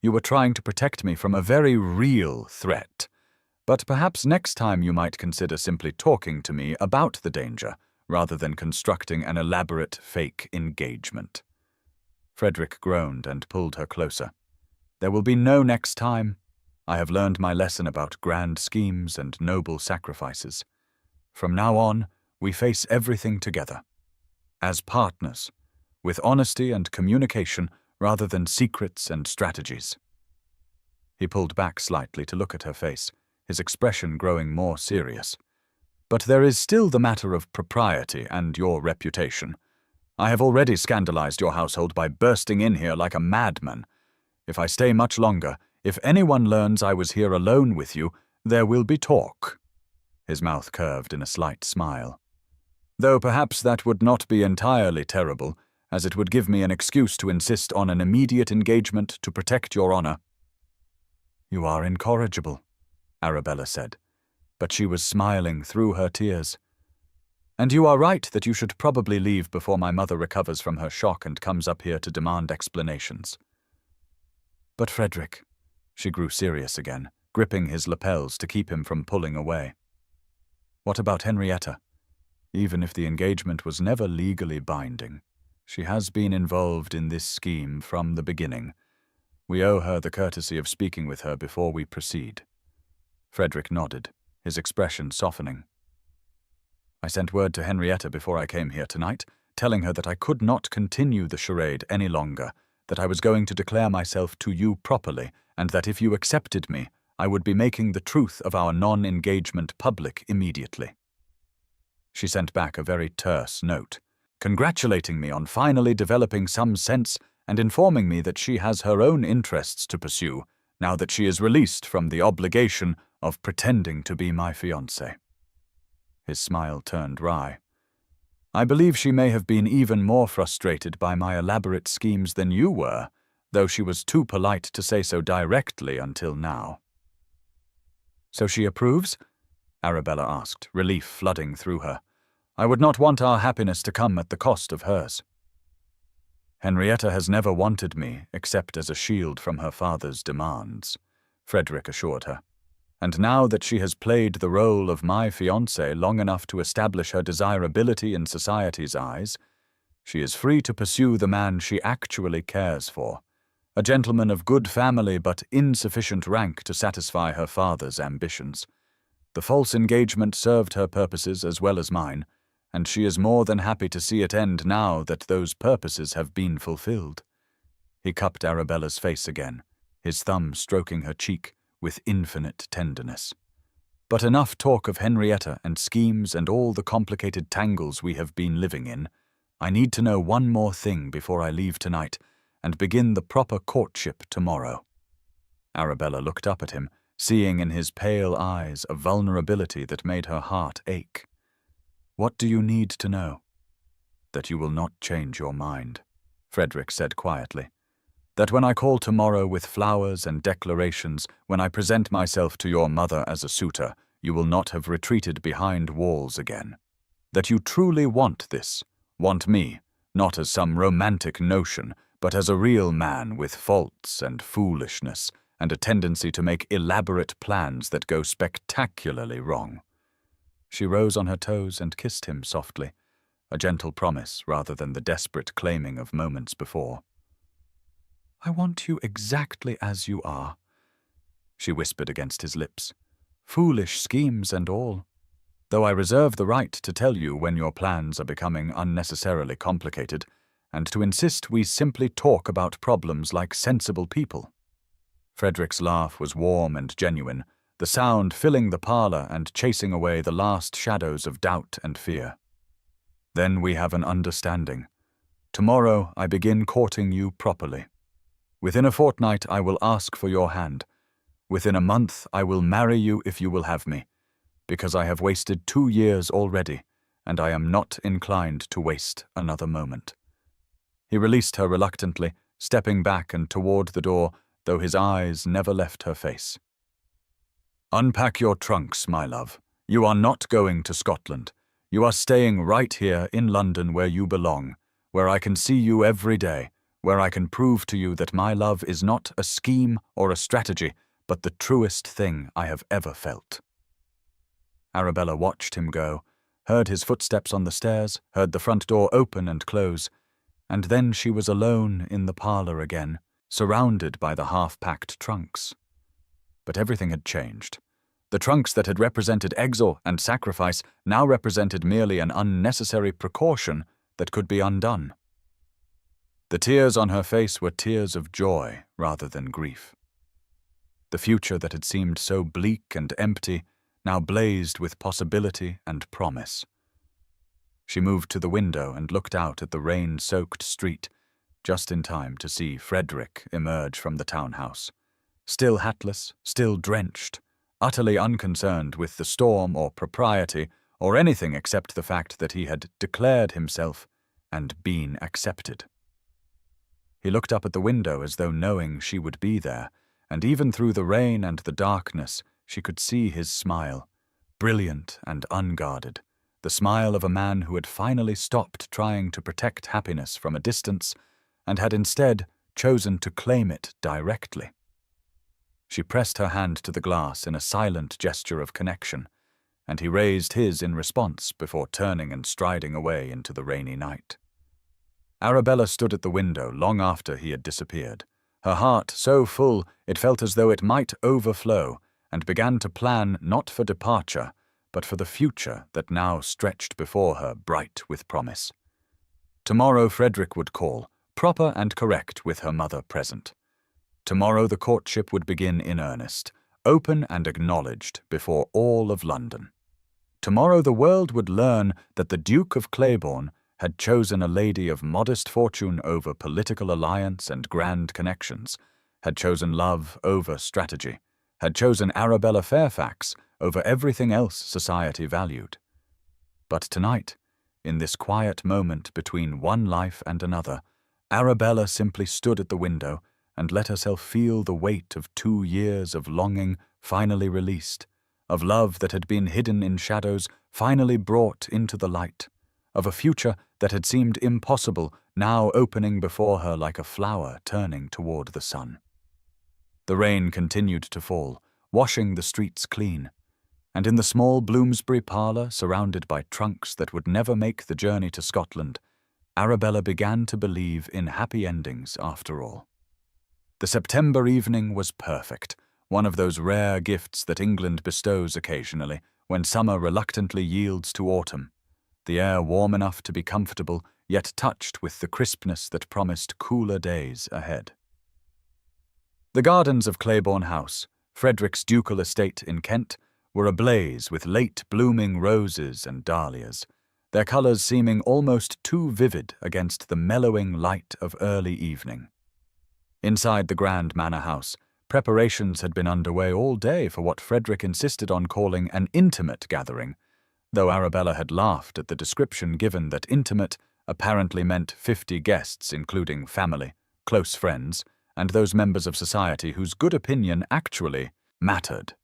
You were trying to protect me from a very real threat. But perhaps next time you might consider simply talking to me about the danger, rather than constructing an elaborate fake engagement." Frederick groaned and pulled her closer. "There will be no next time. I have learned my lesson about grand schemes and noble sacrifices. From now on, we face everything together. As partners, with honesty and communication rather than secrets and strategies." He pulled back slightly to look at her face, his expression growing more serious. "But there is still the matter of propriety and your reputation. I have already scandalized your household by bursting in here like a madman. If I stay much longer, if anyone learns I was here alone with you, there will be talk." His mouth curved in a slight smile. "Though perhaps that would not be entirely terrible, as it would give me an excuse to insist on an immediate engagement to protect your honor." "You are incorrigible," Arabella said, but she was smiling through her tears. "And you are right that you should probably leave before my mother recovers from her shock and comes up here to demand explanations." "But Frederick," she grew serious again, gripping his lapels to keep him from pulling away. "What about Henrietta? Even if the engagement was never legally binding, she has been involved in this scheme from the beginning. We owe her the courtesy of speaking with her before we proceed." Frederick nodded, his expression softening. "I sent word to Henrietta before I came here tonight, telling her that I could not continue the charade any longer, that I was going to declare myself to you properly, and that if you accepted me, I would be making the truth of our non-engagement public immediately." She sent back a very terse note, congratulating me on finally developing some sense and informing me that she has her own interests to pursue, now that she is released from the obligation of pretending to be my fiancé. His smile turned wry. "I believe she may have been even more frustrated by my elaborate schemes than you were, though she was too polite to say so directly until now." "So she approves?" Arabella asked, relief flooding through her. "I would not want our happiness to come at the cost of hers." "Henrietta has never wanted me except as a shield from her father's demands," Frederick assured her. "And now that she has played the role of my fiancé long enough to establish her desirability in society's eyes, she is free to pursue the man she actually cares for, a gentleman of good family but insufficient rank to satisfy her father's ambitions. The false engagement served her purposes as well as mine, and she is more than happy to see it end now that those purposes have been fulfilled." He cupped Arabella's face again, his thumb stroking her cheek with infinite tenderness. "But enough talk of Henrietta and schemes and all the complicated tangles we have been living in. I need to know one more thing before I leave tonight and begin the proper courtship tomorrow." Arabella looked up at him, seeing in his pale eyes a vulnerability that made her heart ache. "What do you need to know?" "That you will not change your mind," Frederick said quietly. "That when I call tomorrow with flowers and declarations, when I present myself to your mother as a suitor, you will not have retreated behind walls again. That you truly want this, want me, not as some romantic notion, but as a real man with faults and foolishness, and a tendency to make elaborate plans that go spectacularly wrong. She rose on her toes and kissed him softly, a gentle promise rather than the desperate claiming of moments before. "I want you exactly as you are," she whispered against his lips. "Foolish schemes and all. Though I reserve the right to tell you when your plans are becoming unnecessarily complicated, and to insist we simply talk about problems like sensible people." Frederick's laugh was warm and genuine, the sound filling the parlor and chasing away the last shadows of doubt and fear. "Then we have an understanding. Tomorrow I begin courting you properly. Within a fortnight I will ask for your hand. Within a month I will marry you if you will have me, because I have wasted 2 years already, and I am not inclined to waste another moment." He released her reluctantly, stepping back and toward the door, though his eyes never left her face. "Unpack your trunks, my love. You are not going to Scotland. You are staying right here in London where you belong, where I can see you every day, where I can prove to you that my love is not a scheme or a strategy, but the truest thing I have ever felt." Arabella watched him go, heard his footsteps on the stairs, heard the front door open and close, and then she was alone in the parlor again, surrounded by the half-packed trunks. But everything had changed. The trunks that had represented exile and sacrifice now represented merely an unnecessary precaution that could be undone. The tears on her face were tears of joy rather than grief. The future that had seemed so bleak and empty now blazed with possibility and promise. She moved to the window and looked out at the rain-soaked street, just in time to see Frederick emerge from the townhouse, still hatless, still drenched, utterly unconcerned with the storm or propriety or anything except the fact that he had declared himself and been accepted. He looked up at the window as though knowing she would be there, and even through the rain and the darkness she could see his smile, brilliant and unguarded, the smile of a man who had finally stopped trying to protect happiness from a distance and had instead chosen to claim it directly. She pressed her hand to the glass in a silent gesture of connection, and he raised his in response before turning and striding away into the rainy night. Arabella stood at the window long after he had disappeared, her heart so full it felt as though it might overflow, and began to plan not for departure, but for the future that now stretched before her bright with promise. Tomorrow Frederick would call, proper and correct with her mother present. Tomorrow the courtship would begin in earnest, open and acknowledged before all of London. Tomorrow the world would learn that the Duke of Claiborne had chosen a lady of modest fortune over political alliance and grand connections, had chosen love over strategy, had chosen Arabella Fairfax over everything else society valued. But tonight, in this quiet moment between one life and another, Arabella simply stood at the window and let herself feel the weight of 2 years of longing finally released, of love that had been hidden in shadows finally brought into the light, of a future that had seemed impossible now opening before her like a flower turning toward the sun. The rain continued to fall, washing the streets clean, and in the small Bloomsbury parlor, surrounded by trunks that would never make the journey to Scotland, Arabella began to believe in happy endings after all. The September evening was perfect, one of those rare gifts that England bestows occasionally when summer reluctantly yields to autumn, the air warm enough to be comfortable, yet touched with the crispness that promised cooler days ahead. The gardens of Claiborne House, Frederick's ducal estate in Kent, were ablaze with late blooming roses and dahlias, their colours seeming almost too vivid against the mellowing light of early evening. Inside the grand manor house, preparations had been underway all day for what Frederick insisted on calling an intimate gathering, though Arabella had laughed at the description given that intimate apparently meant 50 guests including family, close friends, and those members of society whose good opinion actually mattered.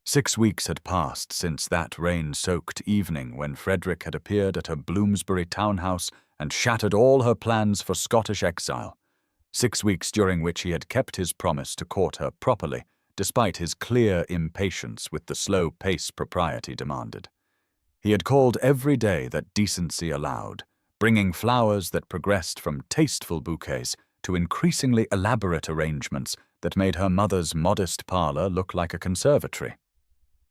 6 weeks had passed since that rain-soaked evening when Frederick had appeared at her Bloomsbury townhouse and shattered all her plans for Scottish exile, 6 weeks during which he had kept his promise to court her properly, despite his clear impatience with the slow pace propriety demanded. He had called every day that decency allowed, bringing flowers that progressed from tasteful bouquets to increasingly elaborate arrangements that made her mother's modest parlour look like a conservatory.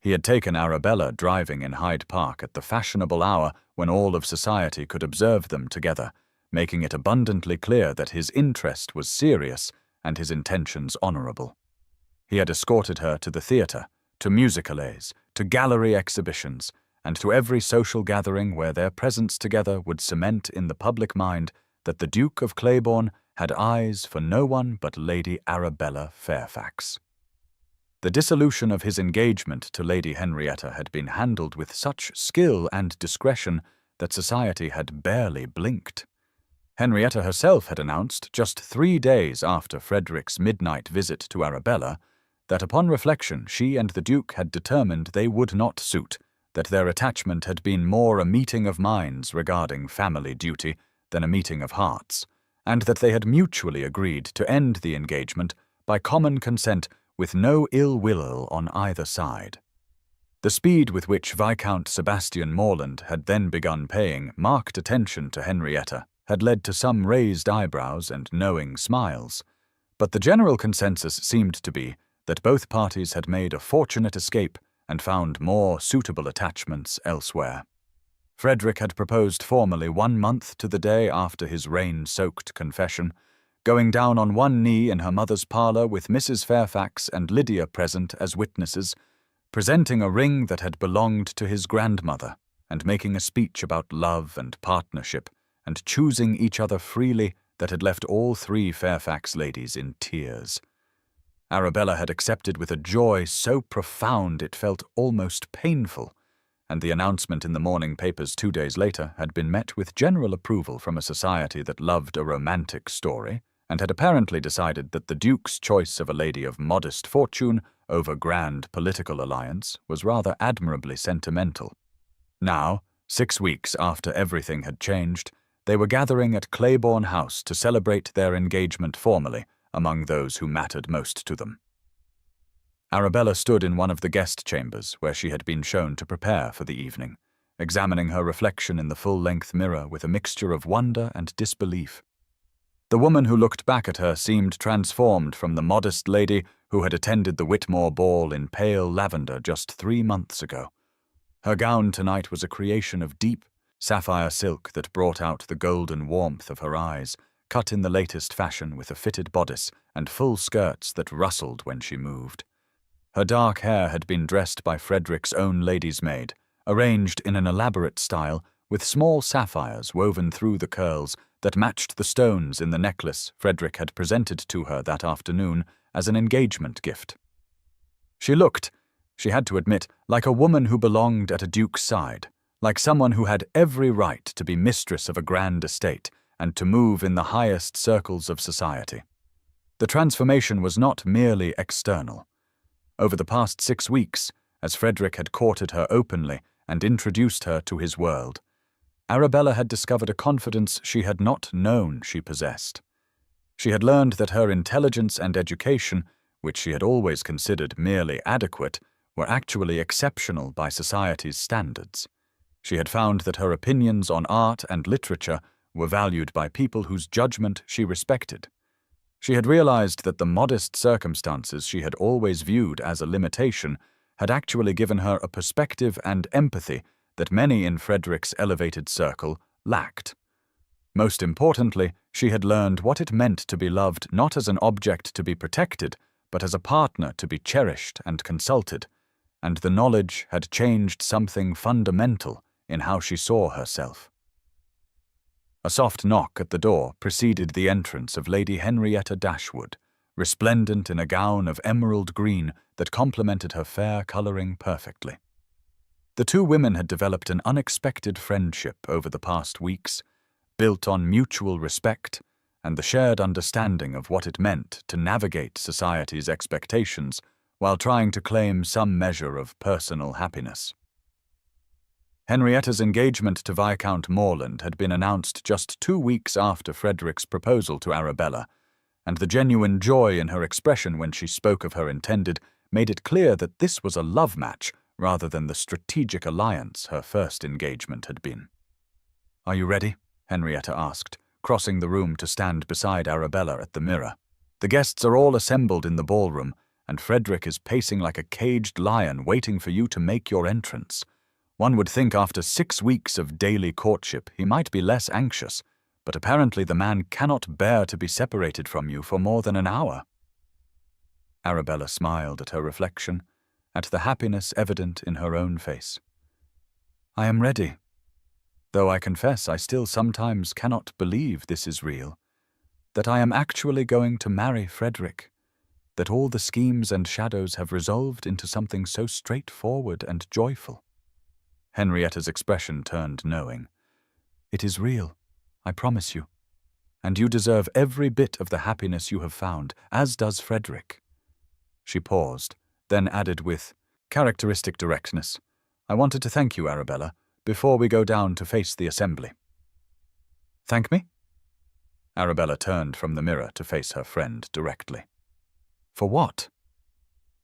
He had taken Arabella driving in Hyde Park at the fashionable hour when all of society could observe them together, making it abundantly clear that his interest was serious and his intentions honourable. He had escorted her to the theatre, to musicales, to gallery exhibitions, and to every social gathering where their presence together would cement in the public mind that the Duke of Claiborne had eyes for no one but Lady Arabella Fairfax. The dissolution of his engagement to Lady Henrietta had been handled with such skill and discretion that society had barely blinked. Henrietta herself had announced, just 3 days after Frederick's midnight visit to Arabella, that upon reflection she and the Duke had determined they would not suit, that their attachment had been more a meeting of minds regarding family duty than a meeting of hearts, and that they had mutually agreed to end the engagement by common consent with no ill will on either side. The speed with which Viscount Sebastian Morland had then begun paying marked attention to Henrietta had led to some raised eyebrows and knowing smiles, but the general consensus seemed to be that both parties had made a fortunate escape and found more suitable attachments elsewhere. Frederick had proposed formally 1 month to the day after his rain-soaked confession, going down on one knee in her mother's parlour with Mrs. Fairfax and Lydia present as witnesses, presenting a ring that had belonged to his grandmother, and making a speech about love and partnership, and choosing each other freely that had left all 3 Fairfax ladies in tears. Arabella had accepted with a joy so profound it felt almost painful, and the announcement in the morning papers 2 days later had been met with general approval from a society that loved a romantic story, and had apparently decided that the Duke's choice of a lady of modest fortune over grand political alliance was rather admirably sentimental. Now, 6 weeks after everything had changed, they were gathering at Claiborne House to celebrate their engagement formally among those who mattered most to them. Arabella stood in one of the guest chambers where she had been shown to prepare for the evening, examining her reflection in the full-length mirror with a mixture of wonder and disbelief. The woman who looked back at her seemed transformed from the modest lady who had attended the Whitmore ball in pale lavender just 3 months ago. Her gown tonight was a creation of deep, sapphire silk that brought out the golden warmth of her eyes, cut in the latest fashion with a fitted bodice and full skirts that rustled when she moved. Her dark hair had been dressed by Frederick's own lady's maid, arranged in an elaborate style with small sapphires woven through the curls that matched the stones in the necklace Frederick had presented to her that afternoon as an engagement gift. She looked, she had to admit, like a woman who belonged at a duke's side, like someone who had every right to be mistress of a grand estate and to move in the highest circles of society. The transformation was not merely external. Over the past 6 weeks, as Frederick had courted her openly and introduced her to his world, Arabella had discovered a confidence she had not known she possessed. She had learned that her intelligence and education, which she had always considered merely adequate, were actually exceptional by society's standards. She had found that her opinions on art and literature were valued by people whose judgment she respected. She had realized that the modest circumstances she had always viewed as a limitation had actually given her a perspective and empathy that many in Frederick's elevated circle lacked. Most importantly, she had learned what it meant to be loved not as an object to be protected, but as a partner to be cherished and consulted, and the knowledge had changed something fundamental in how she saw herself. A soft knock at the door preceded the entrance of Lady Henrietta Dashwood, resplendent in a gown of emerald green that complemented her fair colouring perfectly. The 2 women had developed an unexpected friendship over the past weeks, built on mutual respect and the shared understanding of what it meant to navigate society's expectations while trying to claim some measure of personal happiness. Henrietta's engagement to Viscount Morland had been announced just 2 weeks after Frederick's proposal to Arabella, and the genuine joy in her expression when she spoke of her intended made it clear that this was a love match rather than the strategic alliance her first engagement had been. "Are you ready?" Henrietta asked, crossing the room to stand beside Arabella at the mirror. "The guests are all assembled in the ballroom, and Frederick is pacing like a caged lion waiting for you to make your entrance. One would think after 6 weeks of daily courtship he might be less anxious, but apparently the man cannot bear to be separated from you for more than an hour." Arabella smiled at her reflection, at the happiness evident in her own face. "I am ready, though I confess I still sometimes cannot believe this is real, that I am actually going to marry Frederick, that all the schemes and shadows have resolved into something so straightforward and joyful." Henrietta's expression turned knowing. "It is real, I promise you, and you deserve every bit of the happiness you have found, as does Frederick." She paused, then added with characteristic directness, "I wanted to thank you, Arabella, before we go down to face the assembly." "Thank me?" Arabella turned from the mirror to face her friend directly. "For what?"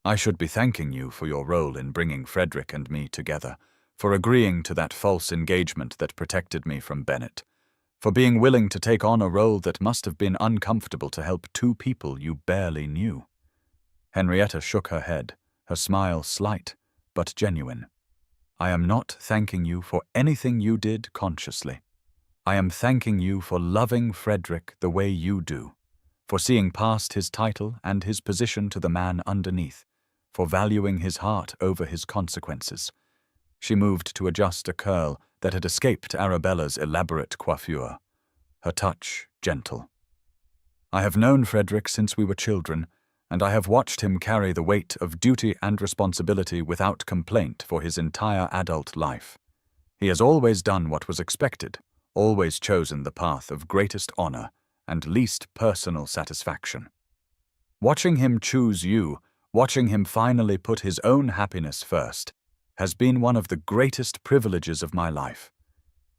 "I should be thanking you for your role in bringing Frederick and me together, for agreeing to that false engagement that protected me from Bennet, for being willing to take on a role that must have been uncomfortable to help 2 people you barely knew." Henrietta shook her head, her smile slight but genuine. "I am not thanking you for anything you did consciously. I am thanking you for loving Frederick the way you do, for seeing past his title and his position to the man underneath, for valuing his heart over his consequences." She moved to adjust a curl that had escaped Arabella's elaborate coiffure, her touch gentle. "I have known Frederick since we were children, and I have watched him carry the weight of duty and responsibility without complaint for his entire adult life. He has always done what was expected, always chosen the path of greatest honor and least personal satisfaction. Watching him choose you, watching him finally put his own happiness first, has been one of the greatest privileges of my life.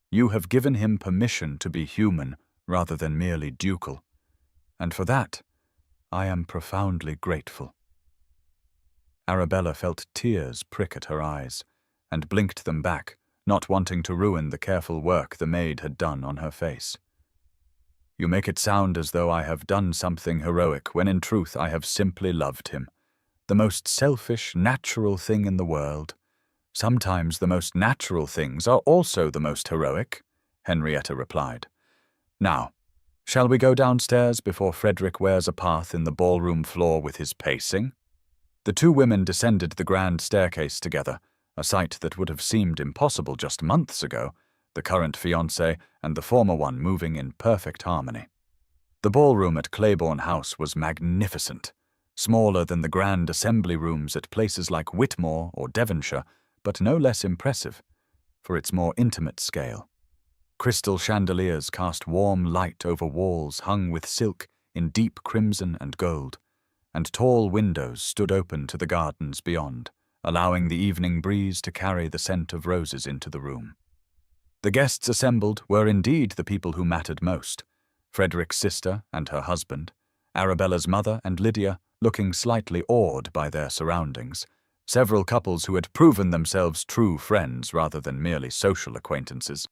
You have given him permission to be human rather than merely ducal, and for that, I am profoundly grateful." Arabella felt tears prick at her eyes, and blinked them back, not wanting to ruin the careful work the maid had done on her face. "You make it sound as though I have done something heroic, when in truth I have simply loved him. The most selfish, natural thing in the world. Sometimes the most natural things are also the most heroic," Henrietta replied. "Now, shall we go downstairs before Frederick wears a path in the ballroom floor with his pacing?" The 2 women descended the grand staircase together, a sight that would have seemed impossible just months ago, the current fiancé and the former one moving in perfect harmony. The ballroom at Claiborne House was magnificent, smaller than the grand assembly rooms at places like Whitmore or Devonshire, but no less impressive, for its more intimate scale. Crystal chandeliers cast warm light over walls hung with silk in deep crimson and gold, and tall windows stood open to the gardens beyond, allowing the evening breeze to carry the scent of roses into the room. The guests assembled were indeed the people who mattered most: Frederick's sister and her husband, Arabella's mother and Lydia, looking slightly awed by their surroundings, several couples who had proven themselves true friends rather than merely social acquaintances,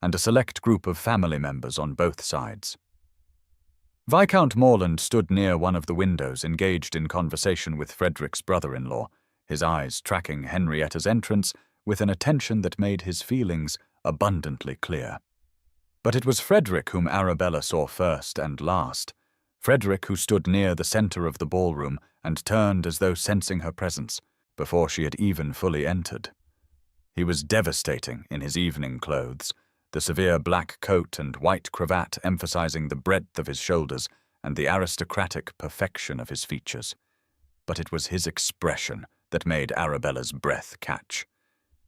and a select group of family members on both sides. Viscount Morland stood near one of the windows, engaged in conversation with Frederick's brother-in-law, his eyes tracking Henrietta's entrance with an attention that made his feelings abundantly clear. But it was Frederick whom Arabella saw first and last, Frederick who stood near the center of the ballroom and turned as though sensing her presence, before she had even fully entered. He was devastating in his evening clothes, the severe black coat and white cravat emphasizing the breadth of his shoulders and the aristocratic perfection of his features. But it was his expression that made Arabella's breath catch.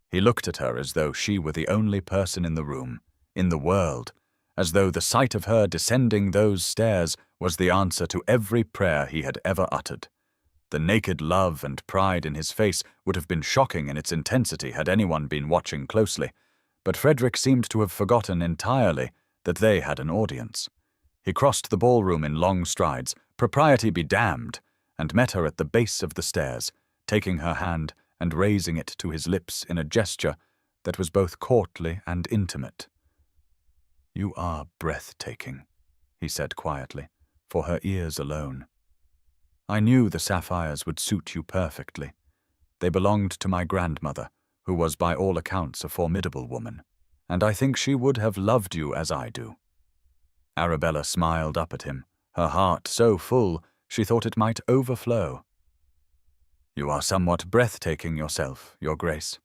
He looked at her as though she were the only person in the room, in the world, as though the sight of her descending those stairs was the answer to every prayer he had ever uttered. The naked love and pride in his face would have been shocking in its intensity had anyone been watching closely, but Frederick seemed to have forgotten entirely that they had an audience. He crossed the ballroom in long strides, propriety be damned, and met her at the base of the stairs, taking her hand and raising it to his lips in a gesture that was both courtly and intimate. "You are breathtaking," he said quietly, for her ears alone. "I knew the sapphires would suit you perfectly. They belonged to my grandmother, who was by all accounts a formidable woman, and I think she would have loved you as I do." Arabella smiled up at him, her heart so full she thought it might overflow. "You are somewhat breathtaking yourself, Your Grace.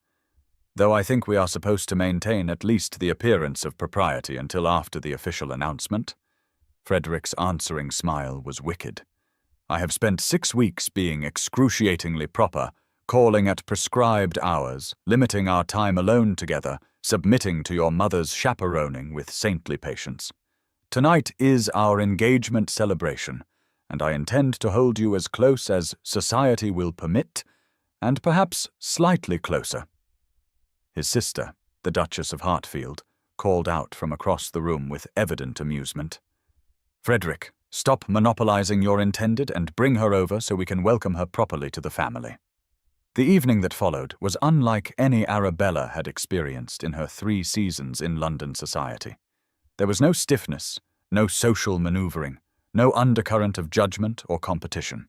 Though I think we are supposed to maintain at least the appearance of propriety until after the official announcement." Frederick's answering smile was wicked. "I have spent 6 weeks being excruciatingly proper, calling at prescribed hours, limiting our time alone together, submitting to your mother's chaperoning with saintly patience. Tonight is our engagement celebration, and I intend to hold you as close as society will permit, and perhaps slightly closer." His sister, the Duchess of Hartfield, called out from across the room with evident amusement. "Frederick, stop monopolizing your intended and bring her over so we can welcome her properly to the family." The evening that followed was unlike any Arabella had experienced in her 3 seasons in London society. There was no stiffness, no social maneuvering, no undercurrent of judgment or competition.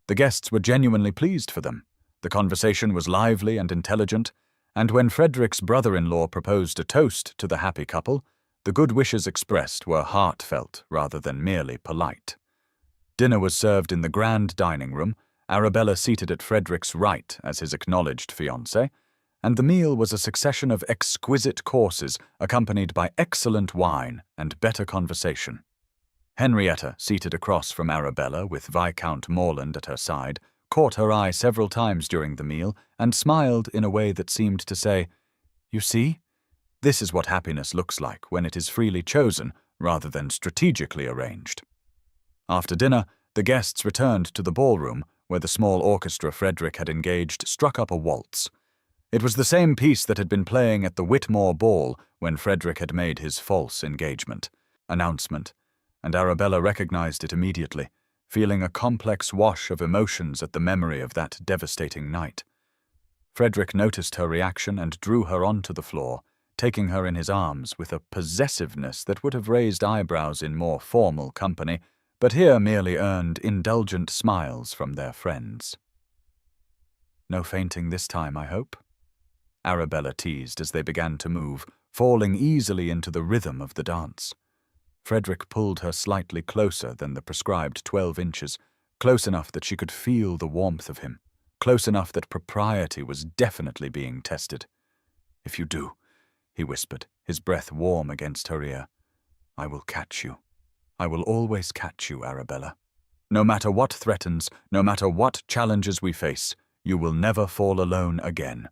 The guests were genuinely pleased for them. The conversation was lively and intelligent, and when Frederick's brother-in-law proposed a toast to the happy couple, the good wishes expressed were heartfelt rather than merely polite. Dinner was served in the grand dining room, Arabella seated at Frederick's right as his acknowledged fiancé, and the meal was a succession of exquisite courses accompanied by excellent wine and better conversation. Henrietta, seated across from Arabella with Viscount Morland at her side, caught her eye several times during the meal and smiled in a way that seemed to say, "You see? This is what happiness looks like when it is freely chosen rather than strategically arranged." After dinner, the guests returned to the ballroom, where the small orchestra Frederick had engaged struck up a waltz. It was the same piece that had been playing at the Whitmore ball when Frederick had made his false announcement, and Arabella recognized it immediately, feeling a complex wash of emotions at the memory of that devastating night. Frederick noticed her reaction and drew her onto the floor, taking her in his arms with a possessiveness that would have raised eyebrows in more formal company, but here merely earned indulgent smiles from their friends. "No fainting this time, I hope?" Arabella teased as they began to move, falling easily into the rhythm of the dance. Frederick pulled her slightly closer than the prescribed 12 inches, close enough that she could feel the warmth of him, close enough that propriety was definitely being tested. "If you do," he whispered, his breath warm against her ear, "I will catch you. I will always catch you, Arabella. No matter what threatens, no matter what challenges we face, you will never fall alone again."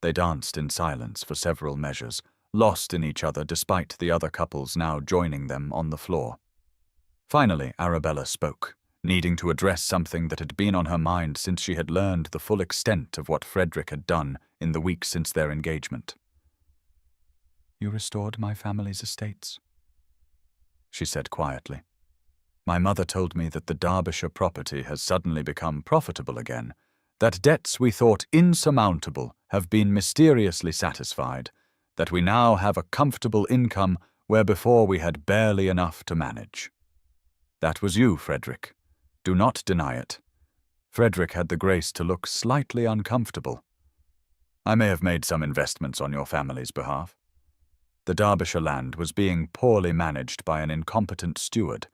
They danced in silence for several measures, lost in each other despite the other couples now joining them on the floor. Finally, Arabella spoke, needing to address something that had been on her mind since she had learned the full extent of what Frederick had done in the weeks since their engagement. "You restored my family's estates," she said quietly. "My mother told me that the Derbyshire property has suddenly become profitable again, that debts we thought insurmountable have been mysteriously satisfied, that we now have a comfortable income where before we had barely enough to manage. That was you, Frederick. Do not deny it." Frederick had the grace to look slightly uncomfortable. "I may have made some investments on your family's behalf." The Derbyshire land was being poorly managed by an incompetent steward.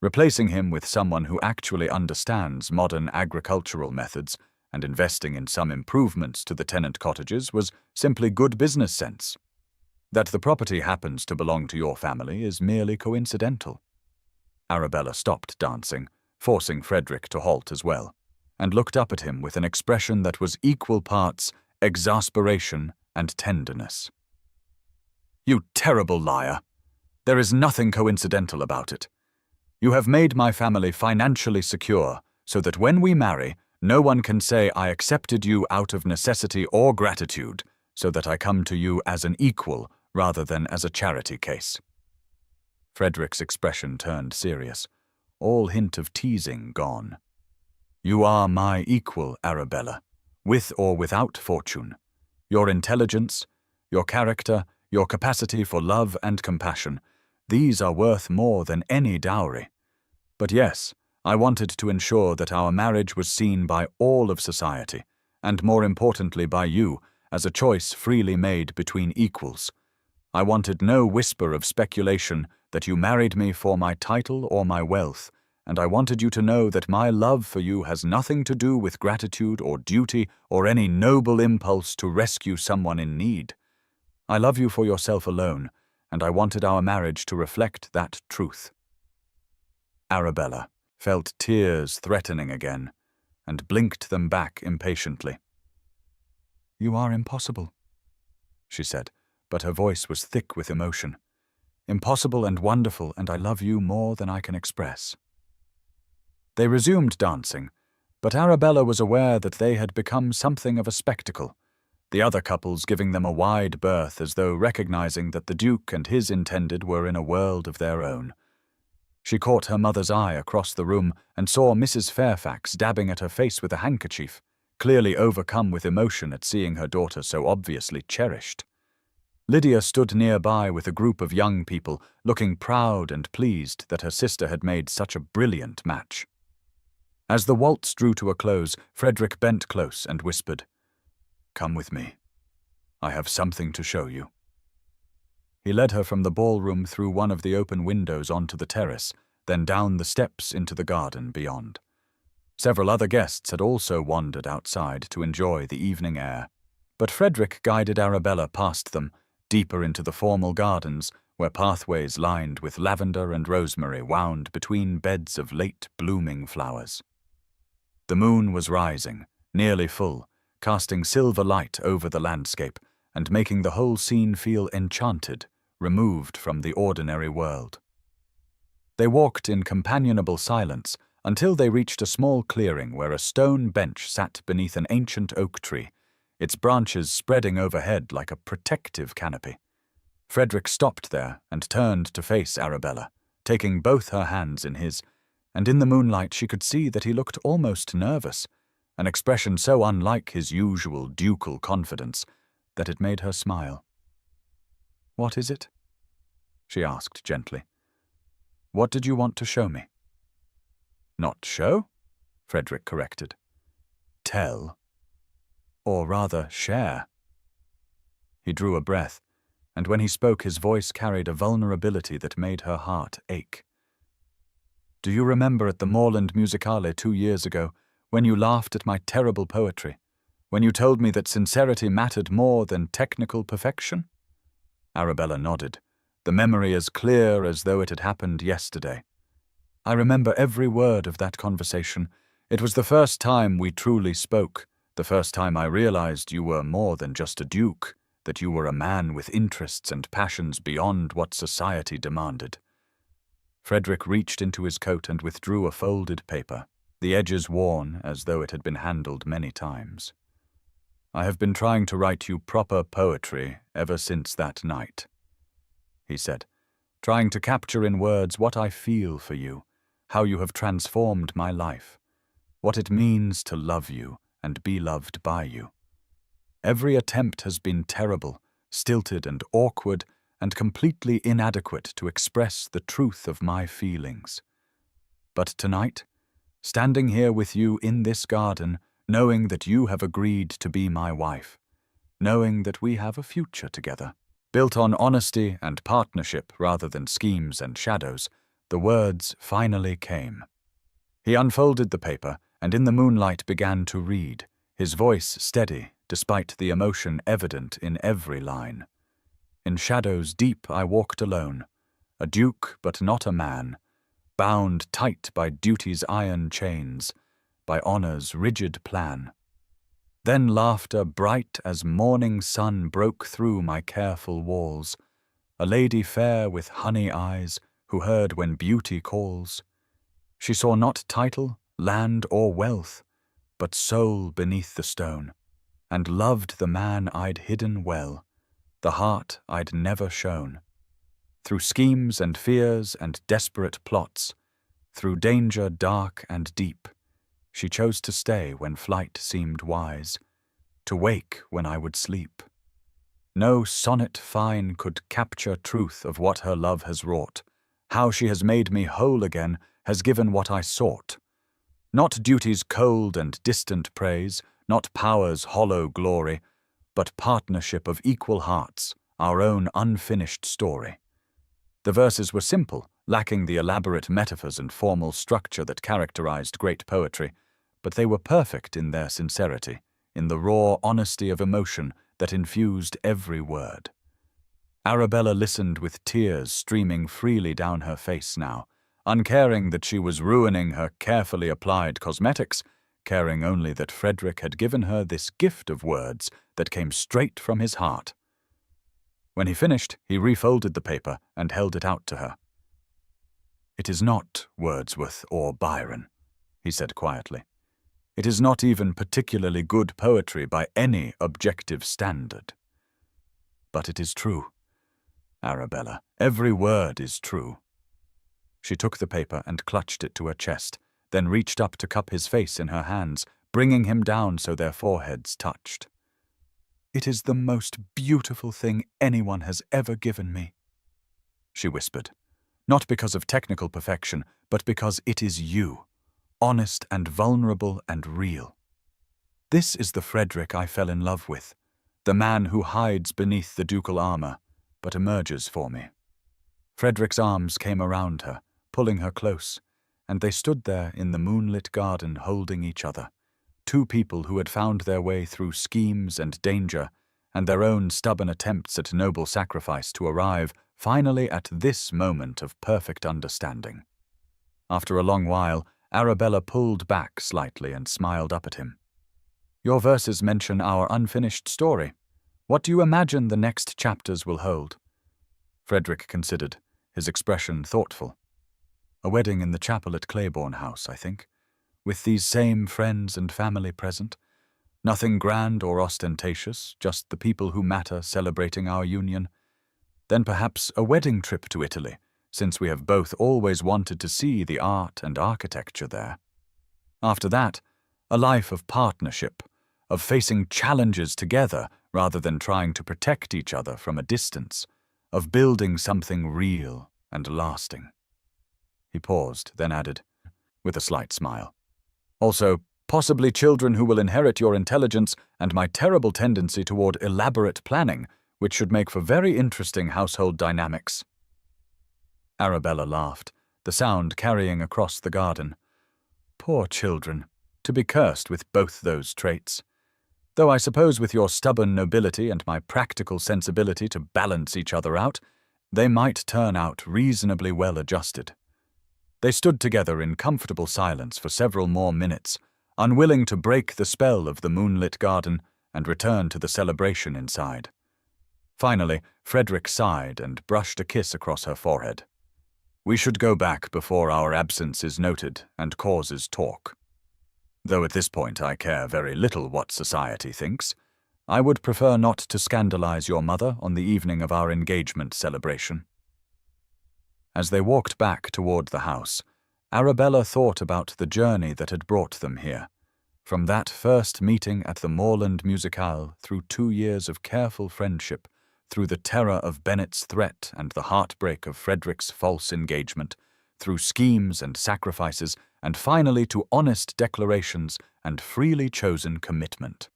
Replacing him with someone who actually understands modern agricultural methods and investing in some improvements to the tenant cottages was simply good business sense. That the property happens to belong to your family is merely coincidental. Arabella stopped dancing, forcing Frederick to halt as well, and looked up at him with an expression that was equal parts exasperation and tenderness. "You terrible liar! There is nothing coincidental about it. You have made my family financially secure so that when we marry, no one can say I accepted you out of necessity or gratitude, so that I come to you as an equal rather than as a charity case." Frederick's expression turned serious, all hint of teasing gone. "You are my equal, Arabella, with or without fortune. Your intelligence, your character, your capacity for love and compassion, these are worth more than any dowry. But yes, I wanted to ensure that our marriage was seen by all of society, and more importantly by you, as a choice freely made between equals. I wanted no whisper of speculation that you married me for my title or my wealth, and I wanted you to know that my love for you has nothing to do with gratitude or duty or any noble impulse to rescue someone in need. I love you for yourself alone, and I wanted our marriage to reflect that truth." Arabella felt tears threatening again, and blinked them back impatiently. "You are impossible," she said, but her voice was thick with emotion. "Impossible and wonderful, and I love you more than I can express." They resumed dancing, but Arabella was aware that they had become something of a spectacle, the other couples giving them a wide berth as though recognizing that the Duke and his intended were in a world of their own. She caught her mother's eye across the room and saw Mrs. Fairfax dabbing at her face with a handkerchief, clearly overcome with emotion at seeing her daughter so obviously cherished. Lydia stood nearby with a group of young people, looking proud and pleased that her sister had made such a brilliant match. As the waltz drew to a close, Frederick bent close and whispered, "Come with me. I have something to show you." He led her from the ballroom through one of the open windows onto the terrace, then down the steps into the garden beyond. Several other guests had also wandered outside to enjoy the evening air, but Frederick guided Arabella past them, deeper into the formal gardens, where pathways lined with lavender and rosemary wound between beds of late-blooming flowers. The moon was rising, nearly full, casting silver light over the landscape and making the whole scene feel enchanted, removed from the ordinary world. They walked in companionable silence until they reached a small clearing where a stone bench sat beneath an ancient oak tree, its branches spreading overhead like a protective canopy. Frederick stopped there and turned to face Arabella, taking both her hands in his, and in the moonlight she could see that he looked almost nervous, an expression so unlike his usual ducal confidence that it made her smile. "What is it?" she asked gently. "What did you want to show me?" "Not show?" Frederick corrected. "Tell. Or rather, share." He drew a breath, and when he spoke his voice carried a vulnerability that made her heart ache. "Do you remember at the Moorland Musicale 2 years ago, when you laughed at my terrible poetry, when you told me that sincerity mattered more than technical perfection?" Arabella nodded, the memory as clear as though it had happened yesterday. "I remember every word of that conversation. It was the first time we truly spoke, the first time I realized you were more than just a duke, that you were a man with interests and passions beyond what society demanded." Frederick reached into his coat and withdrew a folded paper, the edges worn as though it had been handled many times. "I have been trying to write you proper poetry ever since that night," he said, "trying to capture in words what I feel for you, how you have transformed my life, what it means to love you and be loved by you. Every attempt has been terrible, stilted and awkward, and completely inadequate to express the truth of my feelings. But tonight, standing here with you in this garden, knowing that you have agreed to be my wife, knowing that we have a future together, built on honesty and partnership rather than schemes and shadows, the words finally came." He unfolded the paper and in the moonlight began to read, his voice steady despite the emotion evident in every line. "In shadows deep I walked alone, a duke but not a man, bound tight by duty's iron chains, by honor's rigid plan. Then laughter bright as morning sun broke through my careful walls, a lady fair with honey eyes, who heard when beauty calls. She saw not title, land, or wealth, but soul beneath the stone, and loved the man I'd hidden well, the heart I'd never shown. Through schemes and fears and desperate plots, through danger dark and deep, she chose to stay when flight seemed wise, to wake when I would sleep. No sonnet fine could capture truth of what her love has wrought, how she has made me whole again, has given what I sought. Not duty's cold and distant praise, not power's hollow glory, but partnership of equal hearts, our own unfinished story. The verses were simple, lacking the elaborate metaphors and formal structure that characterized great poetry, but they were perfect in their sincerity, in the raw honesty of emotion that infused every word. Arabella listened with tears streaming freely down her face now, uncaring that she was ruining her carefully applied cosmetics, caring only that Frederick had given her this gift of words that came straight from his heart. When he finished, he refolded the paper and held it out to her. "It is not Wordsworth or Byron," he said quietly. "It is not even particularly good poetry by any objective standard. But it is true, Arabella. Every word is true." She took the paper and clutched it to her chest, then reached up to cup his face in her hands, bringing him down so their foreheads touched. "It is the most beautiful thing anyone has ever given me," she whispered, "not because of technical perfection, but because it is you, honest and vulnerable and real. This is the Frederick I fell in love with, the man who hides beneath the ducal armor, but emerges for me." Frederick's arms came around her, pulling her close, and they stood there in the moonlit garden holding each other, two people who had found their way through schemes and danger, and their own stubborn attempts at noble sacrifice to arrive, finally, at this moment of perfect understanding. After a long while, Arabella pulled back slightly and smiled up at him. "Your verses mention our unfinished story. What do you imagine the next chapters will hold?" Frederick considered, his expression thoughtful. "A wedding in the chapel at Claiborne House, I think, with these same friends and family present. Nothing grand or ostentatious, just the people who matter celebrating our union. Then perhaps a wedding trip to Italy, since we have both always wanted to see the art and architecture there. After that, a life of partnership, of facing challenges together rather than trying to protect each other from a distance, of building something real and lasting." He paused, then added, with a slight smile, "Also, possibly children who will inherit your intelligence and my terrible tendency toward elaborate planning, which should make for very interesting household dynamics." Arabella laughed, the sound carrying across the garden. "Poor children, to be cursed with both those traits. Though I suppose with your stubborn nobility and my practical sensibility to balance each other out, they might turn out reasonably well adjusted." They stood together in comfortable silence for several more minutes, unwilling to break the spell of the moonlit garden and return to the celebration inside. Finally, Frederick sighed and brushed a kiss across her forehead. "We should go back before our absence is noted and causes talk. Though at this point I care very little what society thinks, I would prefer not to scandalize your mother on the evening of our engagement celebration." As they walked back toward the house, Arabella thought about the journey that had brought them here. From that first meeting at the Moorland Musicale, through 2 years of careful friendship, through the terror of Bennet's threat and the heartbreak of Frederick's false engagement, through schemes and sacrifices, and finally to honest declarations and freely chosen commitment.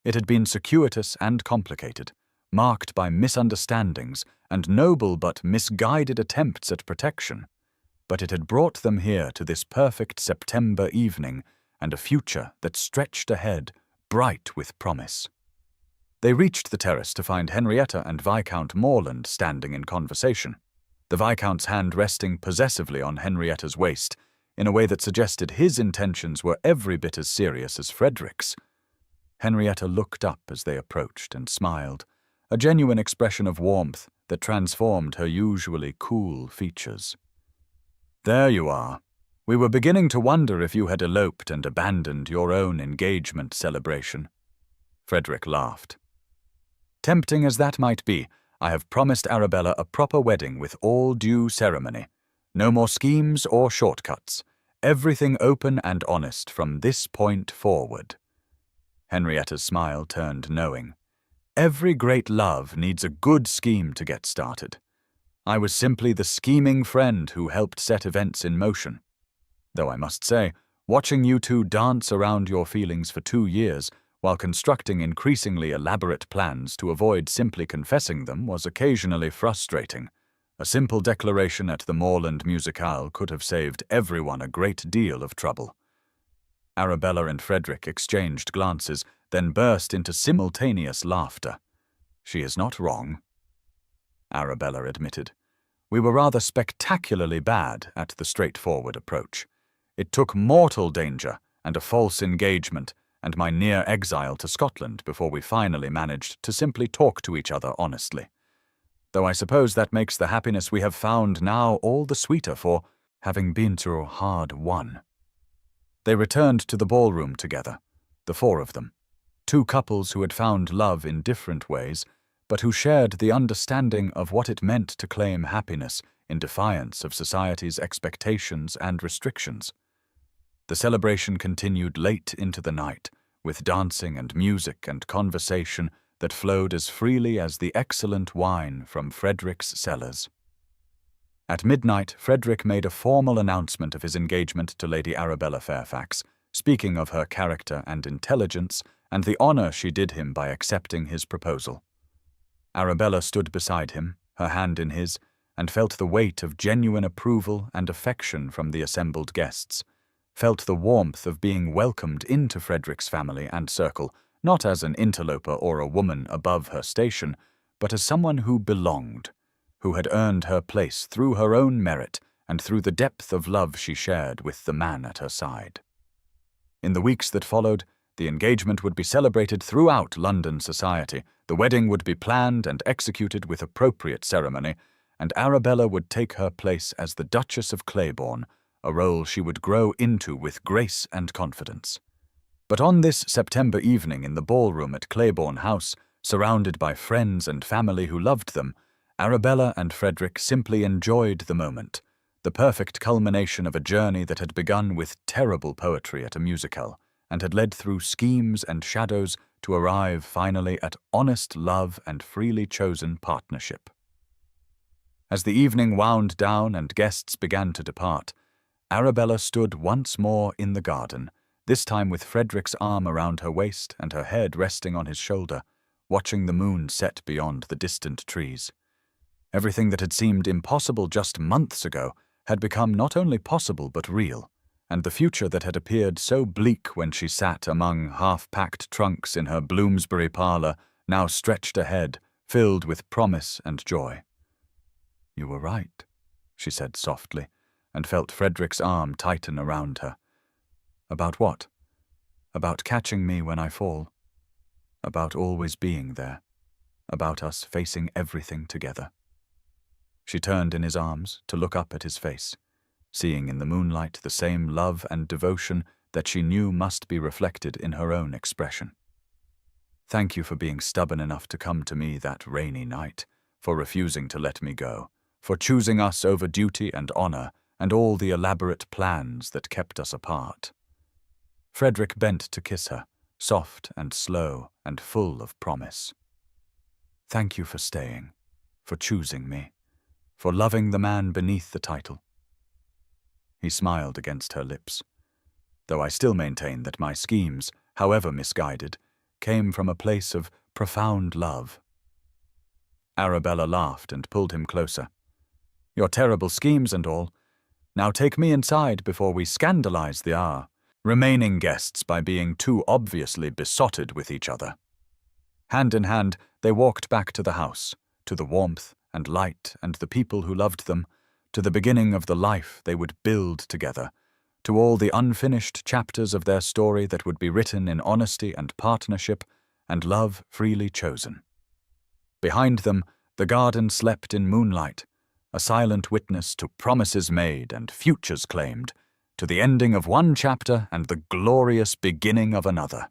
It had been circuitous and complicated, marked by misunderstandings and noble but misguided attempts at protection, but it had brought them here to this perfect September evening and a future that stretched ahead, bright with promise. They reached the terrace to find Henrietta and Viscount Moorland standing in conversation, the Viscount's hand resting possessively on Henrietta's waist, in a way that suggested his intentions were every bit as serious as Frederick's. Henrietta looked up as they approached and smiled, a genuine expression of warmth that transformed her usually cool features. "There you are. We were beginning to wonder if you had eloped and abandoned your own engagement celebration." Frederick laughed. Tempting as that might be, I have promised Arabella a proper wedding with all due ceremony. No more schemes or shortcuts. Everything open and honest from this point forward. Henrietta's smile turned knowing. Every great love needs a good scheme to get started. I was simply the scheming friend who helped set events in motion. Though I must say, watching you two dance around your feelings for 2 years while constructing increasingly elaborate plans to avoid simply confessing them was occasionally frustrating. A simple declaration at the Moorland Musicale could have saved everyone a great deal of trouble. Arabella and Frederick exchanged glances, then burst into simultaneous laughter. She is not wrong, Arabella admitted. We were rather spectacularly bad at the straightforward approach. It took mortal danger and a false engagement and my near exile to Scotland before we finally managed to simply talk to each other honestly. Though I suppose that makes the happiness we have found now all the sweeter for having been through hard won. They returned to the ballroom together, the 4 of them, 2 couples who had found love in different ways, but who shared the understanding of what it meant to claim happiness in defiance of society's expectations and restrictions. The celebration continued late into the night, with dancing and music and conversation that flowed as freely as the excellent wine from Frederick's cellars. At midnight, Frederick made a formal announcement of his engagement to Lady Arabella Fairfax, speaking of her character and intelligence and the honor she did him by accepting his proposal. Arabella stood beside him, her hand in his, and felt the weight of genuine approval and affection from the assembled guests, felt the warmth of being welcomed into Frederick's family and circle, not as an interloper or a woman above her station, but as someone who belonged, who had earned her place through her own merit and through the depth of love she shared with the man at her side. In the weeks that followed, the engagement would be celebrated throughout London society, the wedding would be planned and executed with appropriate ceremony, and Arabella would take her place as the Duchess of Claiborne, a role she would grow into with grace and confidence. But on this September evening in the ballroom at Claiborne House, surrounded by friends and family who loved them, Arabella and Frederick simply enjoyed the moment, the perfect culmination of a journey that had begun with terrible poetry at a musicale, and had led through schemes and shadows to arrive finally at honest love and freely chosen partnership. As the evening wound down and guests began to depart, Arabella stood once more in the garden, this time with Frederick's arm around her waist and her head resting on his shoulder, watching the moon set beyond the distant trees. Everything that had seemed impossible just months ago had become not only possible but real, and the future that had appeared so bleak when she sat among half-packed trunks in her Bloomsbury parlour now stretched ahead, filled with promise and joy. "You were right," she said softly, and felt Frederick's arm tighten around her. "About what? About catching me when I fall. About always being there. About us facing everything together." She turned in his arms to look up at his face, seeing in the moonlight the same love and devotion that she knew must be reflected in her own expression. "Thank you for being stubborn enough to come to me that rainy night, for refusing to let me go, for choosing us over duty and honor and all the elaborate plans that kept us apart." Frederick bent to kiss her, soft and slow and full of promise. "Thank you for staying, for choosing me, for loving the man beneath the title." He smiled against her lips, though I still maintain that my schemes, however misguided, came from a place of profound love. Arabella laughed and pulled him closer. "Your terrible schemes and all. Now take me inside before we scandalize the remaining guests by being too obviously besotted with each other." Hand in hand, they walked back to the house, to the warmth and light and the people who loved them, to the beginning of the life they would build together, to all the unfinished chapters of their story that would be written in honesty and partnership and love freely chosen. Behind them, the garden slept in moonlight, a silent witness to promises made and futures claimed, to the ending of one chapter and the glorious beginning of another.